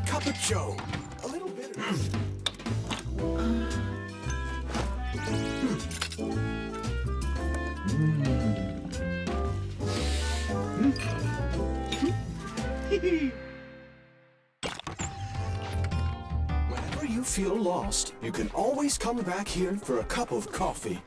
favorite cup of joe. A little bitter. Whenever you feel lost, you can always come back here for a cup of coffee.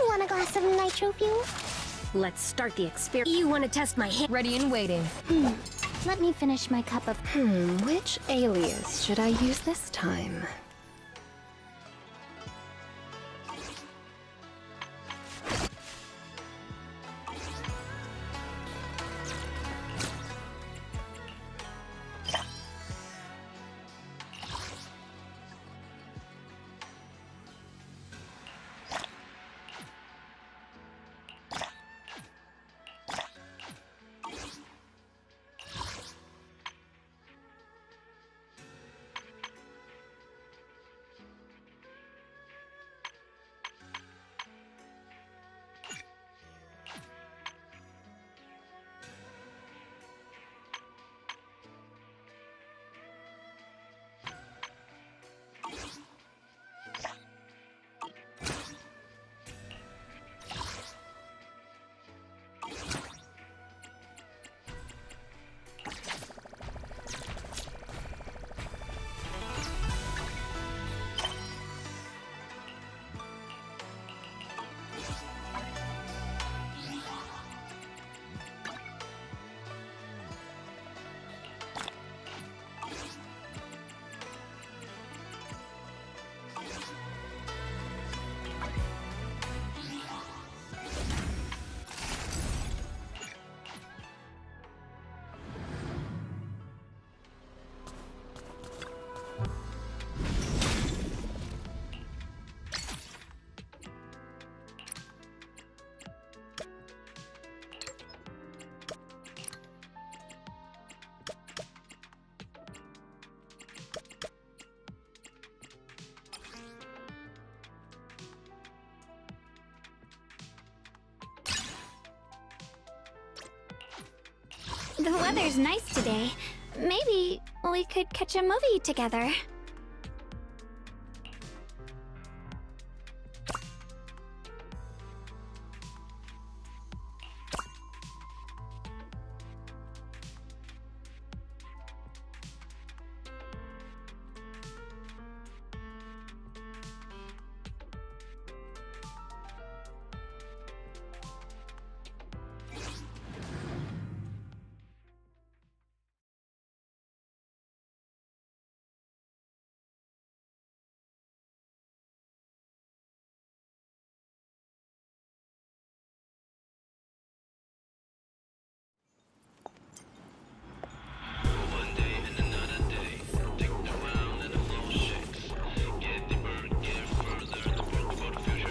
Want a glass of nitro fuel? Let's start the experiment. You want to test my hand? Ready and waiting. Let me finish my cup of... Which alias should I use this time? The weather's nice today. Maybe we could catch a movie together.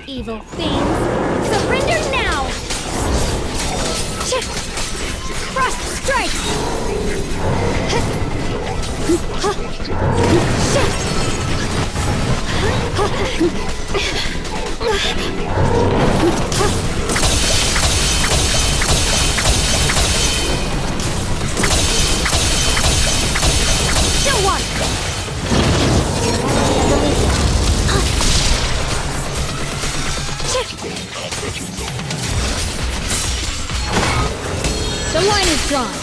Evil fiends, surrender now! Frost strike! Still one! The line is drawn.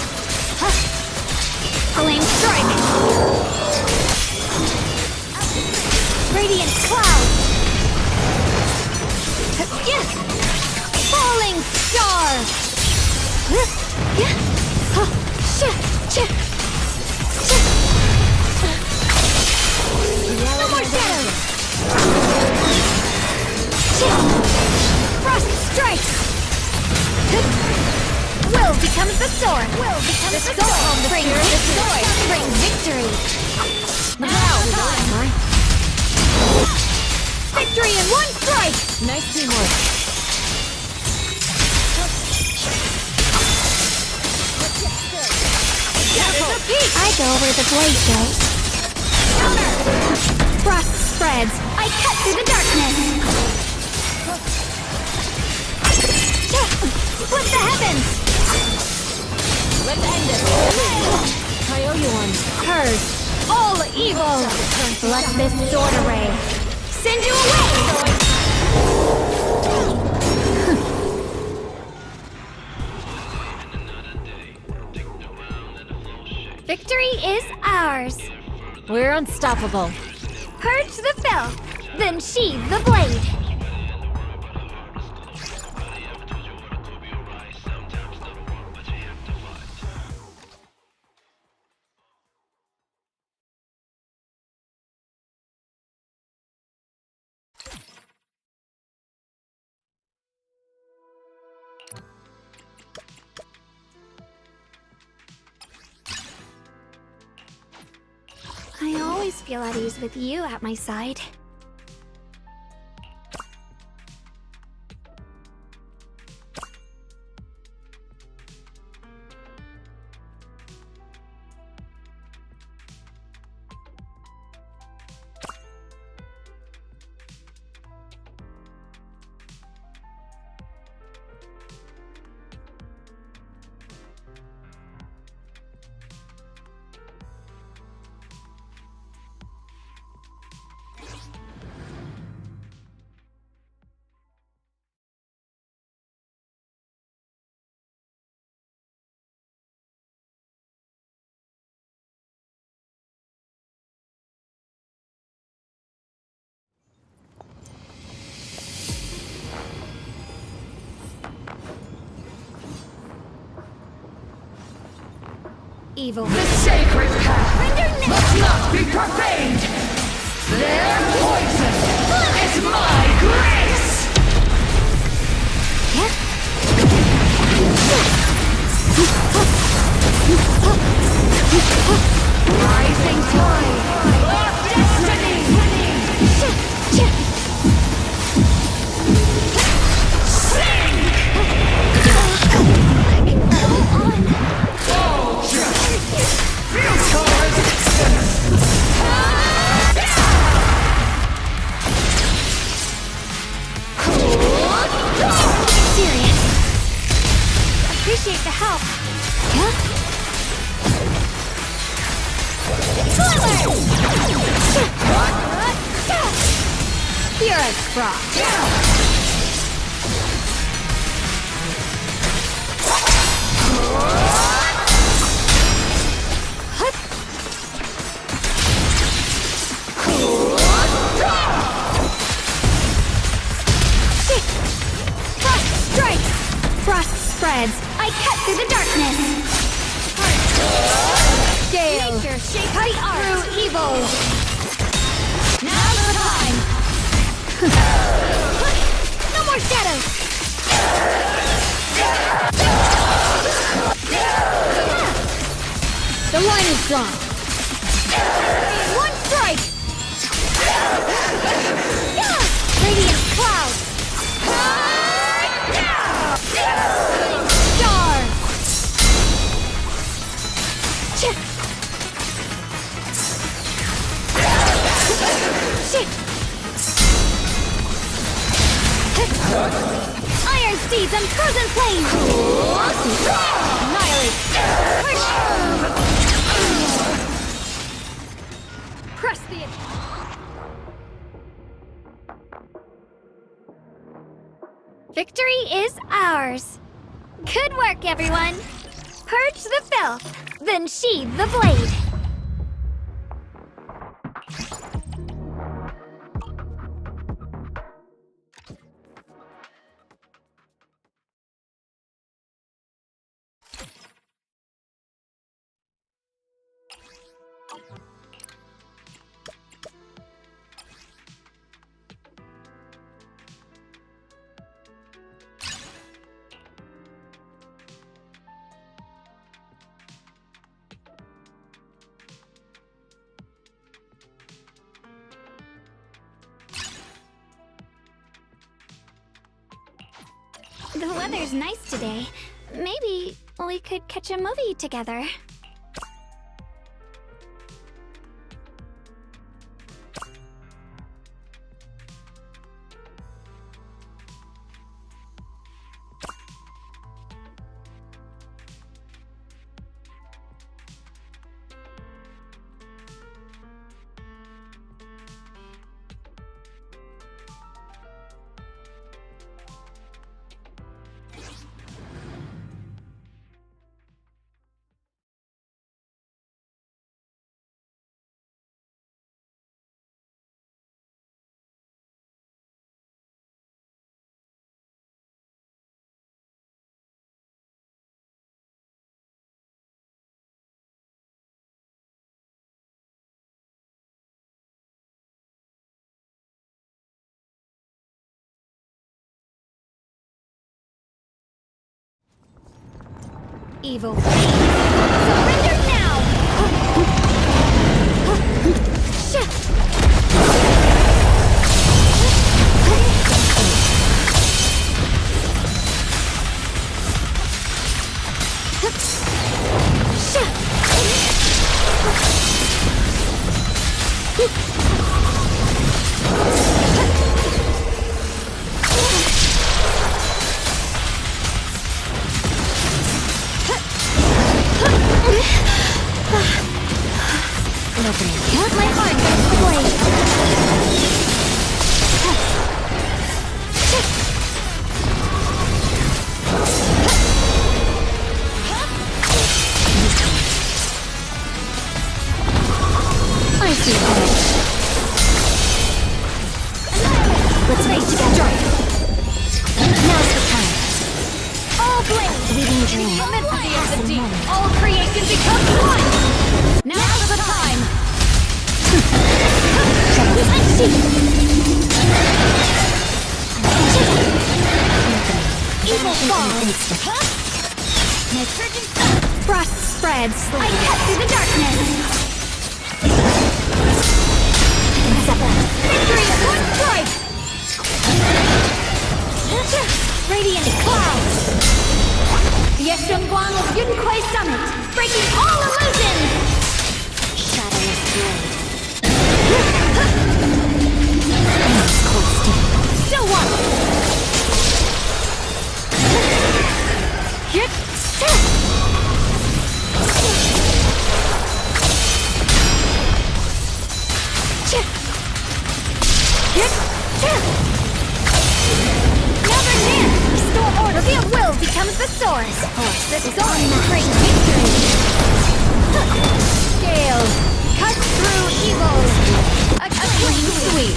Flame strike. Radiant cloud. Falling star. No more shadows. Frost strike. Will becomes the sword. Will becomes the sword. Brings victory. Brings victory. Now, victory in one strike. Nice teamwork. I go where the blade goes. Frost spreads. I cut through the darkness. Split the heavens. Let's end it. I owe you one. Purge all evil. Let this sword array send you away. Victory is ours. We're unstoppable. Purge the filth, then sheathe the blade. I always feel at ease with you at my side. Evil. The sacred path must not be profaned! Their poison is my grace! Rising tide of destiny! Appreciate the help. You're a fraud. Frost strike! Frost spreads. I cut through the darkness. Gale. Nature shapes the art through evil. Now's the time. No more shadows. The line is drawn. One strike. Radiant cloud. Star! Chip! Shit! Iron Steeds and Frozen Flame! Annihilate! Press the... Victory is ours! Good work, everyone! Purge the filth, then sheathe the blade! The weather's nice today. Maybe we could catch a movie together. Evil beings, surrender now! My heart gets the blade. I see it. Let's race together. Now's the time. All blades. Leading dream. Immensity of the deep. All creation becomes one. Now's the time. Evil falls. My surging frost spreads. I cut through the darkness. Victory at one strike. Radiant clouds. Yeshengguang of Yunquai Summit, breaking all illusions. Shadowless blade. Still one. Hit. Never dance. Restore order. Revealed will becomes the source. The sword brings victory. Scales. Cut through evils. A clean sweep.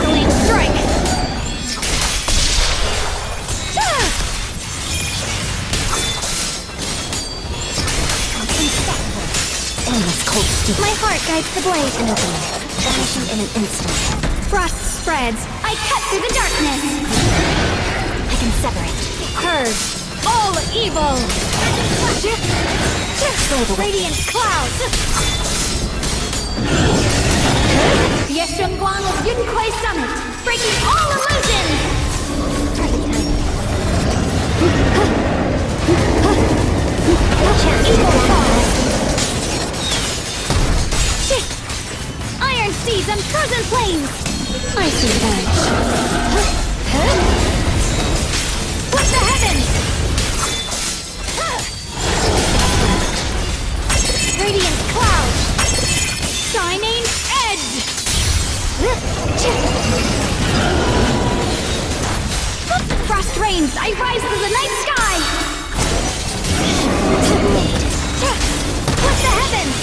Clean strike. Endless cold steel. My heart guides the blade. An opening. Vanishing in an instant. Frost spreads. I cut through the darkness. I can sever it. Purge. All evil. Radiant clouds. Yeshengguang of Yunquai Summit, breaking all illusions! Evil Fall! Shit! Iron Steeds and Frozen Flames! I see edge. Flip the heavens! Radiant Cloud! Shining Edge! Frost Rains, I rise to the night sky! Flip the heavens!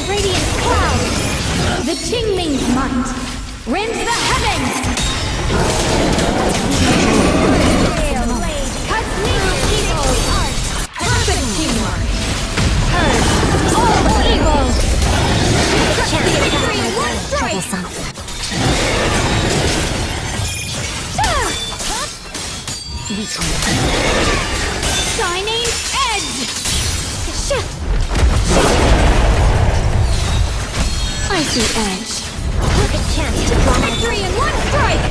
Radiant Cloud! The Qingming's might! Rend the heavens! Blade, cosmic evil art! Perfect teamwork! Purge all evil! Victory in one strike! Shining Edge! I see edge. Perfect chance to draw victory in one strike!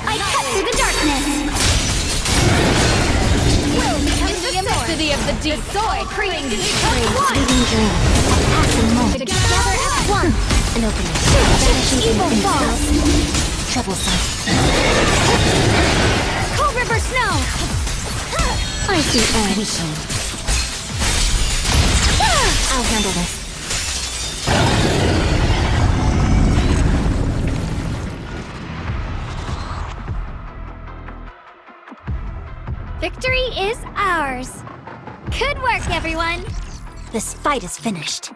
I cut through the darkness! Will becomes the necessity of the deep. The sword creating becomes one! Leading dream. Passing moment. Together as one! An opening. Evil falls! Troublesome. Cold River Snow! I see edge. I'll handle this. Victory is ours! Good work, everyone! This fight is finished.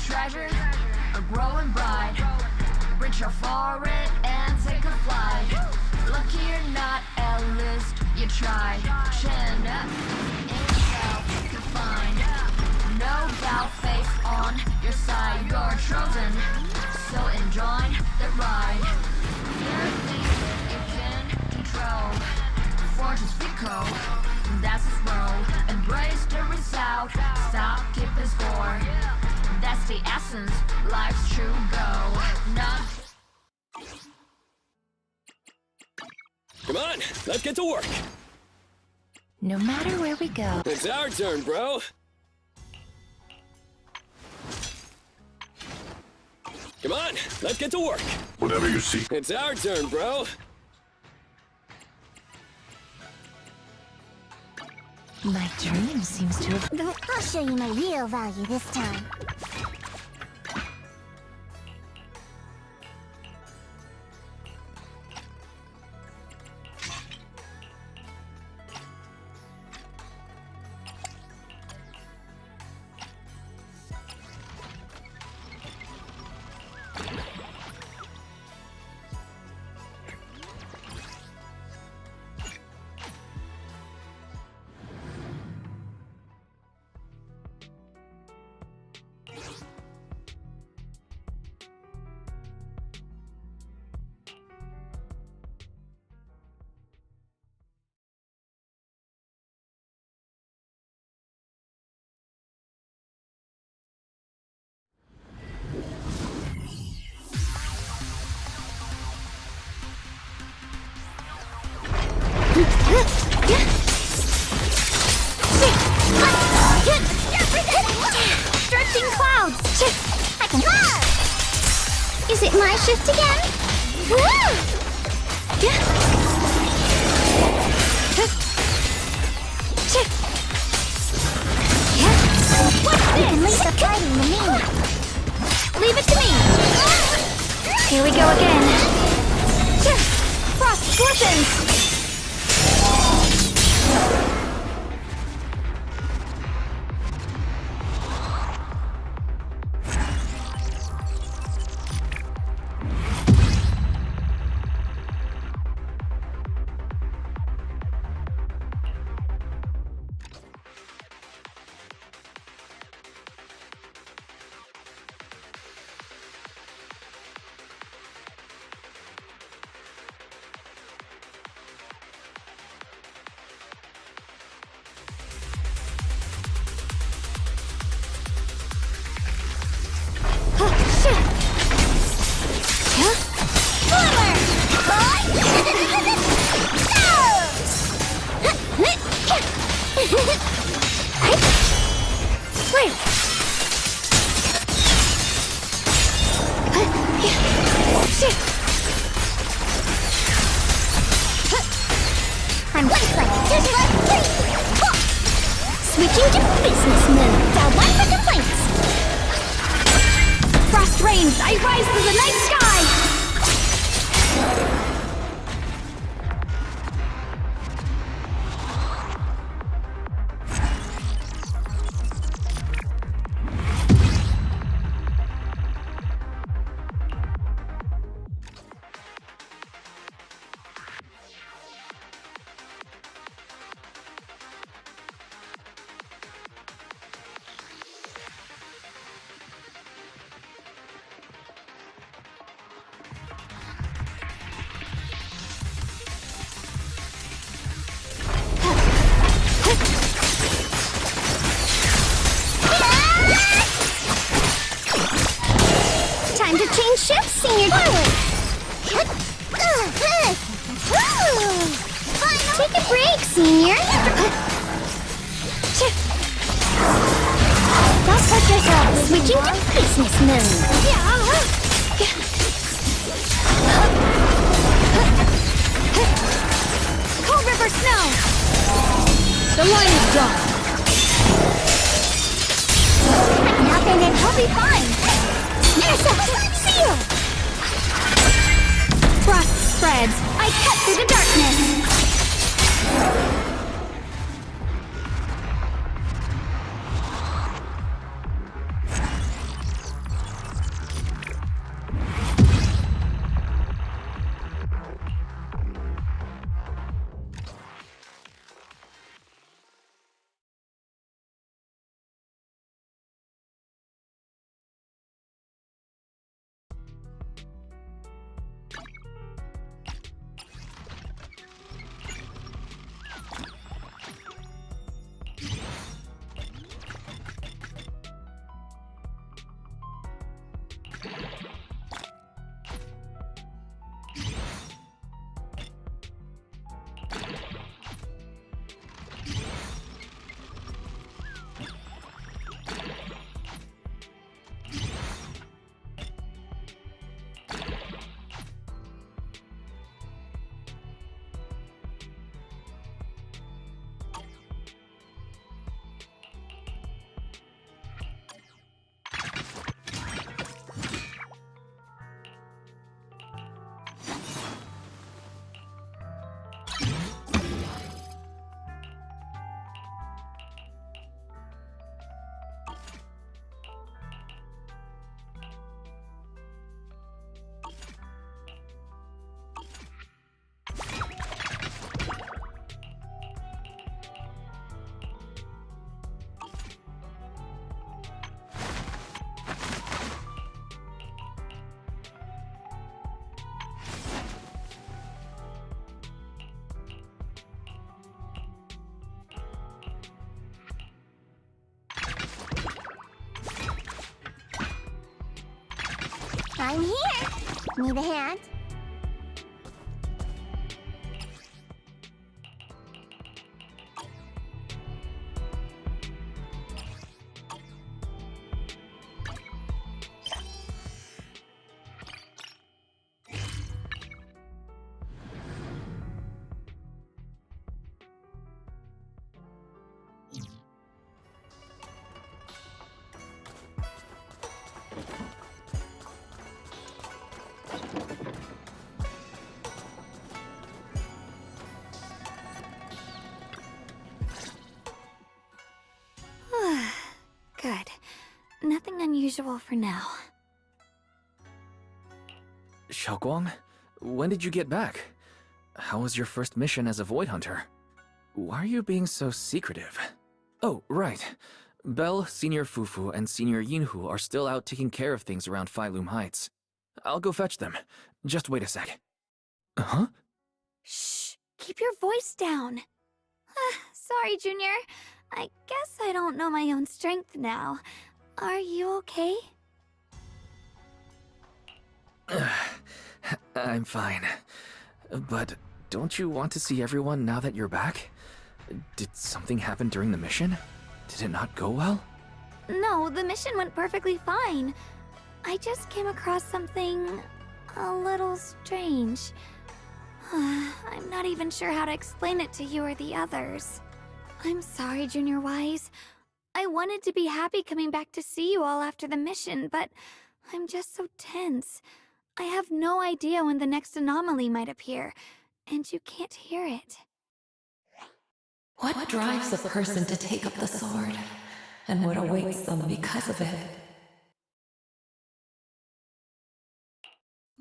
treasures are growing bright. Reach out for it and take a flight. Lucky or not, at least you tried. Chin up, yourself to find. No doubt, faith on your side. You're chosen, so enjoy the ride. There are things you can control. Fortune's fickle, that's its role. Embrace the result, stop keeping score. That's the essence, life's true goal. Not Come on, let's get to work. No matter where we go. It's our turn, bro. Come on, let's get to work. Whatever you see. It's our turn, bro. My dream seems to have... I'll show you my real value this time. Drifting clouds! I can... Is it my shift again? What's this? Leave the fighting to me. Leave it to me. Here we go again. Frost slippins! I'm switching to business mode. Got one for complaints. Frost reigns. I rise to the night sky. Time to change shifts, Senior. Take a break, Senior. Don't push yourself. Switching to business mode. Cold River Snow. The line is gone. Nothing, and he'll be fine. Seal! Frost spreads. I cut through the darkness. I'm here. Need a hand? Good. Nothing unusual for now. Xiaoguang, when did you get back? How was your first mission as a Void Hunter? Why are you being so secretive? Oh, right. Belle, Senior Fufu, and Senior Yinhu are still out taking care of things around Phylum Heights. I'll go fetch them. Just wait a sec. Huh? Shh! Keep your voice down. Sorry, Junior. I guess I don't know my own strength now. Are you okay? I'm fine. But don't you want to see everyone now that you're back? Did something happen during the mission? Did it not go well? No, the mission went perfectly fine. I just came across something a little strange. I'm not even sure how to explain it to you or the others. I'm sorry, Junior Wise. I wanted to be happy coming back to see you all after the mission, but I'm just so tense. I have no idea when the next anomaly might appear, and you can't hear it. What drives a person to take up the sword, and what awaits them because of it?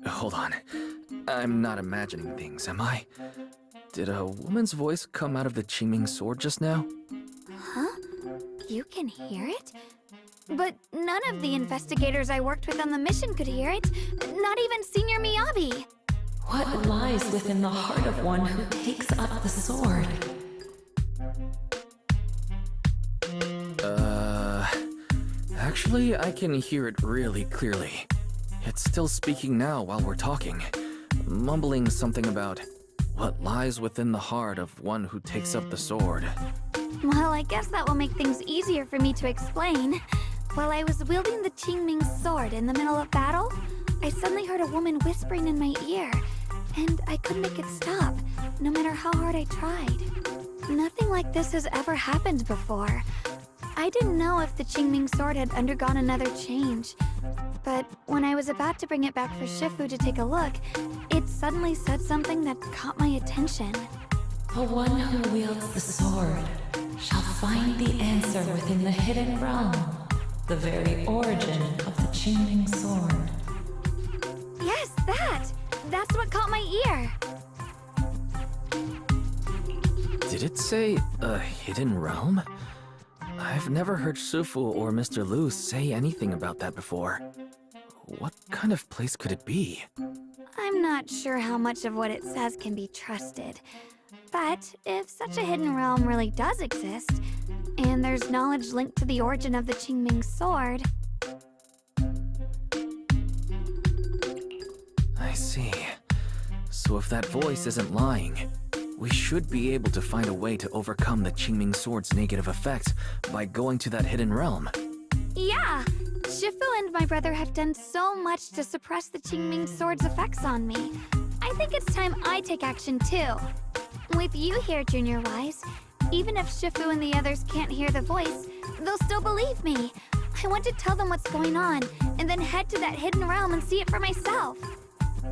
Hold on. I'm not imagining things, am I? Did a woman's voice come out of the Qingming sword just now? Huh? You can hear it? But none of the investigators I worked with on the mission could hear it. Not even Senior Miyabi. What lies within the heart of one who takes up the sword? Actually, I can hear it really clearly. It's still speaking now while we're talking, mumbling something about what lies within the heart of one who takes up the sword. Well, I guess that will make things easier for me to explain. While I was wielding the Qingming sword in the middle of battle, I suddenly heard a woman whispering in my ear, and I couldn't make it stop, no matter how hard I tried. Nothing like this has ever happened before. I didn't know if the Qingming sword had undergone another change, but when I was about to bring it back for Shifu to take a look, it suddenly said something that caught my attention. The one who wields the sword shall find the answer within the hidden realm, the very origin of the Qingming sword. Yes, that's what caught my ear. Did it say a hidden realm? I've never heard Shifu or Mr. Lu say anything about that before. What kind of place could it be? I'm not sure how much of what it says can be trusted. But if such a hidden realm really does exist, and there's knowledge linked to the origin of the Qingming sword... I see. So if that voice isn't lying, we should be able to find a way to overcome the Qingming sword's negative effect by going to that hidden realm. Yeah! Shifu and my brother have done so much to suppress the Qingming sword's effects on me. I think it's time I take action too. With you here, Junior Wise, even if Shifu and the others can't hear the voice, they'll still believe me. I want to tell them what's going on, and then head to that hidden realm and see it for myself.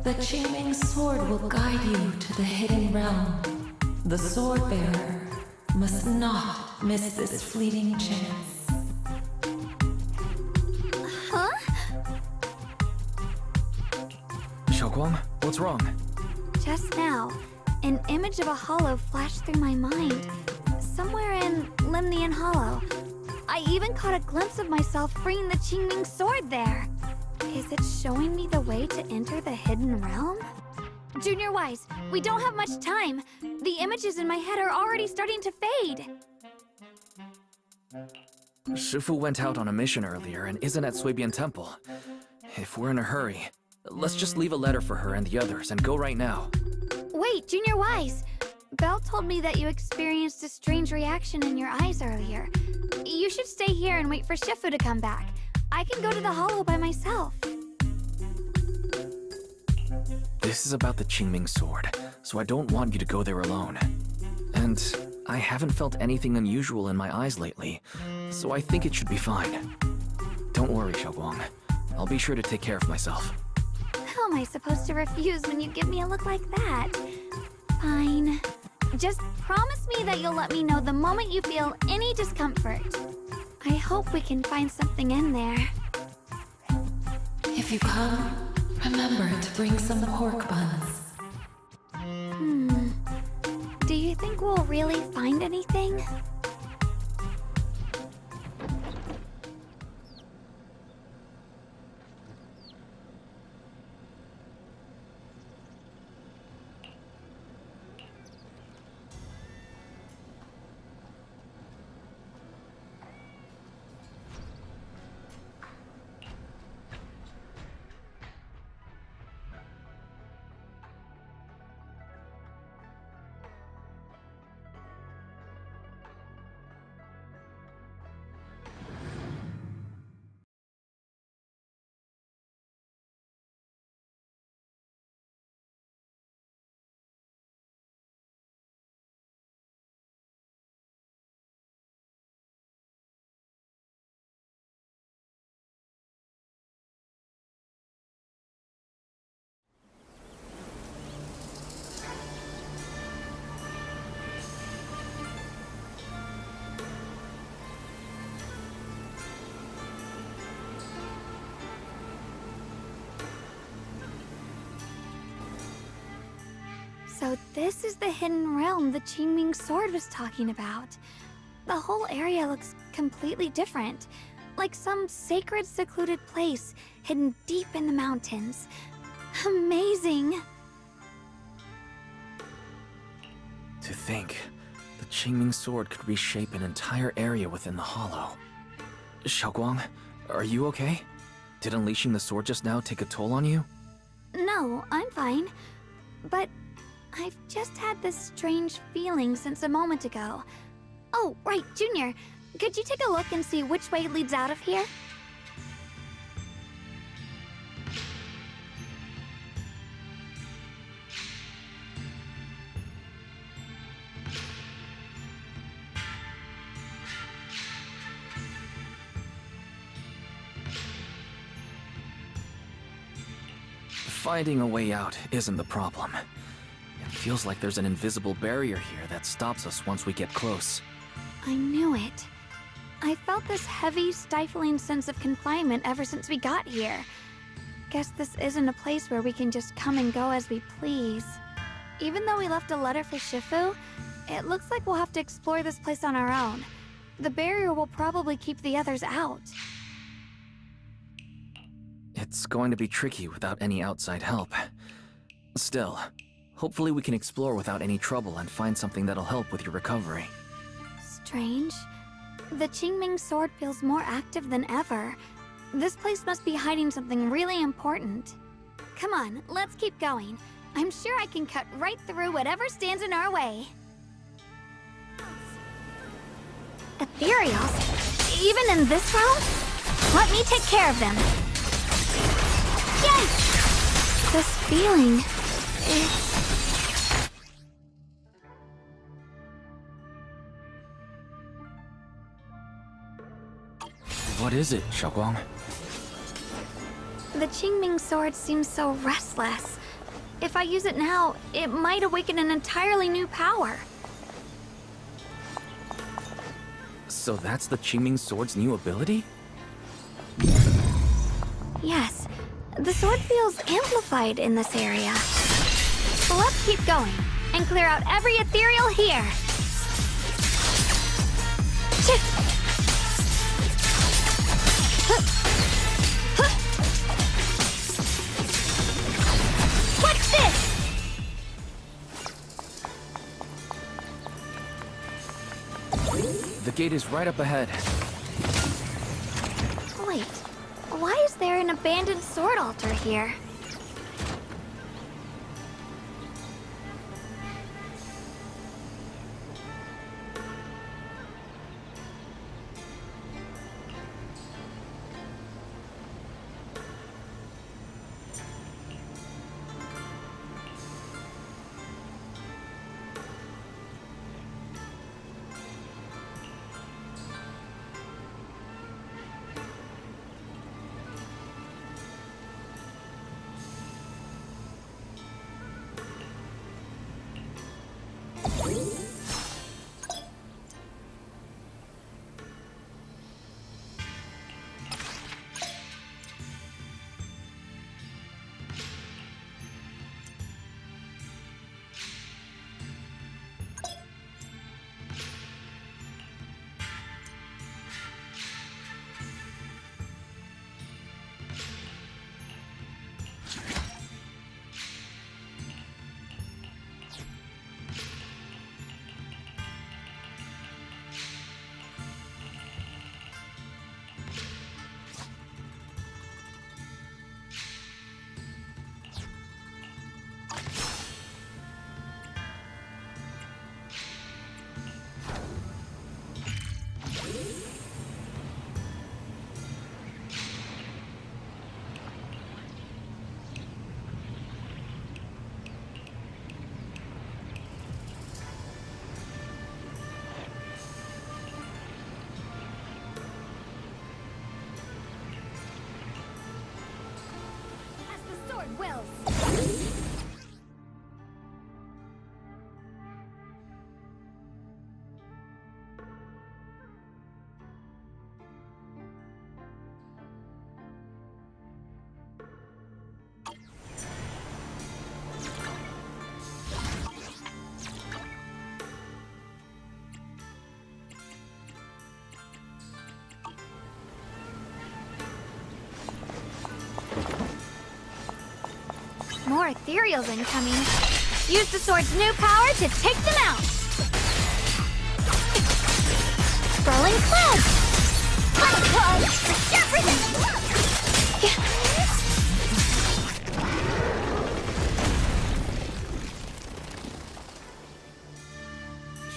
The Qingming sword will guide you to the hidden realm. The sword bearer must not miss this fleeting chance. Huh? Xiaoguang, what's wrong? Just now, an image of a hollow flashed through my mind. Somewhere in Limnian Hollow. I even caught a glimpse of myself freeing the Qingming sword there. Is it showing me the way to enter the hidden realm? Junior Wise, we don't have much time. The images in my head are already starting to fade. Shifu went out on a mission earlier and isn't at Suibian Temple. if we're in a hurry, let's just leave a letter for her and the others and go right now. Wait, Junior Wise! Belle told me that you experienced a strange reaction in your eyes earlier. You should stay here and wait for Shifu to come back. I can go to the hollow by myself. This is about the Qingming sword, so I don't want you to go there alone. And I haven't felt anything unusual in my eyes lately, so I think it should be fine. Don't worry, Xiaoguang. I'll be sure to take care of myself. How am I supposed to refuse when you give me a look like that? Fine. Just promise me that you'll let me know the moment you feel any discomfort. I hope we can find something in there. If you come, remember to bring some pork buns. Do you think we'll really find anything? So this is the hidden realm the Qingming sword was talking about. The whole area looks completely different, like some sacred secluded place hidden deep in the mountains. Amazing! To think, the Qingming sword could reshape an entire area within the hollow. Xiaoguang, are you okay? Did unleashing the sword just now take a toll on you? No, I'm fine. But I've just had this strange feeling since a moment ago. Oh, right, Junior. Could you take a look and see which way leads out of here? Finding a way out isn't the problem. It feels like there's an invisible barrier here that stops us once we get close. I knew it. I felt this heavy, stifling sense of confinement ever since we got here. Guess this isn't a place where we can just come and go as we please. Even though we left a letter for Shifu, it looks like we'll have to explore this place on our own. The barrier will probably keep the others out. It's going to be tricky without any outside help. Still, hopefully we can explore without any trouble and find something that'll help with your recovery. Strange. The Qingming sword feels more active than ever. This place must be hiding something really important. Come on, let's keep going. I'm sure I can cut right through whatever stands in our way. Ethereals? Even in this realm? Let me take care of them. Yes! This feeling... it's... What is it, Xiaoguang? The Qingming sword seems so restless. If I use it now, it might awaken an entirely new power. So that's the Qingming sword's new ability? Yes, the sword feels amplified in this area. Let's keep going and clear out every ethereal here. What's this? The gate is right up ahead. Wait, Why is there an abandoned sword altar here? As the sword wills. More ethereals incoming. Use the sword's new power to take them out. Rolling clouds.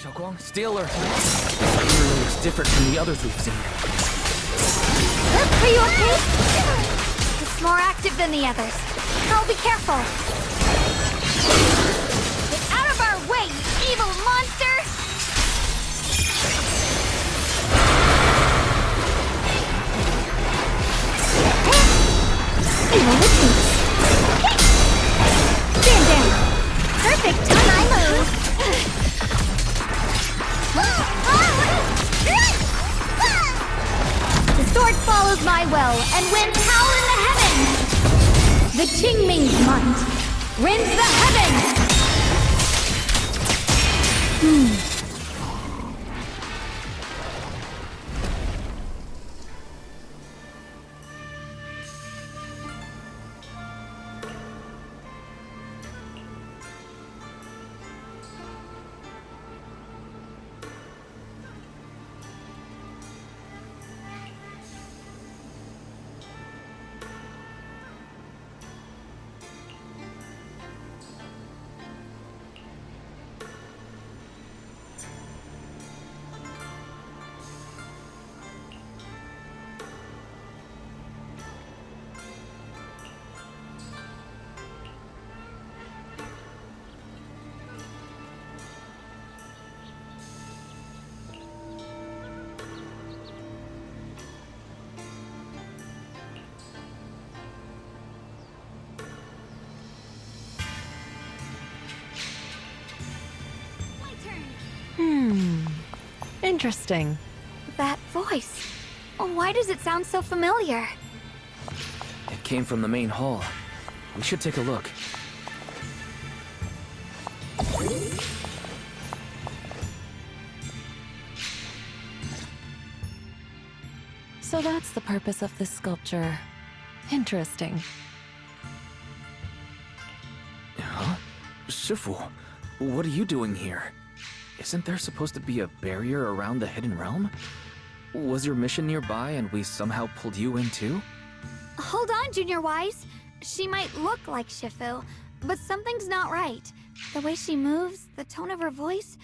Xiaoguang, stay alert. This really looks different from the others we've seen. Are you okay? It's more active than the others. I'll be careful. Get out of our way, you evil monster! Evil retreats. Stand down. Perfect time I move. The sword follows my will and wins power in the heavens. The Qingming's might rends the heavens! Interesting. That voice. Why does it sound so familiar? It came from the main hall. We should take a look. So that's the purpose of this sculpture. Interesting. Huh? Shifu, what are you doing here? Isn't there supposed to be a barrier around the Hidden Realm? Was your mission nearby and we somehow pulled you in too? Hold on, Junior Wise. She might look like Shifu, but something's not right. The way she moves, the tone of her voice,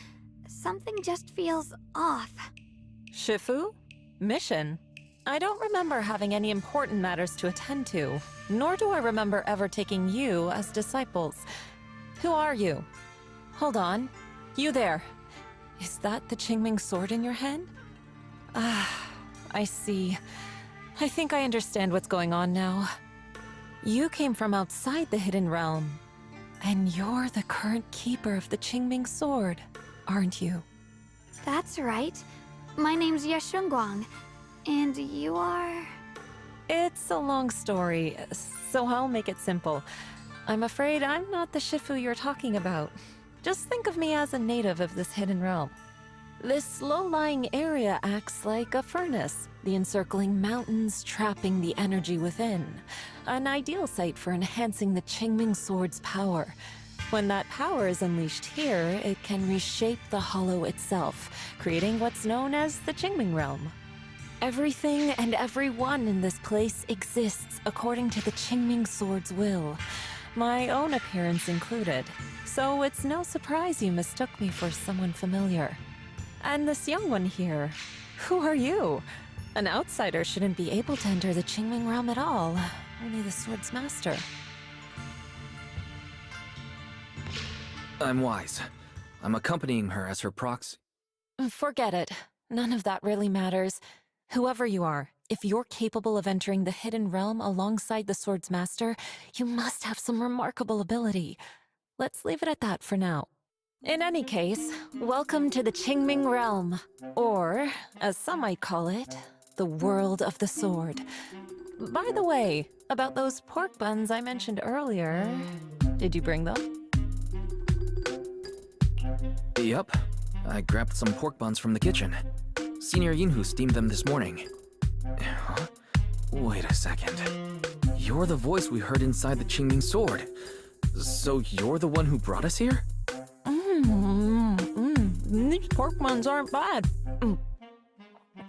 something just feels off. Shifu? Mission? I don't remember having any important matters to attend to, nor do I remember ever taking you as disciples. Who are you? Hold on. You there. Is that the Qingming sword in your hand? Ah, I see. I think I understand what's going on now. You came from outside the Hidden Realm, and you're the current keeper of the Qingming sword, aren't you? That's right. My name's Yeshunguang, and you are... It's a long story, so I'll make it simple. I'm afraid I'm not the Shifu you're talking about. Just think of me as a native of this Hidden Realm. This low-lying area acts like a furnace, the encircling mountains trapping the energy within. An ideal site for enhancing the Qingming sword's power. When that power is unleashed here, it can reshape the hollow itself, creating what's known as the Qingming realm. Everything and everyone in this place exists according to the Qingming sword's will, my own appearance included. So it's no surprise you mistook me for someone familiar. And this young one here, who are you? An outsider shouldn't be able to enter the Qingming realm at all, only the sword's master. I'm Wise. I'm accompanying her as her proxy. Forget it. None of that really matters. Whoever you are, if you're capable of entering the Hidden Realm alongside the sword's master, you must have some remarkable ability. Let's leave it at that for now. In any case, welcome to the Qingming realm, or, as some might call it, the world of the sword. By the way, about those pork buns I mentioned earlier, did you bring them? Yup. I grabbed some pork buns from the kitchen. Senior Yinhu steamed them this morning. Huh? Wait a second. You're the voice we heard inside the Qingming sword. So you're the one who brought us here? These pork buns aren't bad.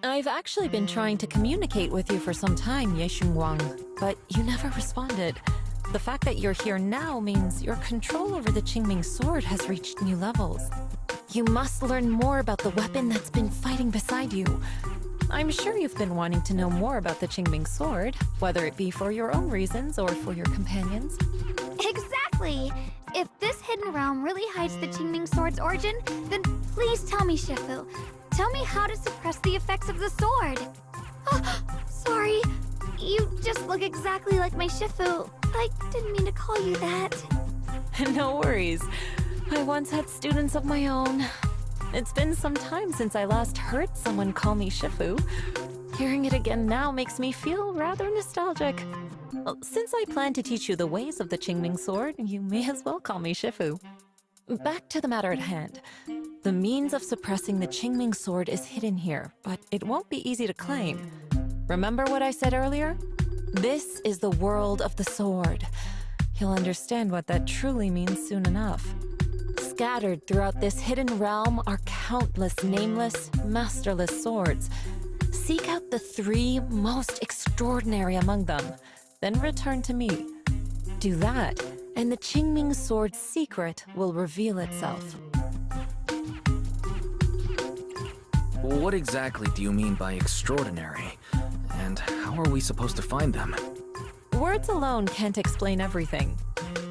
I've actually been trying to communicate with you for some time, Yeshunguang, but you never responded. The fact that you're here now means your control over the Qingming sword has reached new levels. You must learn more about the weapon that's been fighting beside you. I'm sure you've been wanting to know more about the Qingming sword, whether it be for your own reasons or for your companions. Exactly! If this hidden realm really hides the Qingming sword's origin, then please tell me, Shifu. Tell me how to suppress the effects of the sword. Oh, sorry. You just look exactly like my Shifu. I didn't mean to call you that. No worries. I once had students of my own. It's been some time since I last heard someone call me Shifu. Hearing it again now makes me feel rather nostalgic. Well, since I plan to teach you the ways of the Qingming sword, you may as well call me Shifu. Back to the matter at hand. The means of suppressing the Qingming sword is hidden here, but it won't be easy to claim. Remember what I said earlier? This is the world of the sword. You'll understand what that truly means soon enough. Scattered throughout this hidden realm are countless nameless, masterless swords. Seek out the 3 most extraordinary among them, then return to me. Do that, and the Qingming sword's secret will reveal itself. What exactly do you mean by extraordinary? And how are we supposed to find them? Words alone can't explain everything.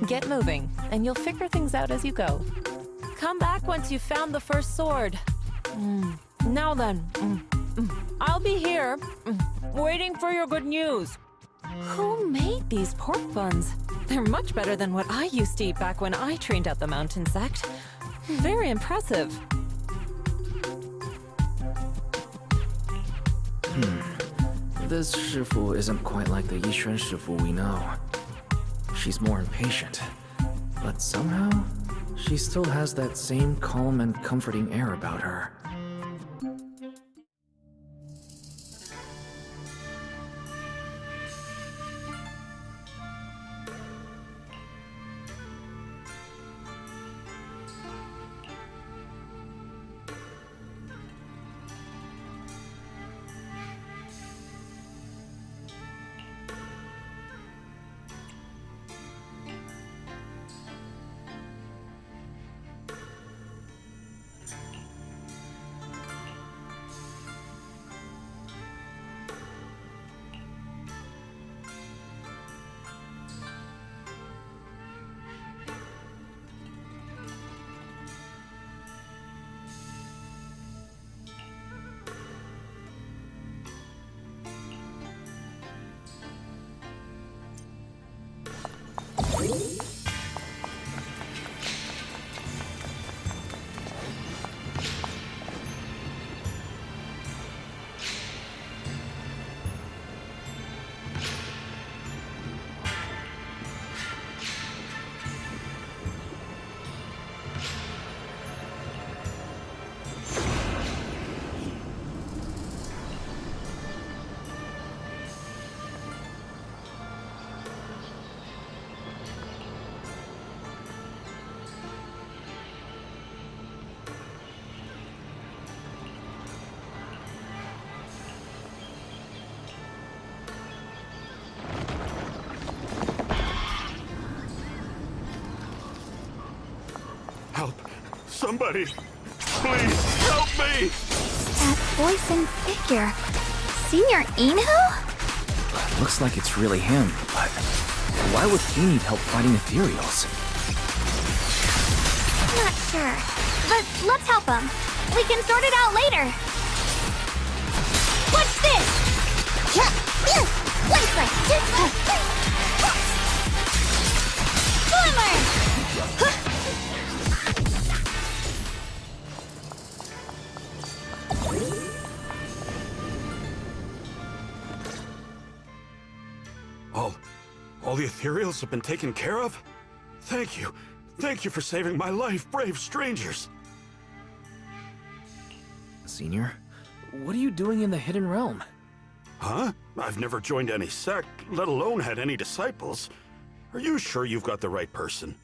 Get moving, and you'll figure things out as you go. Come back once you've found the first sword. Now then, I'll be here, waiting for your good news. Who made these pork buns? They're much better than what I used to eat back when I trained at the mountain sect. Very impressive. This Shifu isn't quite like the Yixuan Shifu we know. She's more impatient, but somehow, she still has that same calm and comforting air about her. Somebody, please help me! That voice and figure. Senior Inho? Looks like it's really him, but why would he need help fighting ethereals? Not sure. But let's help him. We can sort it out later. What's this? All the ethereals have been taken care of? Thank you. Thank you for saving my life, brave strangers. Senior, what are you doing in the Hidden Realm? Huh? I've never joined any sect, let alone had any disciples. Are you sure you've got the right person?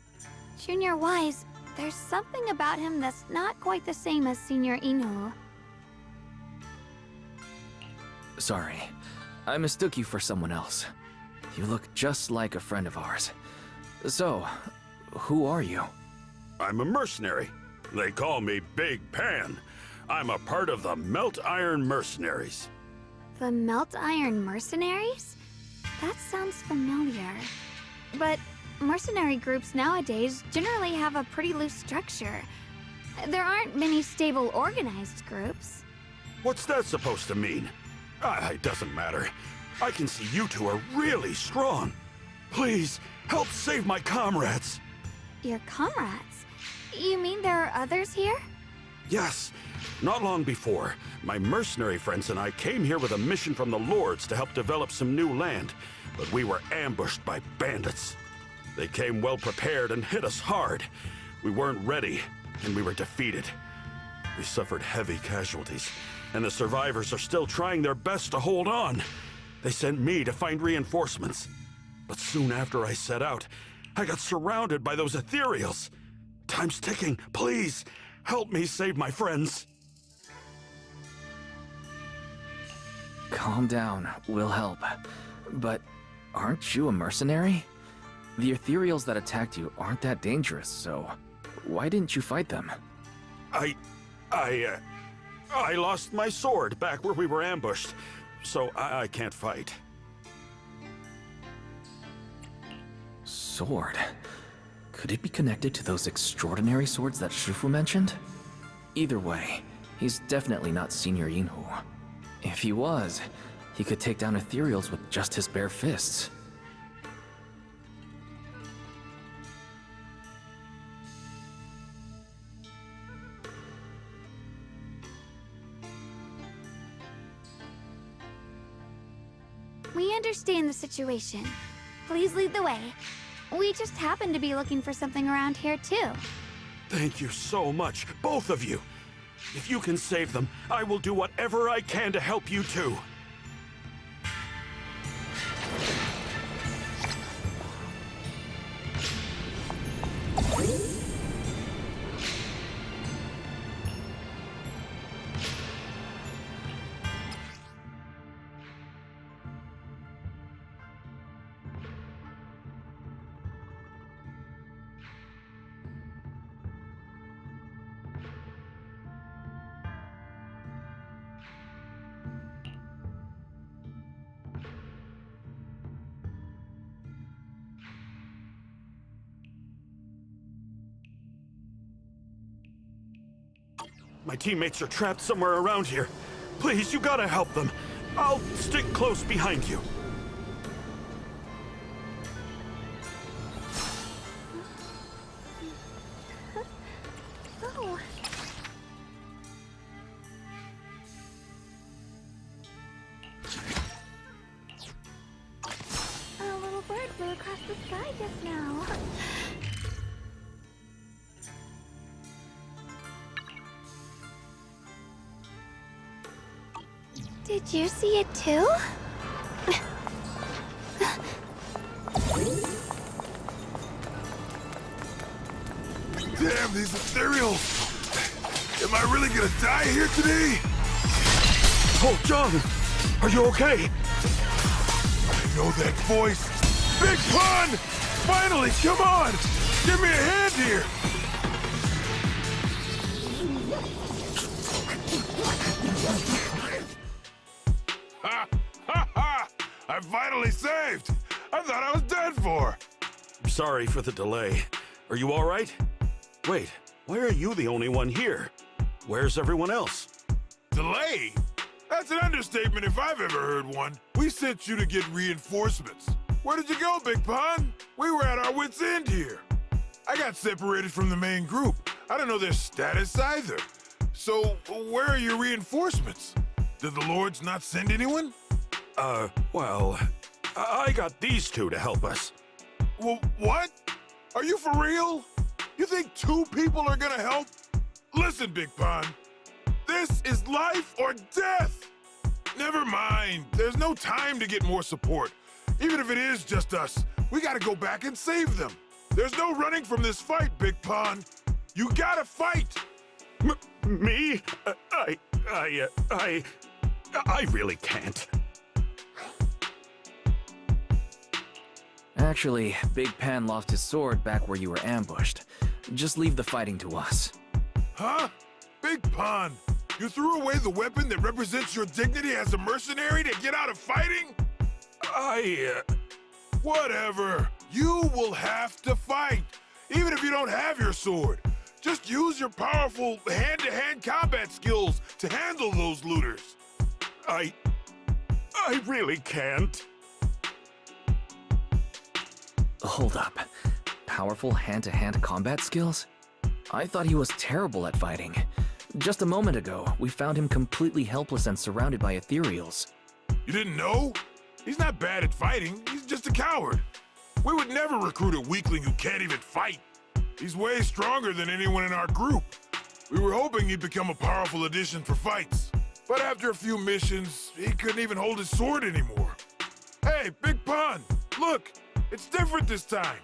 Junior Wise, there's something about him that's not quite the same as Senior Inho. Sorry, I mistook you for someone else. You look just like a friend of ours. So, who are you? I'm a mercenary. They call me Big Pan. I'm a part of the Melt Iron Mercenaries. The Melt Iron Mercenaries? That sounds familiar. But mercenary groups nowadays generally have a pretty loose structure. There aren't many stable organized groups. What's that supposed to mean? It doesn't matter. I can see you two are really strong. Please, help save my comrades. Your comrades? You mean there are others here? Yes. Not long before, my mercenary friends and I came here with a mission from the Lords to help develop some new land, but we were ambushed by bandits. They came well prepared and hit us hard. We weren't ready, and we were defeated. We suffered heavy casualties, and the survivors are still trying their best to hold on. They sent me to find reinforcements. But soon after I set out, I got surrounded by those ethereals. Time's ticking. Please, help me save my friends. Calm down, we'll help. But aren't you a mercenary? The ethereals that attacked you aren't that dangerous, so why didn't you fight them? I lost my sword back where we were ambushed, so I can't fight. Sword? Could it be connected to those extraordinary swords that Shufu mentioned? Either way, he's definitely not Senior Inho. If he was, he could take down ethereals with just his bare fists. We understand the situation. Please lead the way. We just happen to be looking for something around here, too. Thank you so much, both of you. If you can save them, I will do whatever I can to help you too. My teammates are trapped somewhere around here. Please, you gotta help them. I'll stick close behind you. Oh. A little bird flew across the sky just now. Did you see it too? Damn, these ethereals! Am I really gonna die here today? Oh, John! Are you okay? I know that voice! Big Pun! Finally, come on! Give me a hand here! Ha! Ha ha! I'm finally saved! I thought I was dead for! Sorry for the delay. Are you all right? Wait, why are you the only one here? Where's everyone else? Delay? That's an understatement if I've ever heard one. We sent you to get reinforcements. Where did you go, Big Pun? We were at our wits' end here. I got separated from the main group. I don't know their status either. So, where are your reinforcements? Did the Lords not send anyone? Well, I got these two to help us. Well, what? Are you for real? You think 2 people are gonna help? Listen, Big Pun. This is life or death! Never mind. There's no time to get more support. Even if it is just us, we gotta go back and save them. There's no running from this fight, Big Pun. You gotta fight! Me? I really can't. Actually, Big Pan lost his sword back where you were ambushed. Just leave the fighting to us. Huh? Big Pun, you threw away the weapon that represents your dignity as a mercenary to get out of fighting? Whatever. You will have to fight, even if you don't have your sword. Just use your powerful hand-to-hand combat skills to handle those looters. I really can't. Hold up. Powerful hand-to-hand combat skills? I thought he was terrible at fighting. Just a moment ago, we found him completely helpless and surrounded by ethereals. You didn't know? He's not bad at fighting. He's just a coward. We would never recruit a weakling who can't even fight. He's way stronger than anyone in our group. We were hoping he'd become a powerful addition for fights. But after a few missions, he couldn't even hold his sword anymore. Hey, Big Pun, look, it's different this time.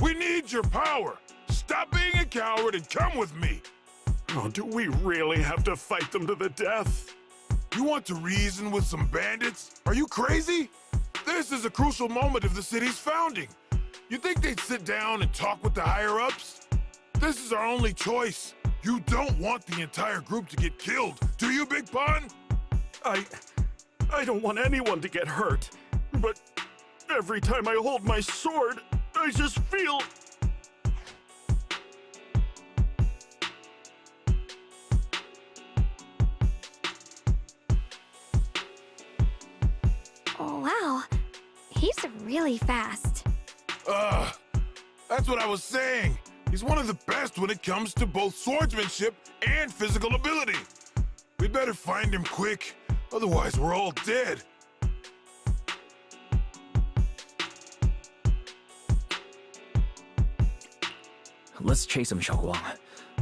We need your power. Stop being a coward and come with me. Oh, do we really have to fight them to the death? You want to reason with some bandits? Are you crazy? This is a crucial moment of the city's founding. You think they'd sit down and talk with the higher-ups? This is our only choice. You don't want the entire group to get killed, do you, Big Pun? I don't want anyone to get hurt, but every time I hold my sword, I just feel... Oh, wow. He's really fast. That's what I was saying. He's one of the best when it comes to both swordsmanship and physical ability. We'd better find him quick, otherwise we're all dead. Let's chase him, Xiaoguang.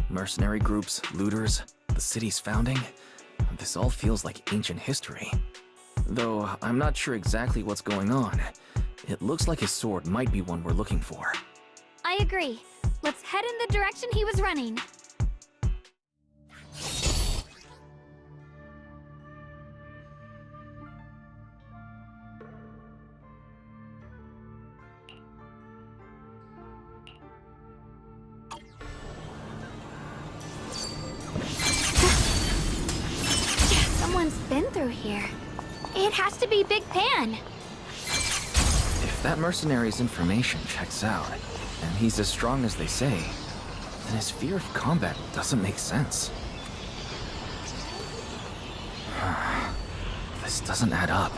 Mercenary groups, looters, the city's founding. This all feels like ancient history. Though I'm not sure exactly what's going on. It looks like his sword might be one we're looking for. I agree. Let's head in the direction he was running. Someone's been through here. It has to be Big Pan. If that mercenary's information checks out, and he's as strong as they say, then his fear of combat doesn't make sense. This doesn't add up.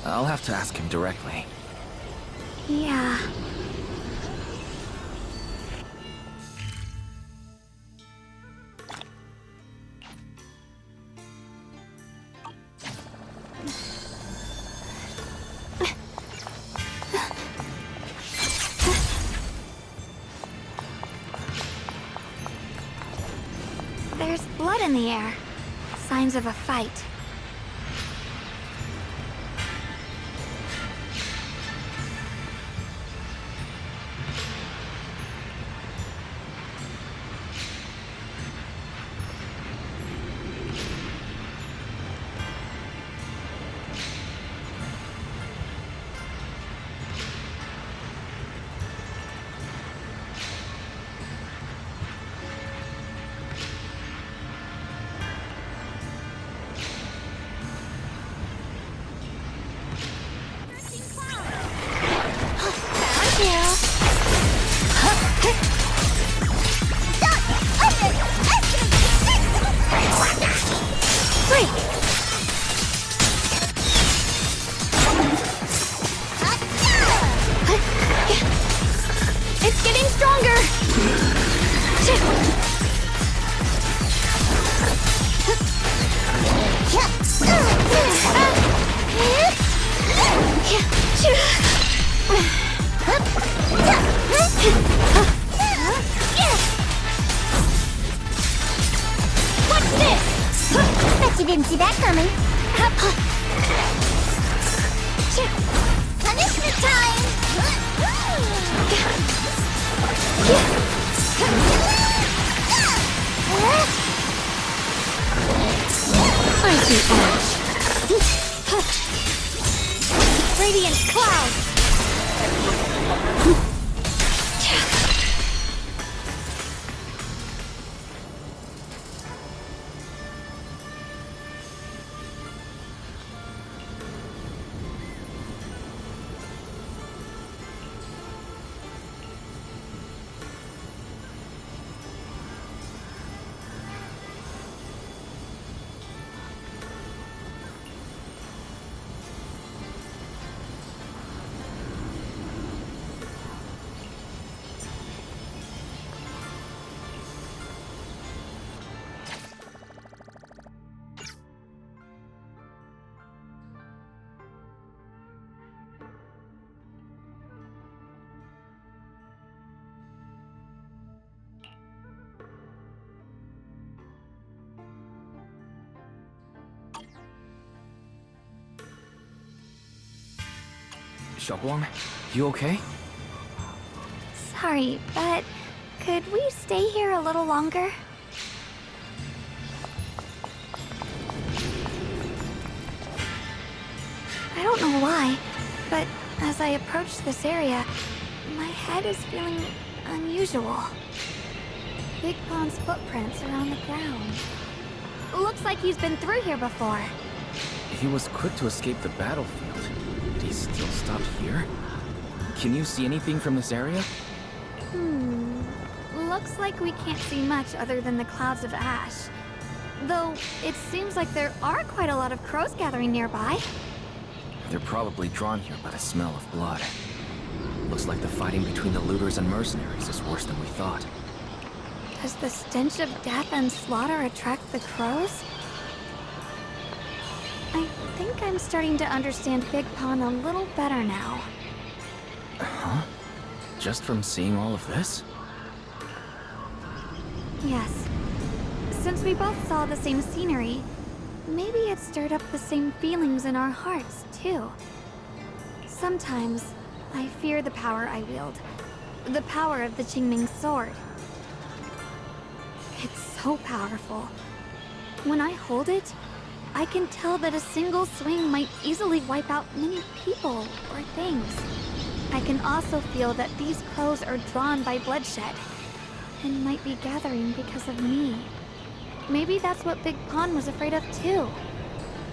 I'll have to ask him directly. Yeah. There's blood in the air. Signs of a fight. see that coming. Punishment time! Icy edge. Radiant cloud. Xiaoguang, you okay? Sorry, but could we stay here a little longer? I don't know why, but as I approach this area, my head is feeling unusual. Big Pond's footprints are on the ground. Looks like he's been through here before. He was quick to escape the battlefield. But he still stopped here? Can you see anything from this area? Looks like we can't see much other than the clouds of ash. Though, it seems like there are quite a lot of crows gathering nearby. They're probably drawn here by the smell of blood. Looks like the fighting between the looters and mercenaries is worse than we thought. Does the stench of death and slaughter attract the crows? I think I'm starting to understand Big Pond a little better now. Huh? Just from seeing all of this? Yes. Since we both saw the same scenery, maybe it stirred up the same feelings in our hearts, too. Sometimes, I fear the power I wield. The power of the Qingming sword. It's so powerful. When I hold it, I can tell that a single swing might easily wipe out many people or things. I can also feel that these crows are drawn by bloodshed, and might be gathering because of me. Maybe that's what Big Pond was afraid of too.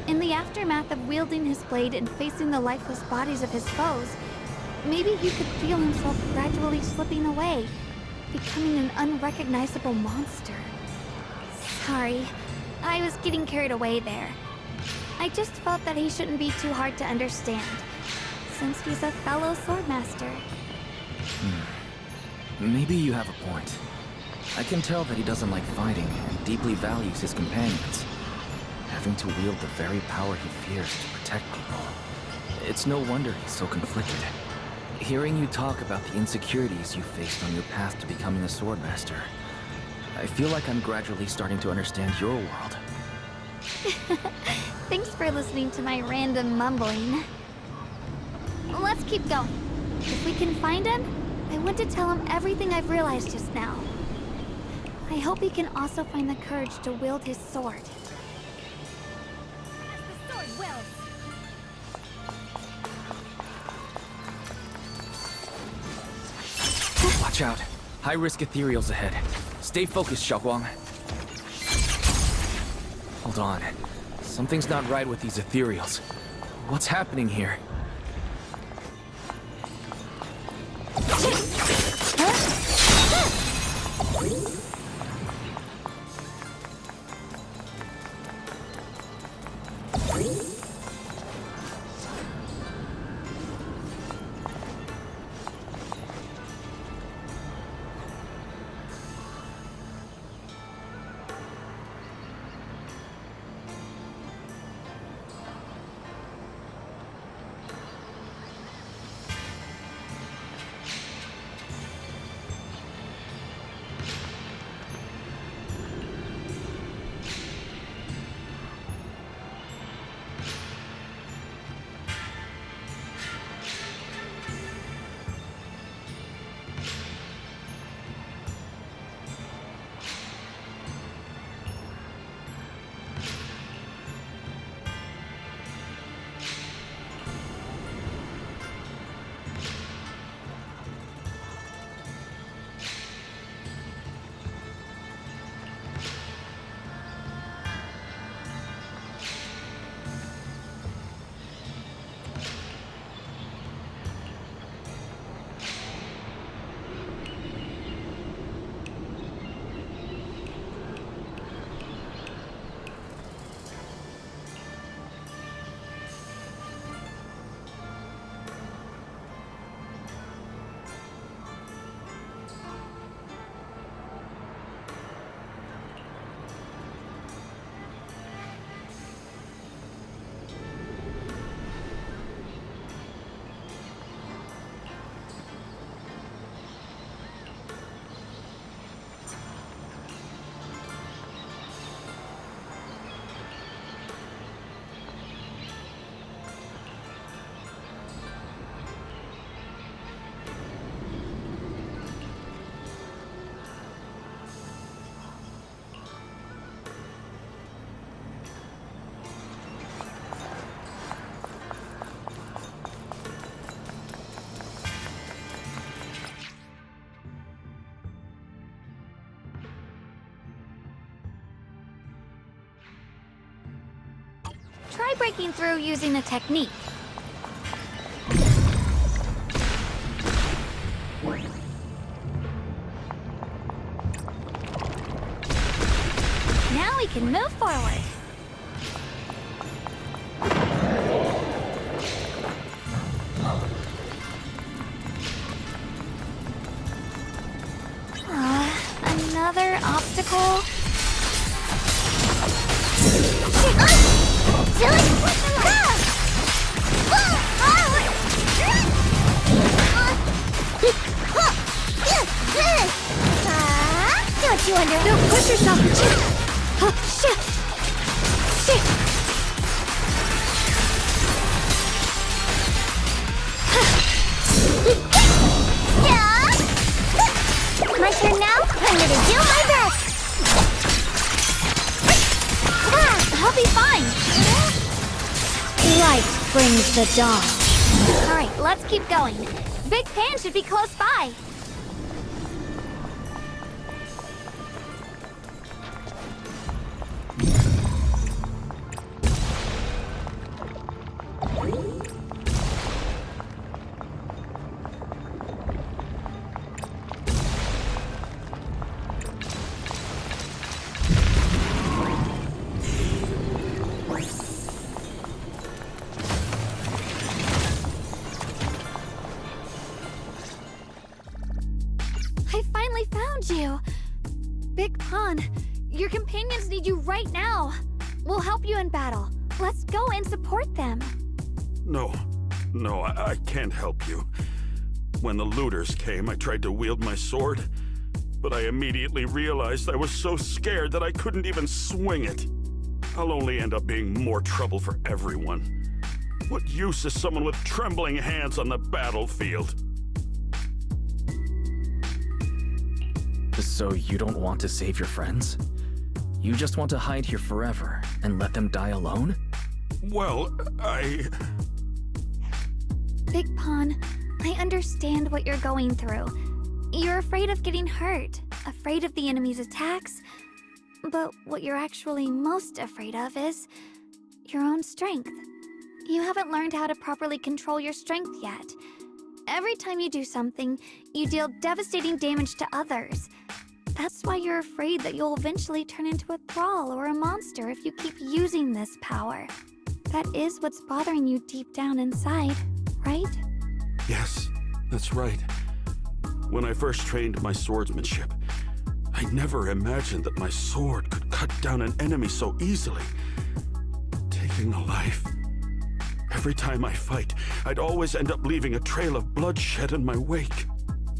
In the aftermath of wielding his blade and facing the lifeless bodies of his foes, maybe he could feel himself gradually slipping away, becoming an unrecognizable monster. Sorry, I was getting carried away there. I just felt that he shouldn't be too hard to understand, since he's a fellow swordmaster. Maybe you have a point. I can tell that he doesn't like fighting and deeply values his companions. Having to wield the very power he fears to protect people. It's no wonder he's so conflicted. Hearing you talk about the insecurities you faced on your path to becoming a swordmaster, I feel like I'm gradually starting to understand your world. Thanks for listening to my random mumbling. Let's keep going. If we can find him, I want to tell him everything I've realized just now. I hope he can also find the courage to wield his sword. As the sword wills. Watch out. High-risk ethereals ahead. Stay focused, Xiaoguang. Hold on. Something's not right with these ethereals. What's happening here? breaking through using a technique. Now we can move forward. Another obstacle? Don't you under... Don't push yourself. Shift. My turn now? I'm gonna do my best! I'll be fine! Light brings the dawn. Alright, let's keep going. Big Pan should be close by. I finally found you! Big Pun, your companions need you right now. We'll help you in battle. Let's go and support them. No, I can't help you. When the looters came, I tried to wield my sword, but I immediately realized I was so scared that I couldn't even swing it. I'll only end up being more trouble for everyone. What use is someone with trembling hands on the battlefield? So you don't want to save your friends? You just want to hide here forever and let them die alone? Well, Big Pun, I understand what you're going through. You're afraid of getting hurt, afraid of the enemy's attacks. But what you're actually most afraid of is your own strength. You haven't learned how to properly control your strength yet. Every time you do something, you deal devastating damage to others. That's why you're afraid that you'll eventually turn into a thrall or a monster if you keep using this power. That is what's bothering you deep down inside, right? yes, that's right. When I first trained my swordsmanship, I never imagined that my sword could cut down an enemy so easily, taking a life. Every time I fight, I'd always end up leaving a trail of bloodshed in my wake.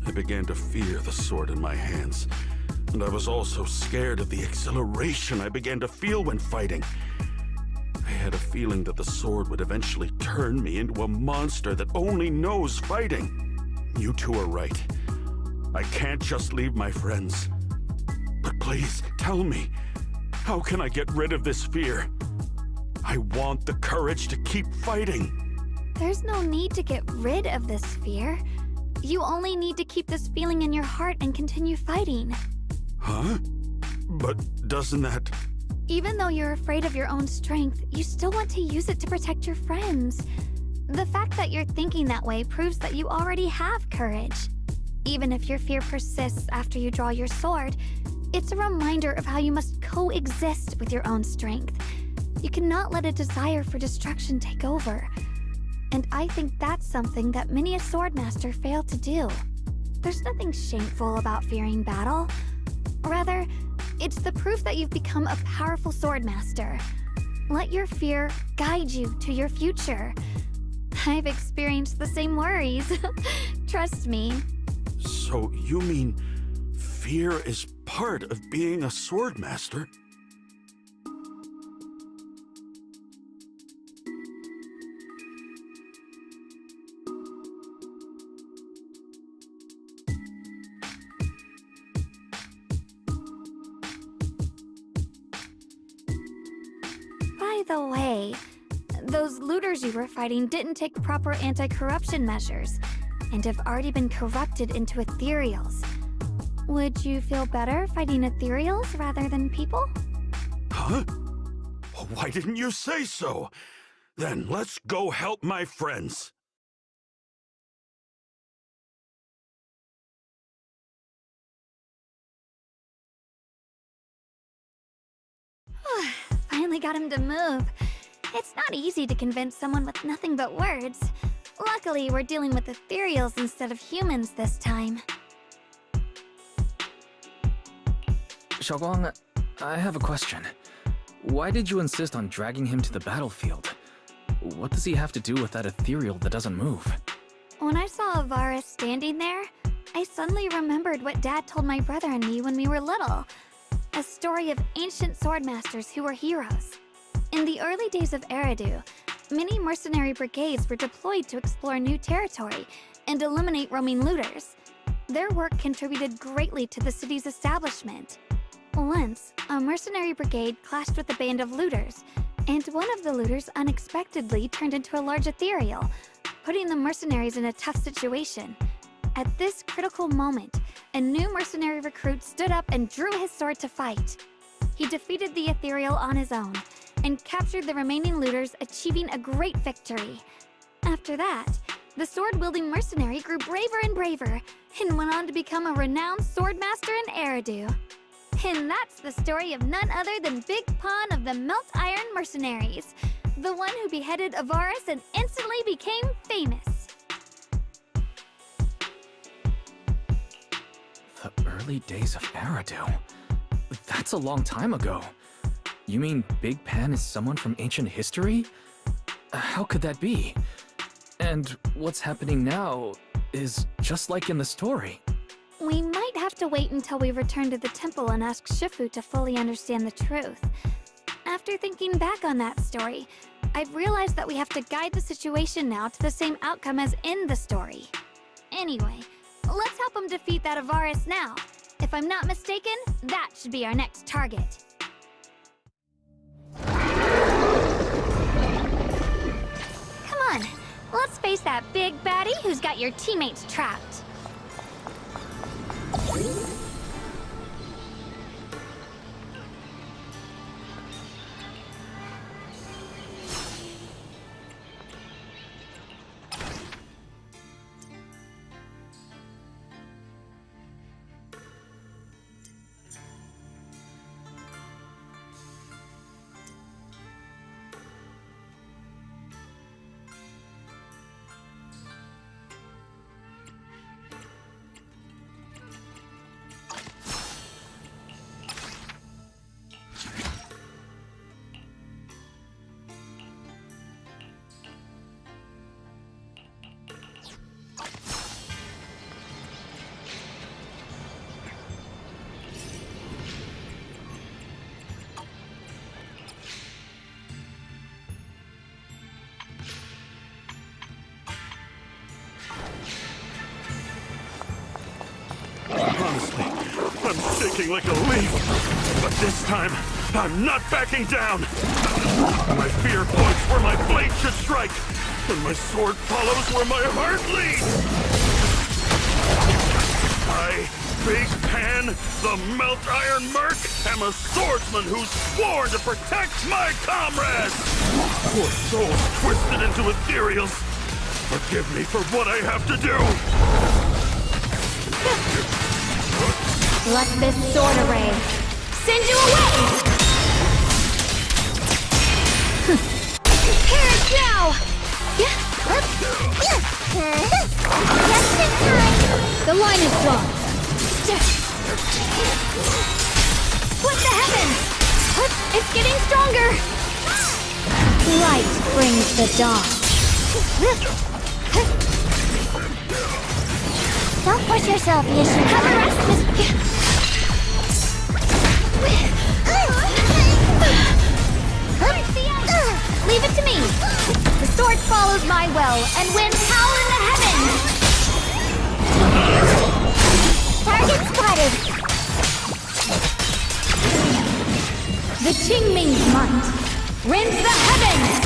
I began to fear the sword in my hands, and I was also scared of the exhilaration I began to feel when fighting. I had a feeling that the sword would eventually turn me into a monster that only knows fighting. You two are right. I can't just leave my friends. But please, tell me, how can I get rid of this fear? I want the courage to keep fighting. There's no need to get rid of this fear. You only need to keep this feeling in your heart and continue fighting. Huh? But doesn't that... Even though you're afraid of your own strength, you still want to use it to protect your friends. The fact that you're thinking that way proves that you already have courage. Even if your fear persists after you draw your sword, it's a reminder of how you must coexist with your own strength. You cannot let a desire for destruction take over. And I think that's something that many a swordmaster fail to do. There's nothing shameful about fearing battle. Rather, it's the proof that you've become a powerful swordmaster. Let your fear guide you to your future. I've experienced the same worries. Trust me. So you mean fear is part of being a swordmaster? By the way, those looters you were fighting didn't take proper anti-corruption measures and have already been corrupted into ethereals. Would you feel better fighting ethereals rather than people? Huh? Why didn't you say so? Then let's go help my friends. Finally got him to move. It's not easy to convince someone with nothing but words. Luckily, we're dealing with ethereals instead of humans this time. Xiaoguang, I have a question. Why did you insist on dragging him to the battlefield? What does he have to do with that ethereal that doesn't move? When I saw Avaris standing there, I suddenly remembered what Dad told my brother and me when we were little. A story of ancient swordmasters who were heroes. In the early days of Eridu, many mercenary brigades were deployed to explore new territory and eliminate roaming looters. Their work contributed greatly to the city's establishment. Once, a mercenary brigade clashed with a band of looters, and one of the looters unexpectedly turned into a large ethereal, putting the mercenaries in a tough situation. At this critical moment, a new mercenary recruit stood up and drew his sword to fight. He defeated the ethereal on his own, and captured the remaining looters, achieving a great victory. After that, the sword-wielding mercenary grew braver and braver, and went on to become a renowned swordmaster in Eridu. And that's the story of none other than Big Pawn of the Melt Iron Mercenaries, the one who beheaded Avaris and instantly became famous. The early days of Eridu? That's a long time ago. You mean Big Pan is someone from ancient history? How could that be? And what's happening now is just like in the story. We might have to wait until we return to the temple and ask Shifu to fully understand the truth. After thinking back on that story, I've realized that we have to guide the situation now to the same outcome as in the story. Anyway, let's help him defeat that Avaris now. If I'm not mistaken, that should be our next target. Come on, let's face that big baddie who's got your teammates trapped. Honestly, I'm shaking like a leaf. But this time, I'm not backing down. My fear points where my blade should strike, and my sword follows where my heart leads. I, Big Pan, the Melt Iron Merc, am a swordsman who's sworn to protect my comrades. Poor souls twisted into ethereals. Forgive me for what I have to do. Let this sword array send you away! Here it's now! Just in time! The line is drawn. What the heavens? It's getting stronger! Light brings the dawn. Don't push yourself, Yishu. Have a rest, Leave it to me. The sword follows my will, and winds howl in the heavens. Target spotted. The Qingming's might rends the heavens.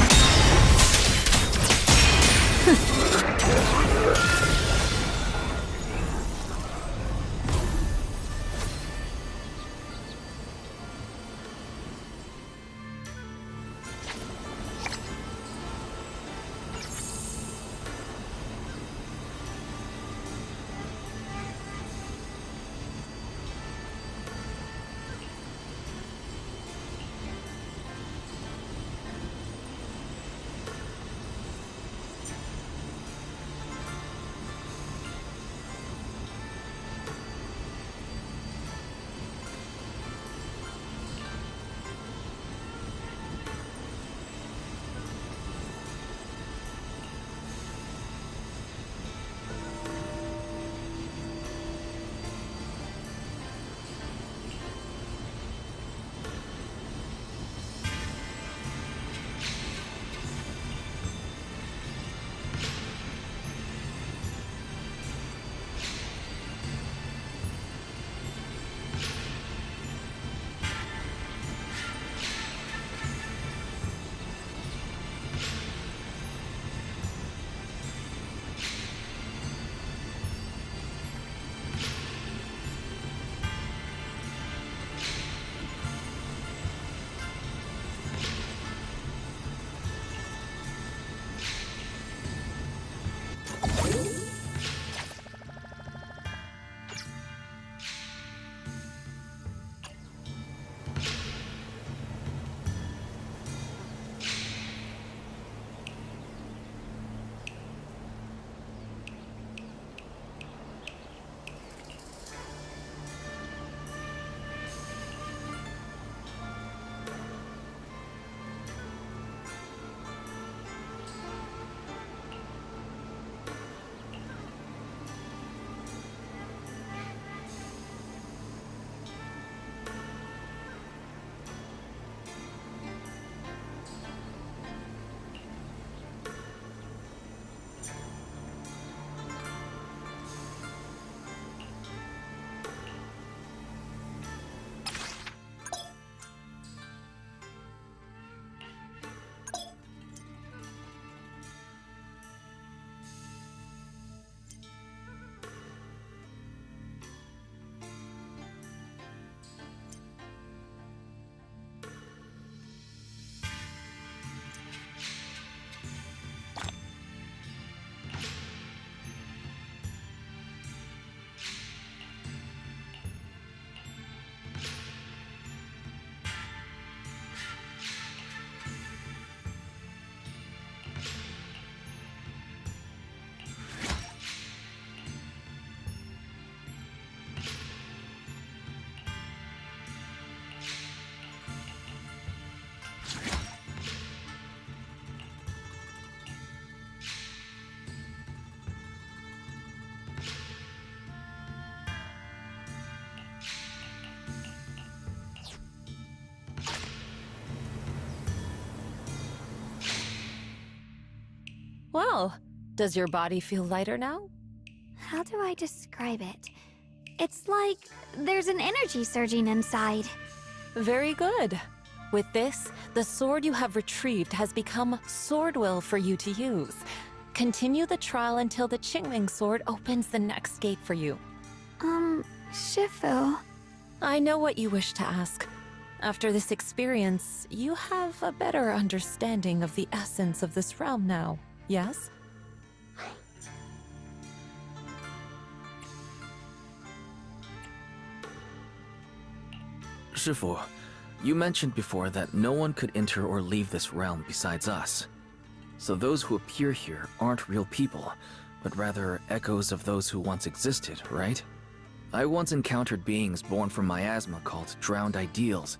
Well, does your body feel lighter now? How do I describe it? It's like there's an energy surging inside. Very good. With this, the sword you have retrieved has become sword will for you to use. Continue the trial until the Qingming sword opens the next gate for you. Shifu. I know what you wish to ask. After this experience, you have a better understanding of the essence of this realm now, yes? Shifu, you mentioned before that no one could enter or leave this realm besides us. So those who appear here aren't real people, but rather echoes of those who once existed, right? I once encountered beings born from miasma called drowned ideals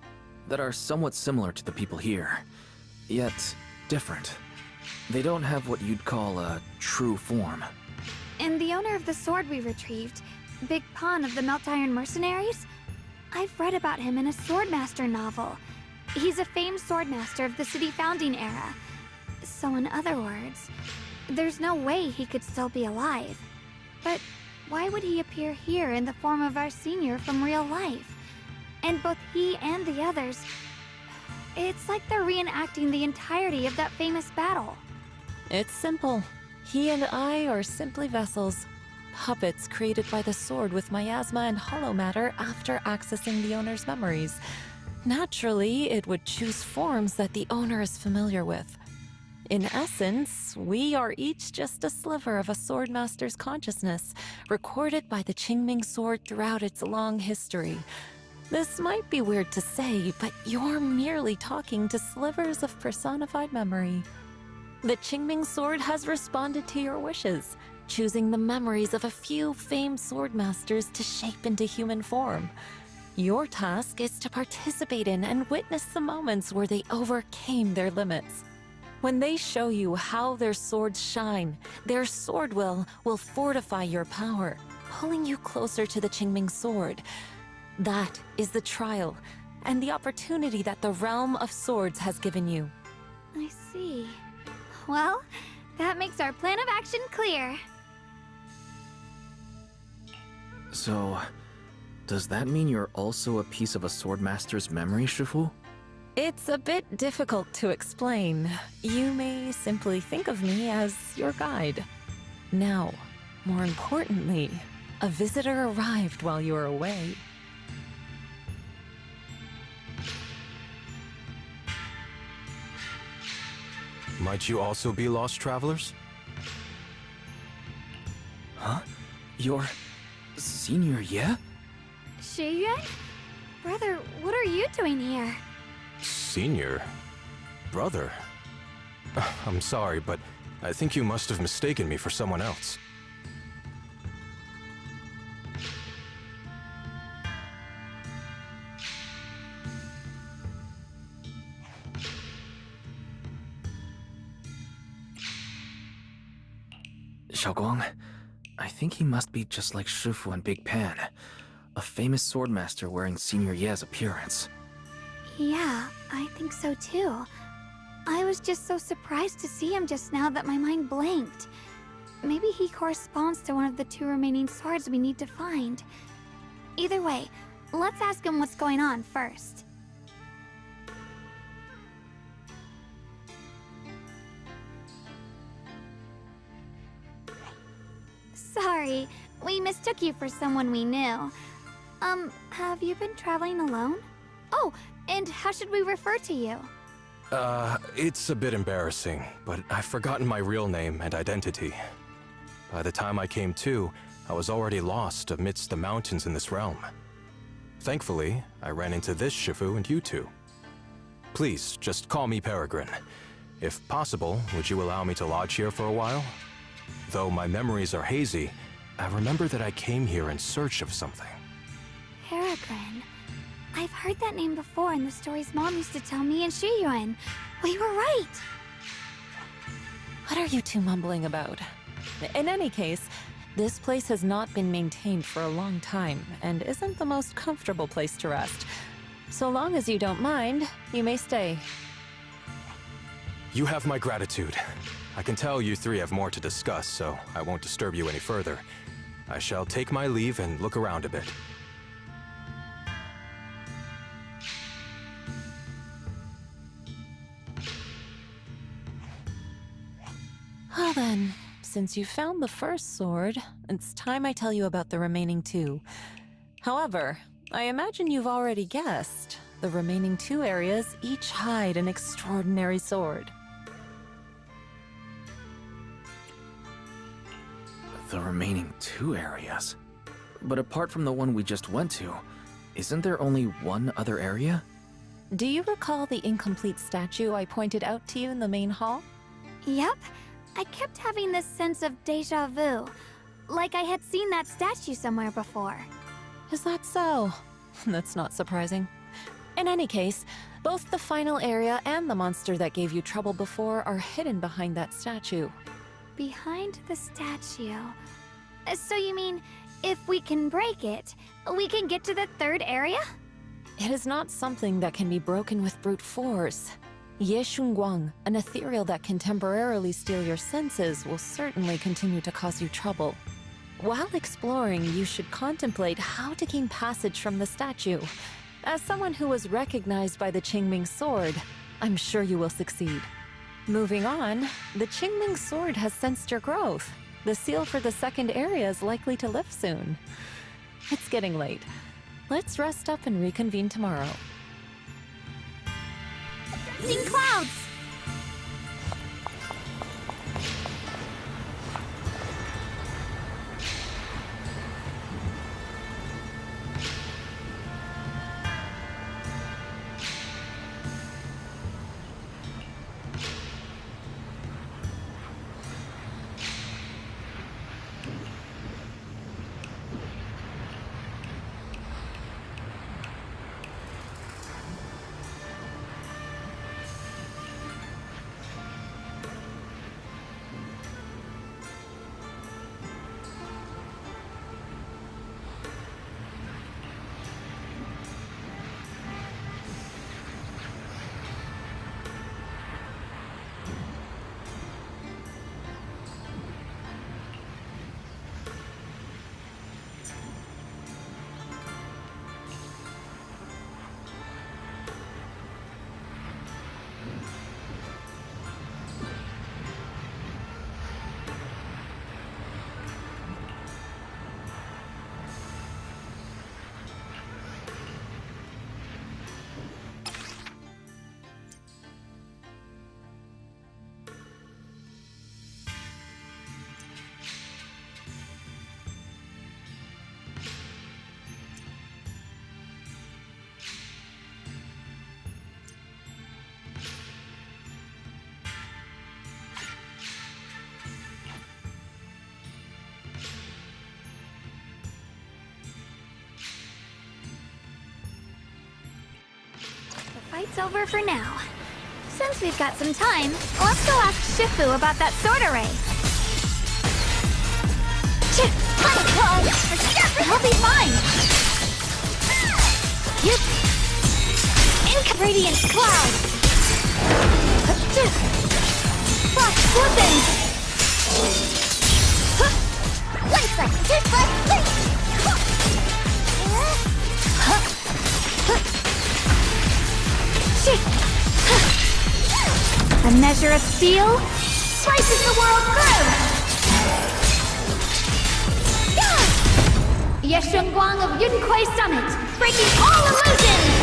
that are somewhat similar to the people here, yet different. They don't have what you'd call a true form. And the owner of the sword we retrieved, Big Pon of the Melt Iron Mercenaries? I've read about him in a Swordmaster novel. He's a famed swordmaster of the city founding era. So in other words, there's no way he could still be alive. But why would he appear here in the form of our senior from real life? And both he and the others, it's like they're reenacting the entirety of that famous battle. It's simple. He and I are simply vessels. Puppets created by the sword with miasma and hollow matter after accessing the owner's memories. Naturally, it would choose forms that the owner is familiar with. In essence, we are each just a sliver of a swordmaster's consciousness, recorded by the Qingming sword throughout its long history. This might be weird to say, but you're merely talking to slivers of personified memory. The Qingming sword has responded to your wishes, choosing the memories of a few famed swordmasters to shape into human form. Your task is to participate in and witness the moments where they overcame their limits. When they show you how their swords shine, their sword will fortify your power, pulling you closer to the Qingming sword. That is the trial, and the opportunity that the realm of swords has given you. I see. Well, that makes our plan of action clear. So, does that mean you're also a piece of a swordmaster's memory, Shifu? It's a bit difficult to explain. You may simply think of me as your guide. Now, more importantly, a visitor arrived while you were away. Might you also be lost travelers? Huh? Your senior, yeah? Shiyuan? Brother, what are you doing here? Senior? Brother? I'm sorry, but I think you must have mistaken me for someone else. Xiaoguang, I think he must be just like Shifu and Big Pan, a famous swordmaster wearing Senior Ye's appearance. Yeah, I think so too. I was just so surprised to see him just now that my mind blanked. Maybe he corresponds to one of the two remaining swords we need to find. Either way, let's ask him what's going on first. Sorry, we mistook you for someone we knew. Have you been traveling alone? Oh, and how should we refer to you? It's a bit embarrassing, but I've forgotten my real name and identity. By the time I came to, I was already lost amidst the mountains in this realm. Thankfully, I ran into this Shifu and you two. Please, just call me Peregrine. If possible, would you allow me to lodge here for a while? Though my memories are hazy, I remember that I came here in search of something. Peregrine. I've heard that name before in the stories Mom used to tell me and Shiyuan. We were right! What are you two mumbling about? In any case, this place has not been maintained for a long time and isn't the most comfortable place to rest. So long as you don't mind, you may stay. You have my gratitude. I can tell you three have more to discuss, so I won't disturb you any further. I shall take my leave and look around a bit. Well then, since you found the first sword, it's time I tell you about the remaining two. However, I imagine you've already guessed. The remaining two areas each hide an extraordinary sword. The remaining two areas? But apart from the one we just went to, isn't there only one other area? Do you recall the incomplete statue I pointed out to you in the main hall? Yep. I kept having this sense of deja vu. Like I had seen that statue somewhere before. Is that so? That's not surprising. In any case, both the final area and the monster that gave you trouble before are hidden behind that statue. Behind the statue. So you mean, if we can break it, we can get to the third area? It is not something that can be broken with brute force. Ye Shunguang, an ethereal that can temporarily steal your senses, will certainly continue to cause you trouble. While exploring, you should contemplate how to gain passage from the statue. As someone who was recognized by the Qingming sword, I'm sure you will succeed. Moving on, the Qingming sword has sensed your growth. The seal for the second area is likely to lift soon. It's getting late. Let's rest up and reconvene tomorrow. Seeing clouds! Fight's over for now. Since we've got some time, let's go ask Shifu about that sword array. He'll be fine. Radiant cloud. Frost weapons. Lightstrike. A measure of steel slices the world through! Yeshunguang of Yunquei Summit, breaking all illusions!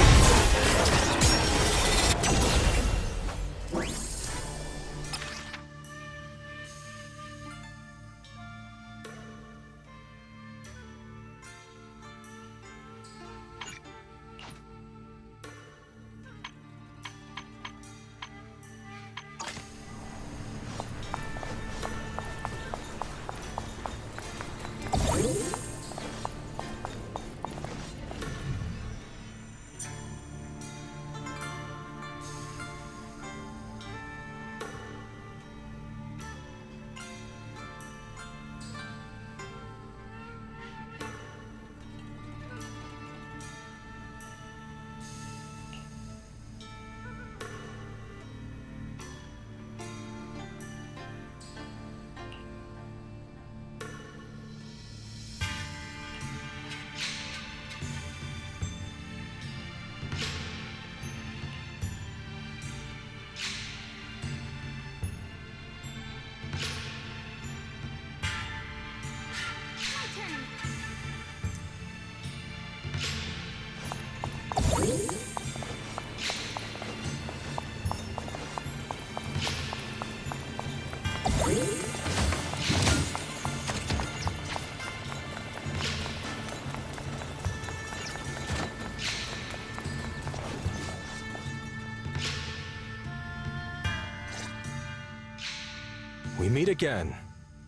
meet again.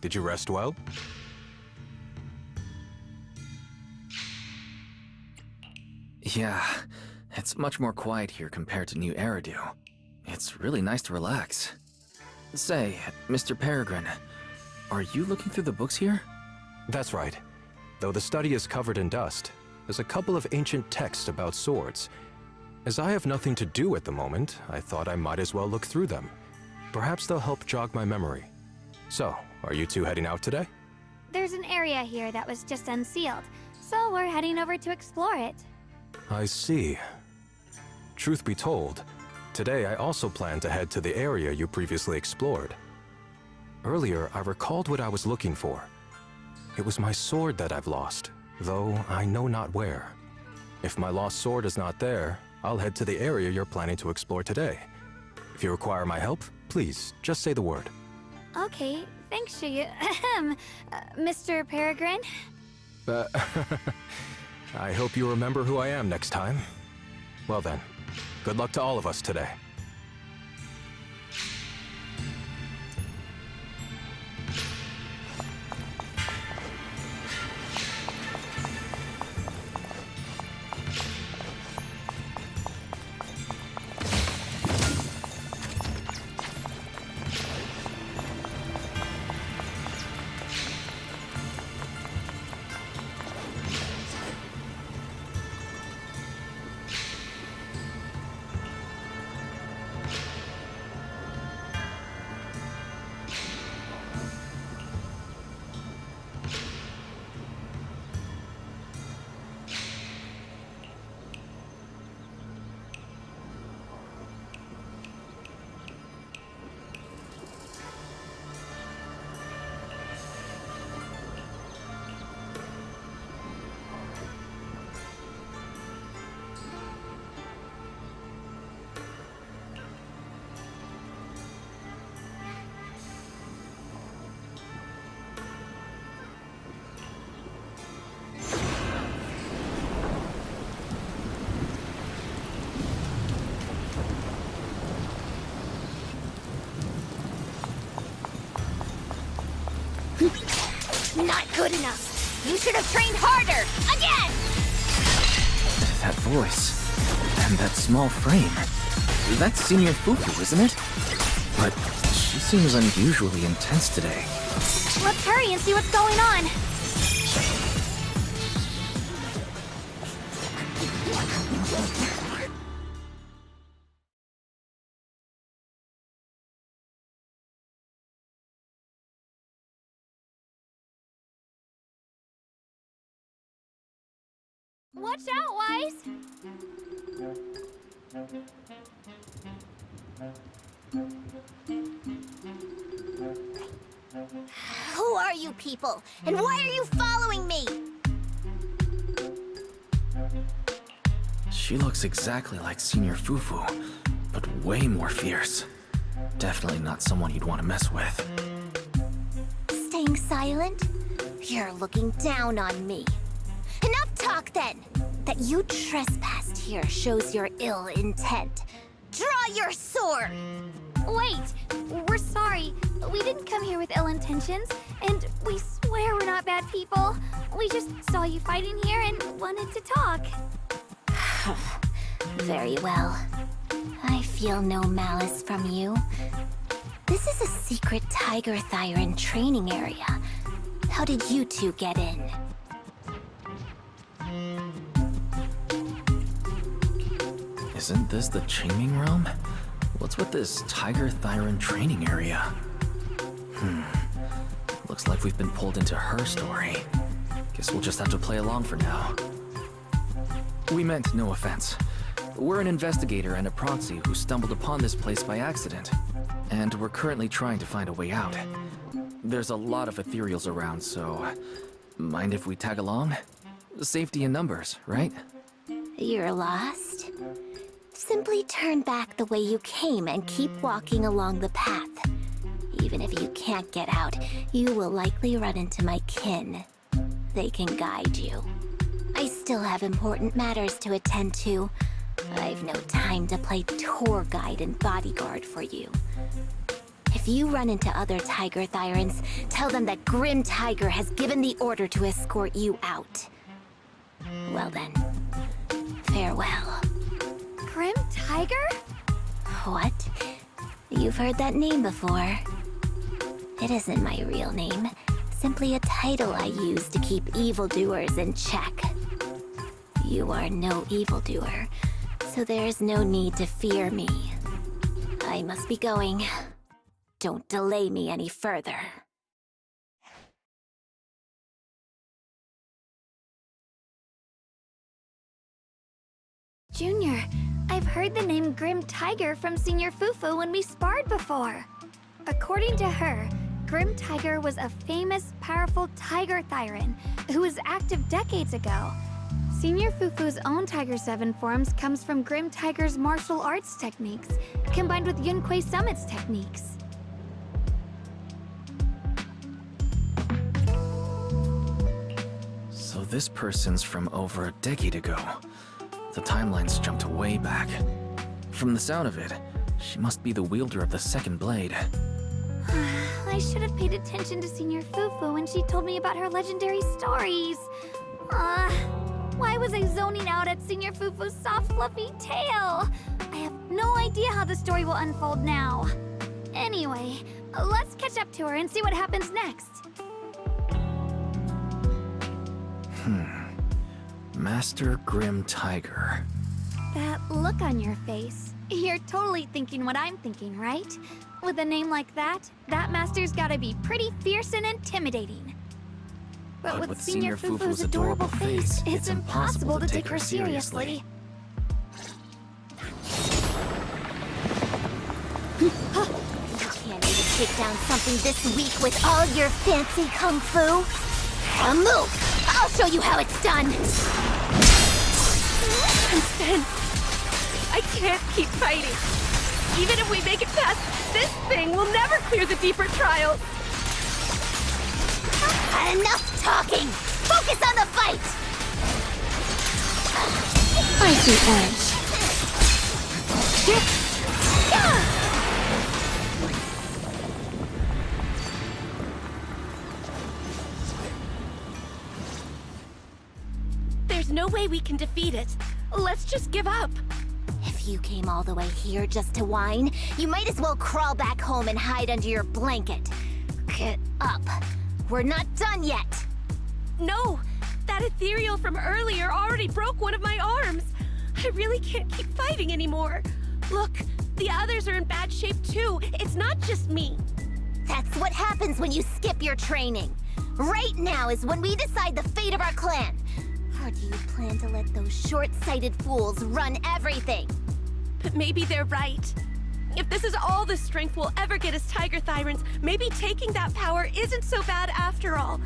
Did you rest well? Yeah, it's much more quiet here compared to New Eridu. It's really nice to relax. Say, Mr. Peregrine, are you looking through the books here? That's right. Though the study is covered in dust, there's a couple of ancient texts about swords. As I have nothing to do at the moment, I thought I might as well look through them. Perhaps they'll help jog my memory. So, are you two heading out today? There's an area here that was just unsealed, so we're heading over to explore it. I see. Truth be told, today I also plan to head to the area you previously explored. Earlier, I recalled what I was looking for. It was my sword that I've lost, though I know not where. If my lost sword is not there, I'll head to the area you're planning to explore today. If you require my help, please, just say the word. Okay, thanks, Mr. Peregrine. I hope you remember who I am next time. Well then, good luck to all of us today. Not good enough. You should have trained harder. Again! That voice. And that small frame. That's Senior Fufu, isn't it? But she seems unusually intense today. Let's hurry and see what's going on. Watch out, Wise! Who are you people? And why are you following me? She looks exactly like Senior Fufu, but way more fierce. Definitely not someone you'd want to mess with. Staying silent? You're looking down on me. Enough talk then! That you trespassed here shows your ill intent. Draw your sword! Wait, we're sorry. We didn't come here with ill intentions, and we swear we're not bad people. We just saw you fighting here and wanted to talk. Very well. I feel no malice from you. This is a secret Tiger Thyron training area. How did you two get in? Isn't this the Changming Realm? What's with this Tiger Thyron training area? Looks like we've been pulled into her story. Guess we'll just have to play along for now. We meant no offense. We're an investigator and a proxy who stumbled upon this place by accident, and we're currently trying to find a way out. There's a lot of ethereals around, so mind if we tag along? Safety in numbers, right? You're lost? Simply turn back the way you came and keep walking along the path. Even if you can't get out, you will likely run into my kin. They can guide you. I still have important matters to attend to. I've no time to play tour guide and bodyguard for you. If you run into other Tiger Thyrans, tell them that Grim Tiger has given the order to escort you out. Well then, farewell. Grim Tiger? What? You've heard that name before. It isn't my real name, simply a title I use to keep evildoers in check. You are no evildoer, so there's no need to fear me. I must be going. Don't delay me any further. Junior, I've heard the name Grim Tiger from Senior Fufu when we sparred before. According to her, Grim Tiger was a famous, powerful Tiger Thyran who was active decades ago. Senior Fufu's own Tiger 7 forms comes from Grim Tiger's martial arts techniques, combined with Yunquei Summit's techniques. So this person's from over a decade ago. The timeline's jumped way back. From the sound of it, she must be the wielder of the second blade. I should have paid attention to Senior Fufu when she told me about her legendary stories. Why was I zoning out at Senior Fufu's soft, fluffy tail? I have no idea how the story will unfold now. Anyway, let's catch up to her and see what happens next. Master Grim Tiger. That look on your face. You're totally thinking what I'm thinking, right? With a name like that, that master's gotta be pretty fierce and intimidating. But with Senior Fufu's adorable face, it's impossible to take her seriously. You can't even take down something this weak with all your fancy kung fu. A move! I'll show you how it's done! Then, I can't keep fighting. Even if we make it past this thing, we'll never clear the deeper trials. Enough talking! Focus on the fight! Icy Edge. There's no way we can defeat it. Let's just give up. If you came all the way here just to whine, you might as well crawl back home and hide under your blanket. Get up. We're not done yet. No, that ethereal from earlier already broke one of my arms. I really can't keep fighting anymore. Look, the others are in bad shape too. It's not just me. That's what happens when you skip your training. Right now is when we decide the fate of our clan. Or do you plan to let those short-sighted fools run everything? But maybe they're right. If this is all the strength we'll ever get as Tiger Thyrans, maybe taking that power isn't so bad after all.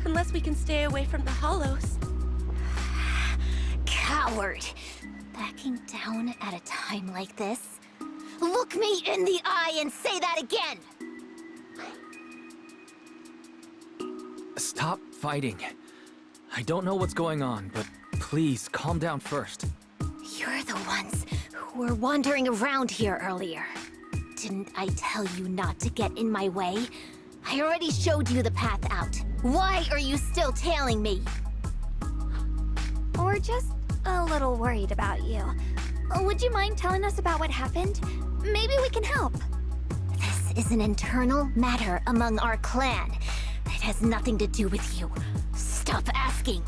Unless we can stay away from the Hollows. Coward! Backing down at a time like this? Look me in the eye and say that again! Stop fighting. I don't know what's going on, but please calm down first. You're the ones who were wandering around here earlier. Didn't I tell you not to get in my way? I already showed you the path out. Why are you still tailing me? We're just a little worried about you. Would you mind telling us about what happened? Maybe we can help. This is an internal matter among our clan. It has nothing to do with you. Stop asking.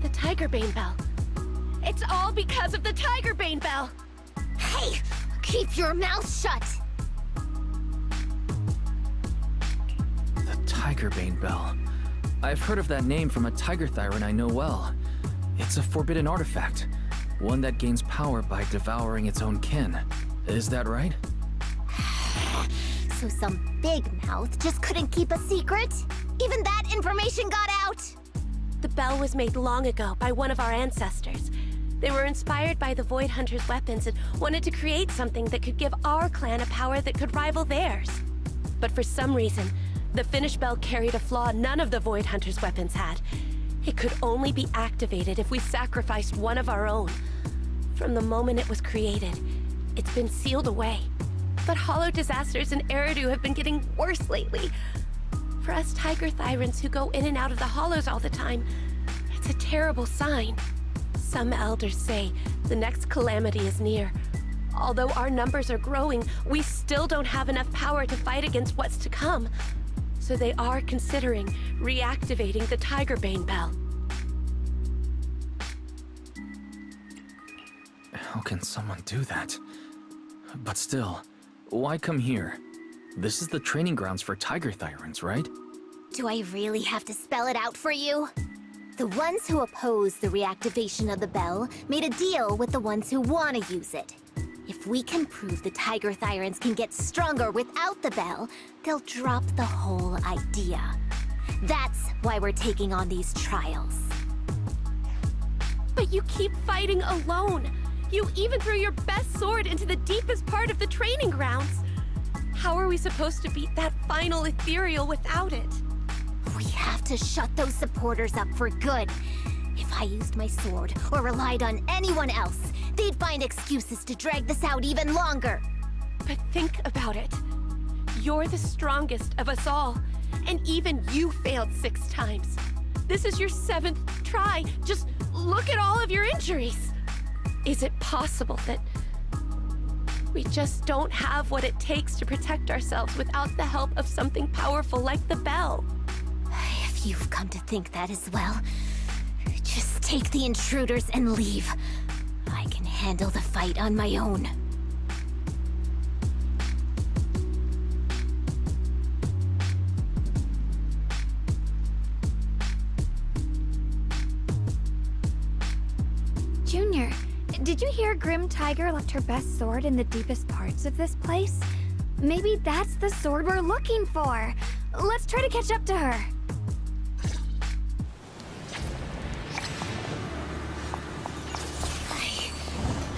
The Tiger Bane Bell. It's all because of the Tiger Bane Bell. Hey! Keep your mouth shut! The Tiger Bane Bell. I've heard of that name from a Tiger Thyran I know well. It's a forbidden artifact. One that gains power by devouring its own kin. Is that right? So some big mouth just couldn't keep a secret? Even that information got out? The bell was made long ago by one of our ancestors. They were inspired by the Void Hunter's weapons and wanted to create something that could give our clan a power that could rival theirs. But for some reason, the finished bell carried a flaw none of the Void Hunter's weapons had. It could only be activated if we sacrificed one of our own. From the moment it was created, it's been sealed away. But hollow disasters in Eridu have been getting worse lately. For us tiger thyrans who go in and out of the hollows all the time, it's a terrible sign. Some elders say the next calamity is near. Although our numbers are growing, we still don't have enough power to fight against what's to come. So they are considering reactivating the Tigerbane Bell. How can someone do that? But still, why come here? This is the training grounds for tiger thyrans, right? Do I really have to spell it out for you? The ones who oppose the reactivation of the bell made a deal with the ones who want to use it. If we can prove the tiger thyrans can get stronger without the bell, they'll drop the whole idea. That's why we're taking on these trials. But you keep fighting alone. You even threw your best sword into the deepest part of the training grounds. How are we supposed to beat that final ethereal without it? We have to shut those supporters up for good. If I used my sword or relied on anyone else, they'd find excuses to drag this out even longer. But think about it. You're the strongest of us all, and even you failed 6 times. This is your 7th try. Just look at all of your injuries. Is it possible that we just don't have what it takes to protect ourselves without the help of something powerful like the bell? If you've come to think that as well, just take the intruders and leave. I can handle the fight on my own. Junior, did you hear Grim Tiger left her best sword in the deepest parts of this place? Maybe that's the sword we're looking for. Let's try to catch up to her.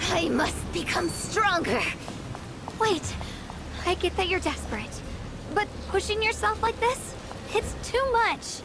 I must become stronger. Wait, I get that you're desperate, but pushing yourself like this, it's too much.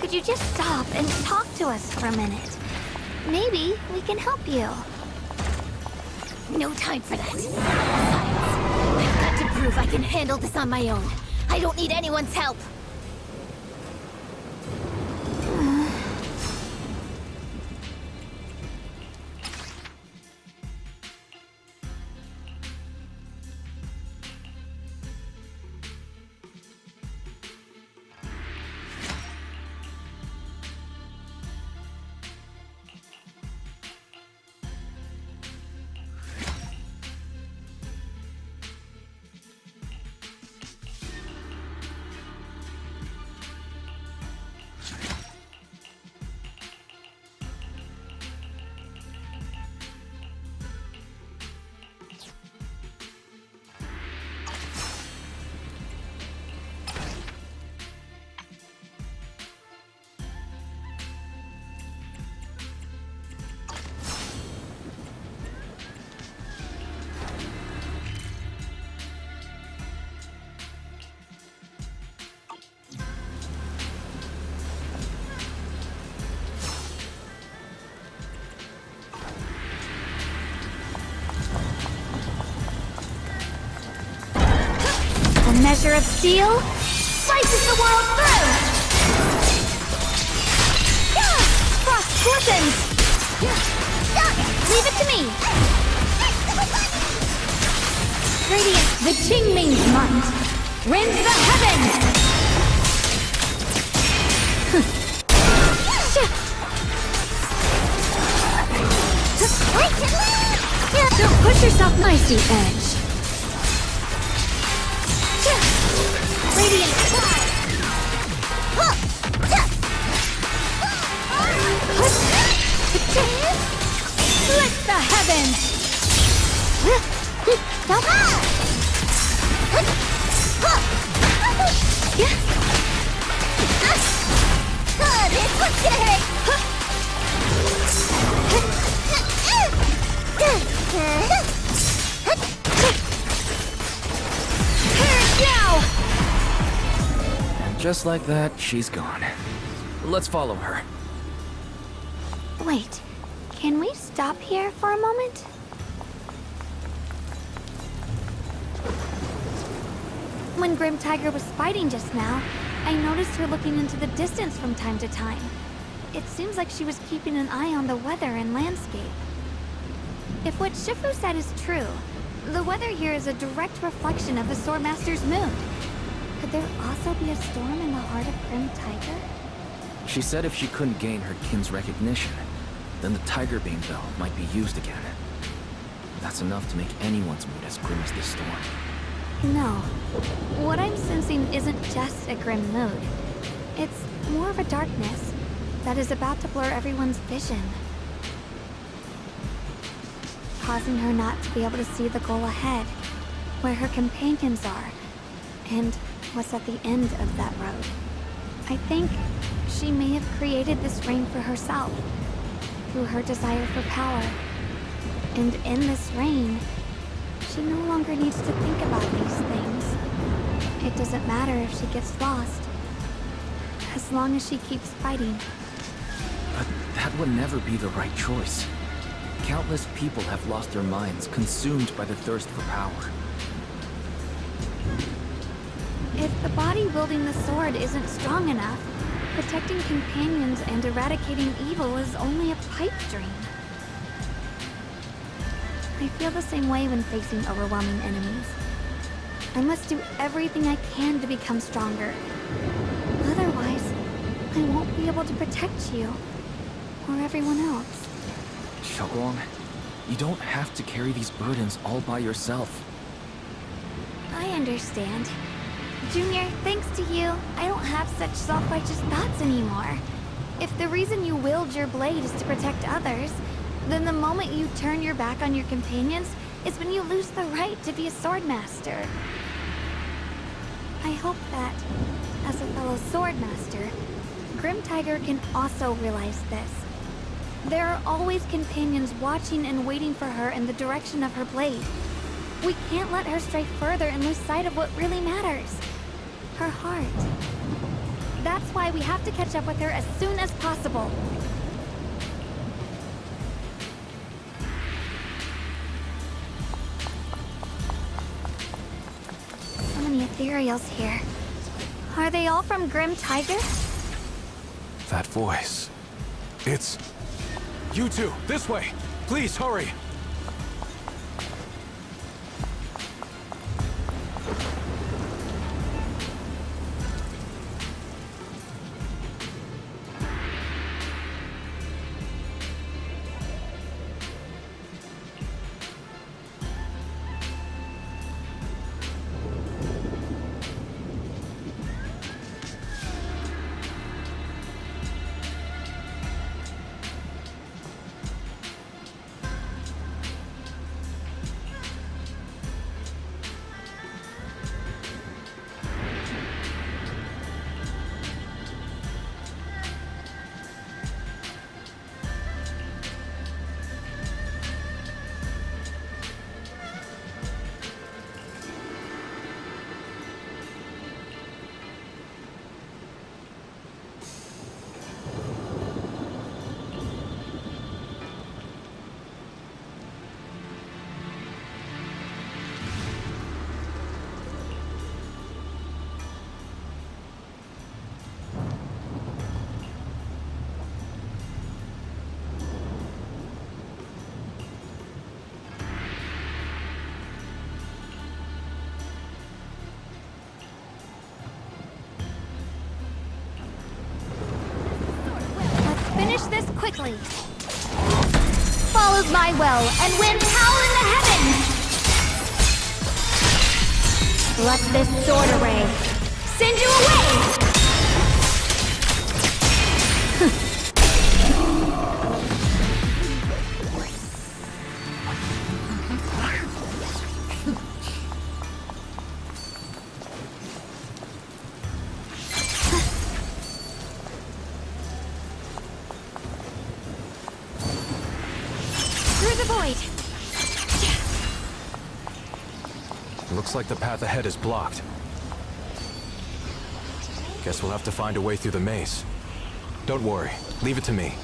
Could you just stop and talk to us for a minute? Maybe we can help you. No time for that. I've got to prove I can handle this on my own. I don't need anyone's help. A measure of steel slices the world through! Frost glistens! Leave it to me! Radiant the Qingming's might! Rend the heavens! Don't push yourself, my steep edge! Radiant fly! Split the heavens! This one's gonna hurt! Now! And just like that, she's gone. Let's follow her. Wait, can we stop here for a moment? When Grim Tiger was fighting just now, I noticed her looking into the distance from time to time. It seems like she was keeping an eye on the weather and landscape. If what Shifu said is true, the weather here is a direct reflection of the Swordmaster's mood. Could there also be a storm in the heart of Grim Tiger? She said if she couldn't gain her kin's recognition, then the Tiger Beam Bell might be used again. That's enough to make anyone's mood as grim as this storm. No. What I'm sensing isn't just a grim mood. It's more of a darkness that is about to blur everyone's vision, causing her not to be able to see the goal ahead, where her companions are, and what's at the end of that road. I think she may have created this reign for herself, through her desire for power. And in this reign, she no longer needs to think about these things. It doesn't matter if she gets lost, as long as she keeps fighting. But that would never be the right choice. Countless people have lost their minds, consumed by the thirst for power. If the body wielding the sword isn't strong enough, protecting companions and eradicating evil is only a pipe dream. I feel the same way when facing overwhelming enemies. I must do everything I can to become stronger. Otherwise, I won't be able to protect you, or everyone else. Xiaoguang, you don't have to carry these burdens all by yourself. I understand. Junior, thanks to you, I don't have such self-righteous thoughts anymore. If the reason you wield your blade is to protect others, then the moment you turn your back on your companions is when you lose the right to be a swordmaster. I hope that, as a fellow swordmaster, Grim Tiger can also realize this. There are always companions watching and waiting for her in the direction of her blade. We can't let her stray further and lose sight of what really matters. Her heart. That's why we have to catch up with her as soon as possible. So many ethereals here. Are they all from Grim Tiger? That voice. It's... You two, this way! Please, hurry! Finish this quickly. Follows my will and wins howl in the heavens. Let this sword array send you away. Looks like the path ahead is blocked. Guess we'll have to find a way through the maze. Don't worry, leave it to me.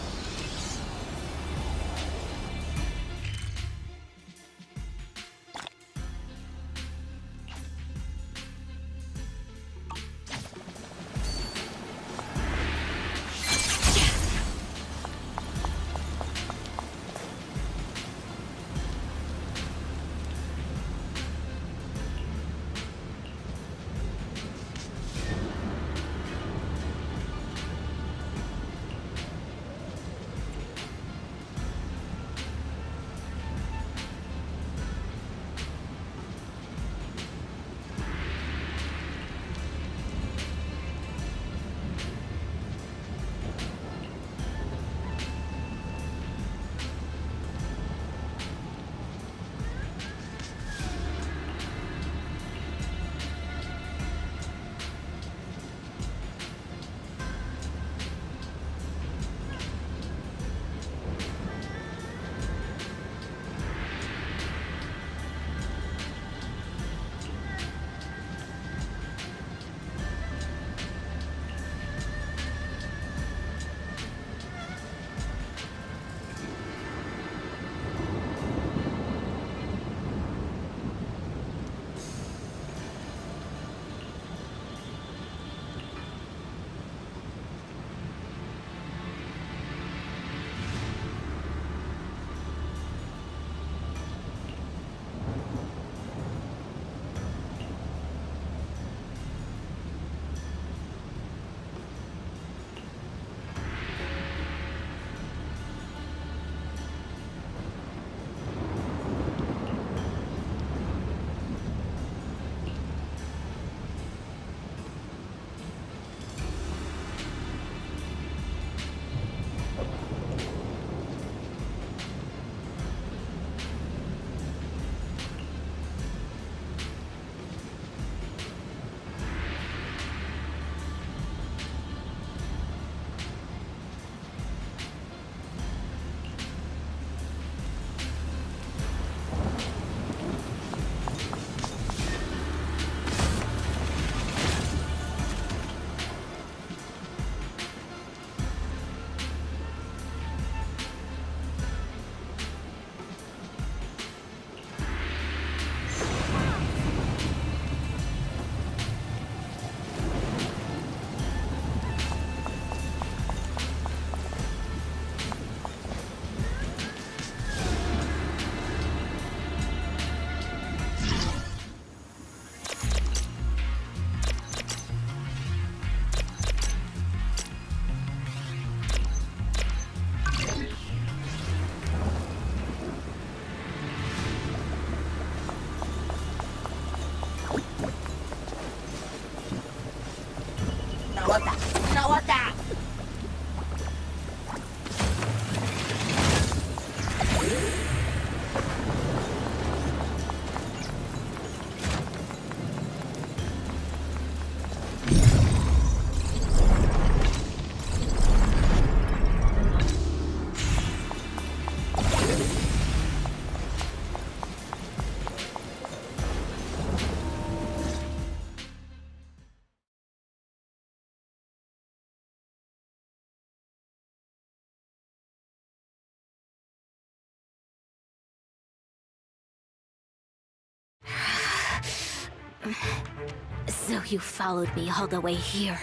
So you followed me all the way here.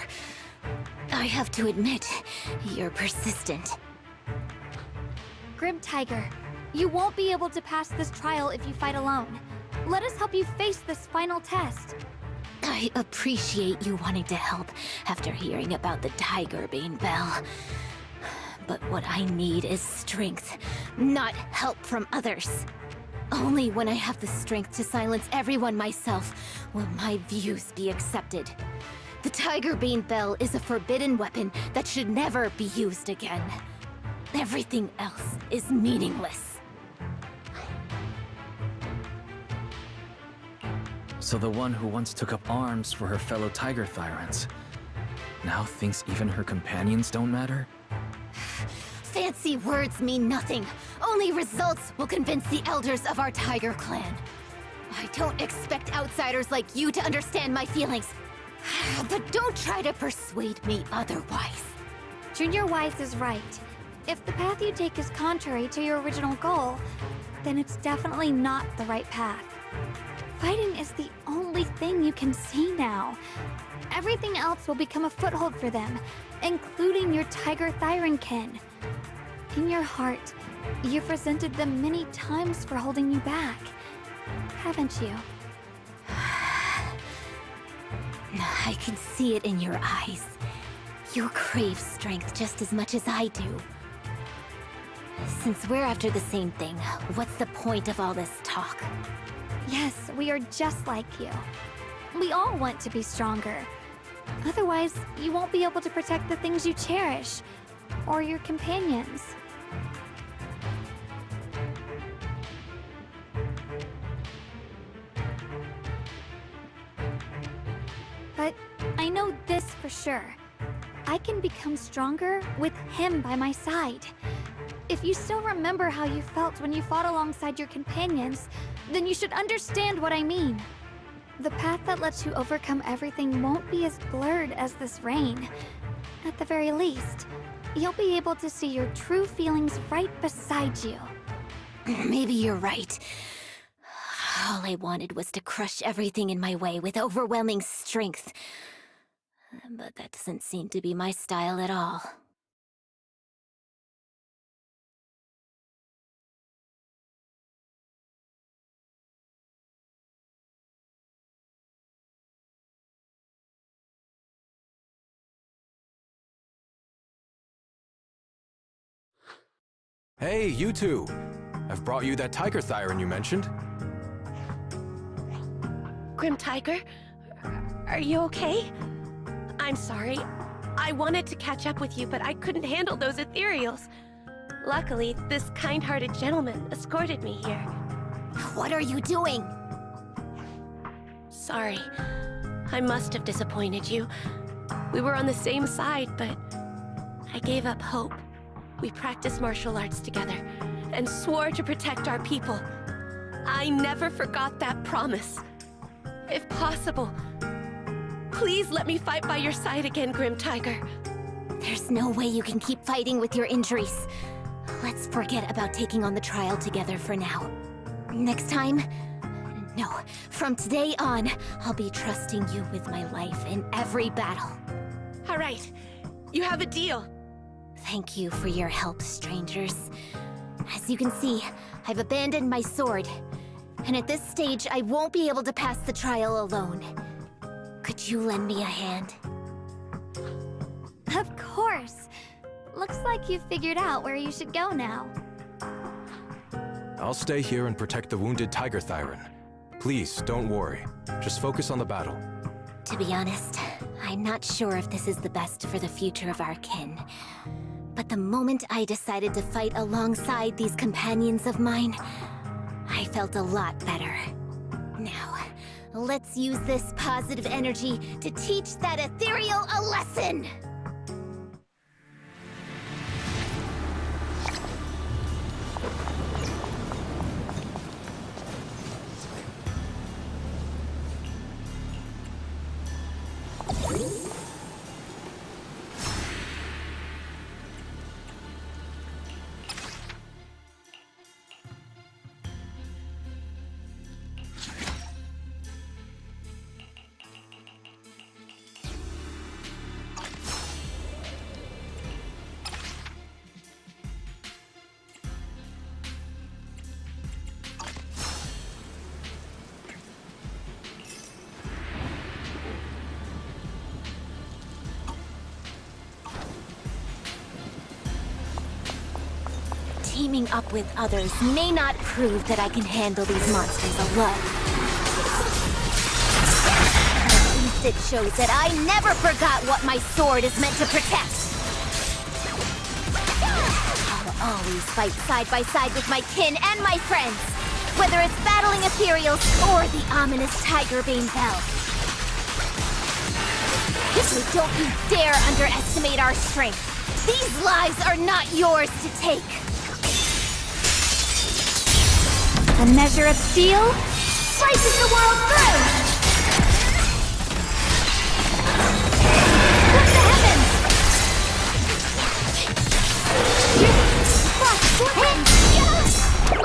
I have to admit, you're persistent. Grim Tiger, you won't be able to pass this trial if you fight alone. Let us help you face this final test. I appreciate you wanting to help after hearing about the Tiger Bane Bell. But what I need is strength, not help from others. Only when I have the strength to silence everyone myself will my views be accepted. The Tiger Bane Bell is a forbidden weapon that should never be used again. Everything else is meaningless. So the one who once took up arms for her fellow Tiger Thyrans now thinks even her companions don't matter? Fancy words mean nothing. Only results will convince the elders of our Tiger Clan. I don't expect outsiders like you to understand my feelings. But don't try to persuade me otherwise. Junior Wise is right. If the path you take is contrary to your original goal, then it's definitely not the right path. Fighting is the only thing you can see now. Everything else will become a foothold for them, including your Tiger Thyran kin. In your heart, you've resented them many times for holding you back, haven't you? I can see it in your eyes. You crave strength just as much as I do. Since we're after the same thing, what's the point of all this talk? Yes, we are just like you. We all want to be stronger. Otherwise, you won't be able to protect the things you cherish, or your companions. But I know this for sure. I can become stronger with him by my side. If you still remember how you felt when you fought alongside your companions, then you should understand what I mean. The path that lets you overcome everything won't be as blurred as this rain. At the very least, you'll be able to see your true feelings right beside you. Maybe you're right. All I wanted was to crush everything in my way with overwhelming strength. But that doesn't seem to be my style at all. Hey, you two! I've brought you that Tiger Thyran you mentioned. Grim Tiger? Are you okay? I'm sorry. I wanted to catch up with you, but I couldn't handle those ethereals. Luckily, this kind-hearted gentleman escorted me here. What are you doing? Sorry. I must have disappointed you. We were on the same side, but I gave up hope. We practiced martial arts together and swore to protect our people. I never forgot that promise. If possible, please let me fight by your side again, Grim Tiger. There's no way you can keep fighting with your injuries. Let's forget about taking on the trial together for now. Next time? No, from today on, I'll be trusting you with my life in every battle. All right, you have a deal. Thank you for your help, strangers. As you can see, I've abandoned my sword. And at this stage, I won't be able to pass the trial alone. Could you lend me a hand? Of course. Looks like you've figured out where you should go now. I'll stay here and protect the wounded Tiger Thyran. Please, don't worry. Just focus on the battle. To be honest, I'm not sure if this is the best for the future of our kin. But the moment I decided to fight alongside these companions of mine, I felt a lot better. Now, let's use this positive energy to teach that ethereal a lesson! Teaming up with others may not prove that I can handle these monsters alone. At least it shows that I never forgot what my sword is meant to protect. I'll always fight side by side with my kin and my friends, whether it's battling Ethereals or the ominous Tigerbane Bell. So don't you dare underestimate our strength. These lives are not yours to take. The measure of steel slices the world through! From the heavens!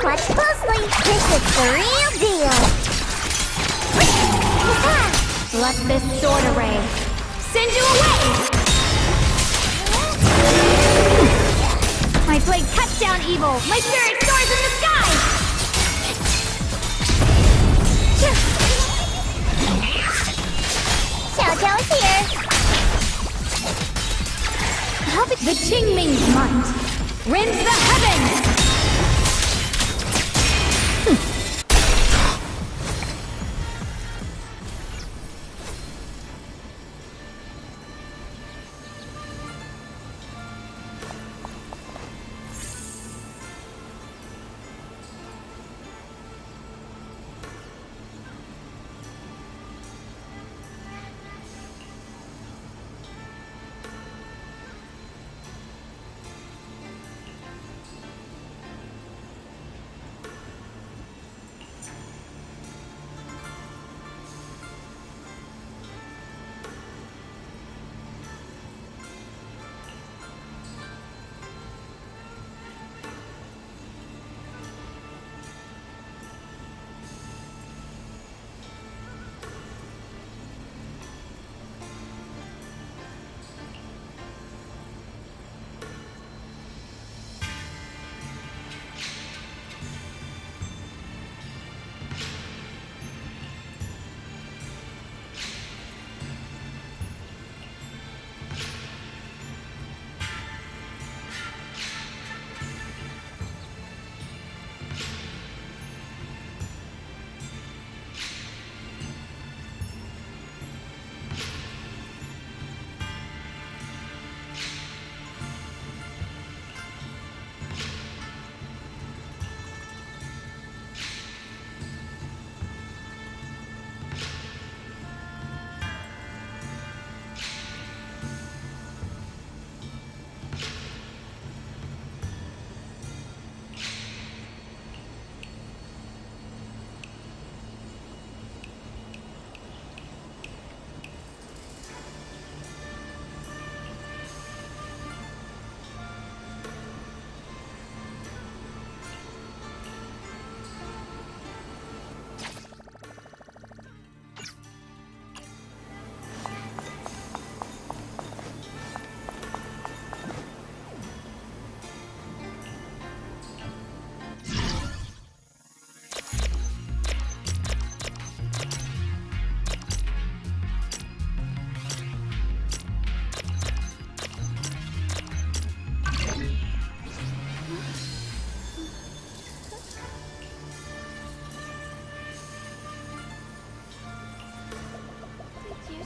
Watch closely. This is the real deal. Let this sword array send you away! My blade cuts down evil! My spirit soars in the sky! Xiao is here. The Qingming's might rends the heavens!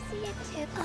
see it too.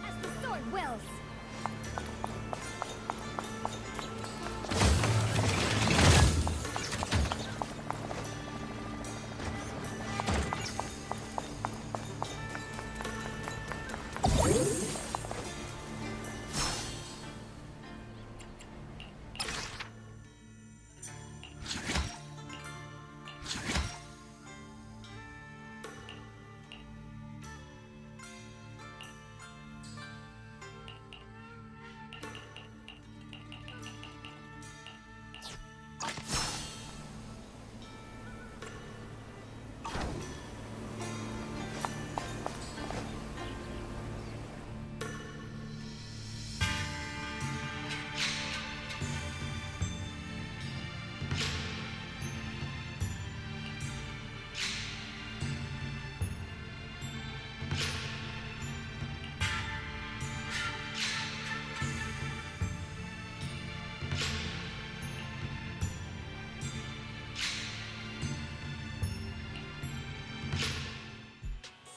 As the sword wills.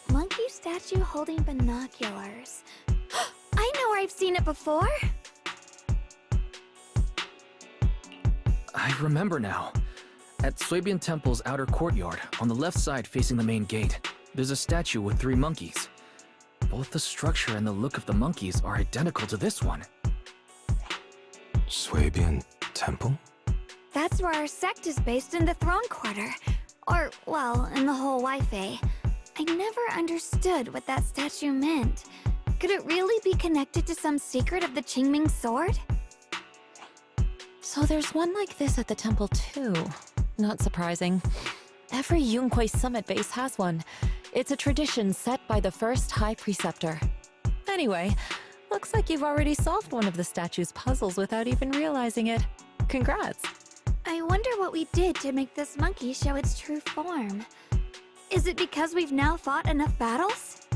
Monkey statue holding binoculars. I know where I've seen it before. I remember now. At Suebian Temple's outer courtyard, on the left side facing the main gate, there's a statue with 3 monkeys. Both the structure and the look of the monkeys are identical to this one. Suebian Temple? That's where our sect is based in the Throne Quarter. Or, well, in the whole Wi-Fi. I never understood what that statue meant. Could it really be connected to some secret of the Qingming sword? So there's one like this at the temple too. Not surprising. Every Yunquei summit base has one. It's a tradition set by the first High Preceptor. Anyway, looks like you've already solved one of the statue's puzzles without even realizing it. Congrats! I wonder what we did to make this monkey show its true form. Is it because we've now fought enough battles?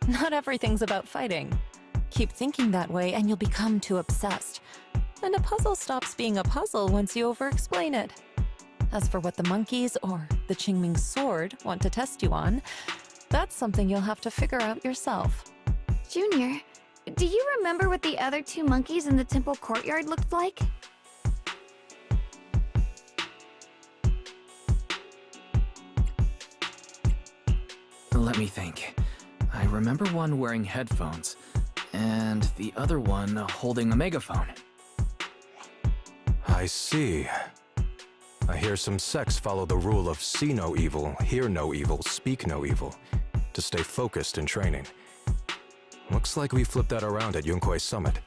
Not everything's about fighting. Keep thinking that way and you'll become too obsessed. And a puzzle stops being a puzzle once you over-explain it. As for what the monkeys or the Qingming sword want to test you on, that's something you'll have to figure out yourself. Junior, do you remember what the other 2 monkeys in the temple courtyard looked like? Let me think. I remember one wearing headphones, and the other one holding a megaphone. I see. I hear some sects follow the rule of see no evil, hear no evil, speak no evil, to stay focused in training. Looks like we flipped that around at Yunquei Summit.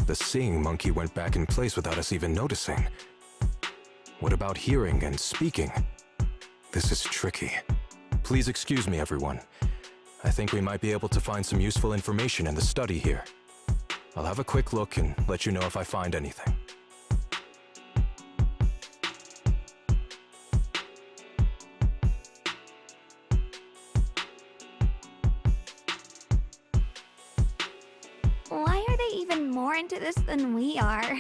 The seeing monkey went back in place without us even noticing. What about hearing and speaking? This is tricky. Please excuse me, everyone. I think we might be able to find some useful information in the study here. I'll have a quick look and let you know if I find anything. Why are they even more into this than we are?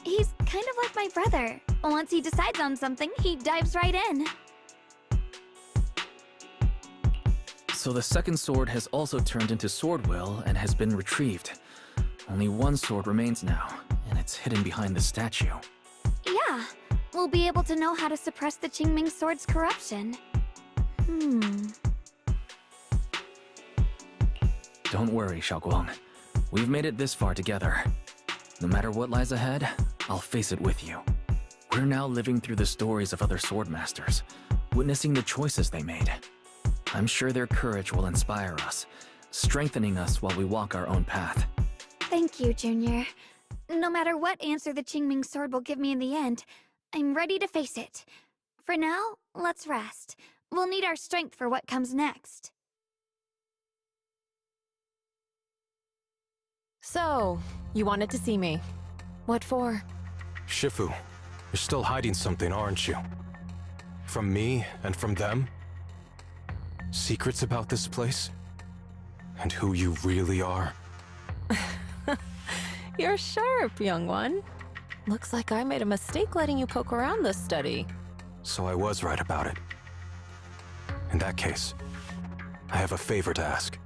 He's kind of like my brother. Once he decides on something, he dives right in. So the second sword has also turned into Swordwill and has been retrieved. Only one sword remains now, and it's hidden behind the statue. Yeah, we'll be able to know how to suppress the Qingming sword's corruption. Don't worry, Xiaoguang. We've made it this far together. No matter what lies ahead, I'll face it with you. We're now living through the stories of other swordmasters, witnessing the choices they made. I'm sure their courage will inspire us, strengthening us while we walk our own path. Thank you, Junior. No matter what answer the Qingming sword will give me in the end, I'm ready to face it. For now, let's rest. We'll need our strength for what comes next. So, you wanted to see me. What for? Shifu, you're still hiding something, aren't you? From me and from them? Secrets about this place? And who you really are? You're sharp, young one. Looks like I made a mistake letting you poke around this study. So I was right about it. In that case, I have a favor to ask.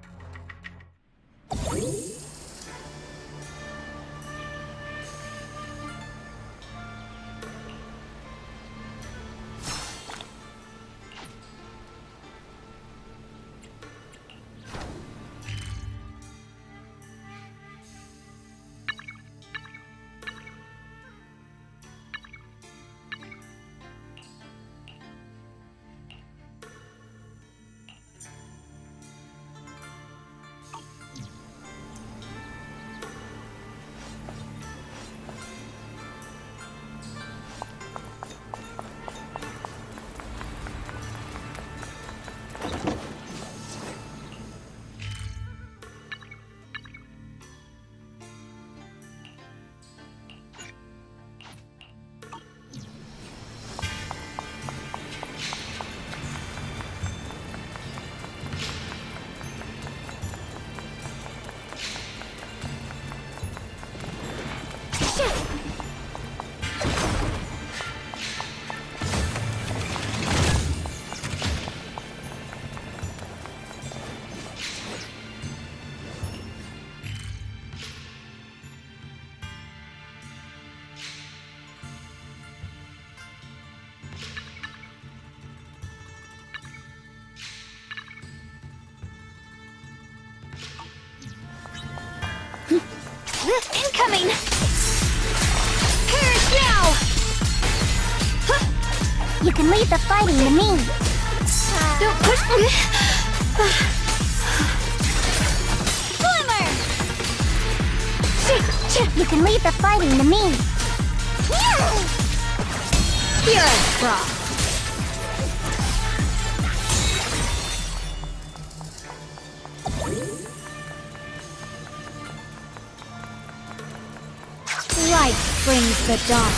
Incoming! Perish now! You can leave the fighting to me. Don't push me! Glimmer! You can leave the fighting to me. You're a fraud. Light brings the dawn.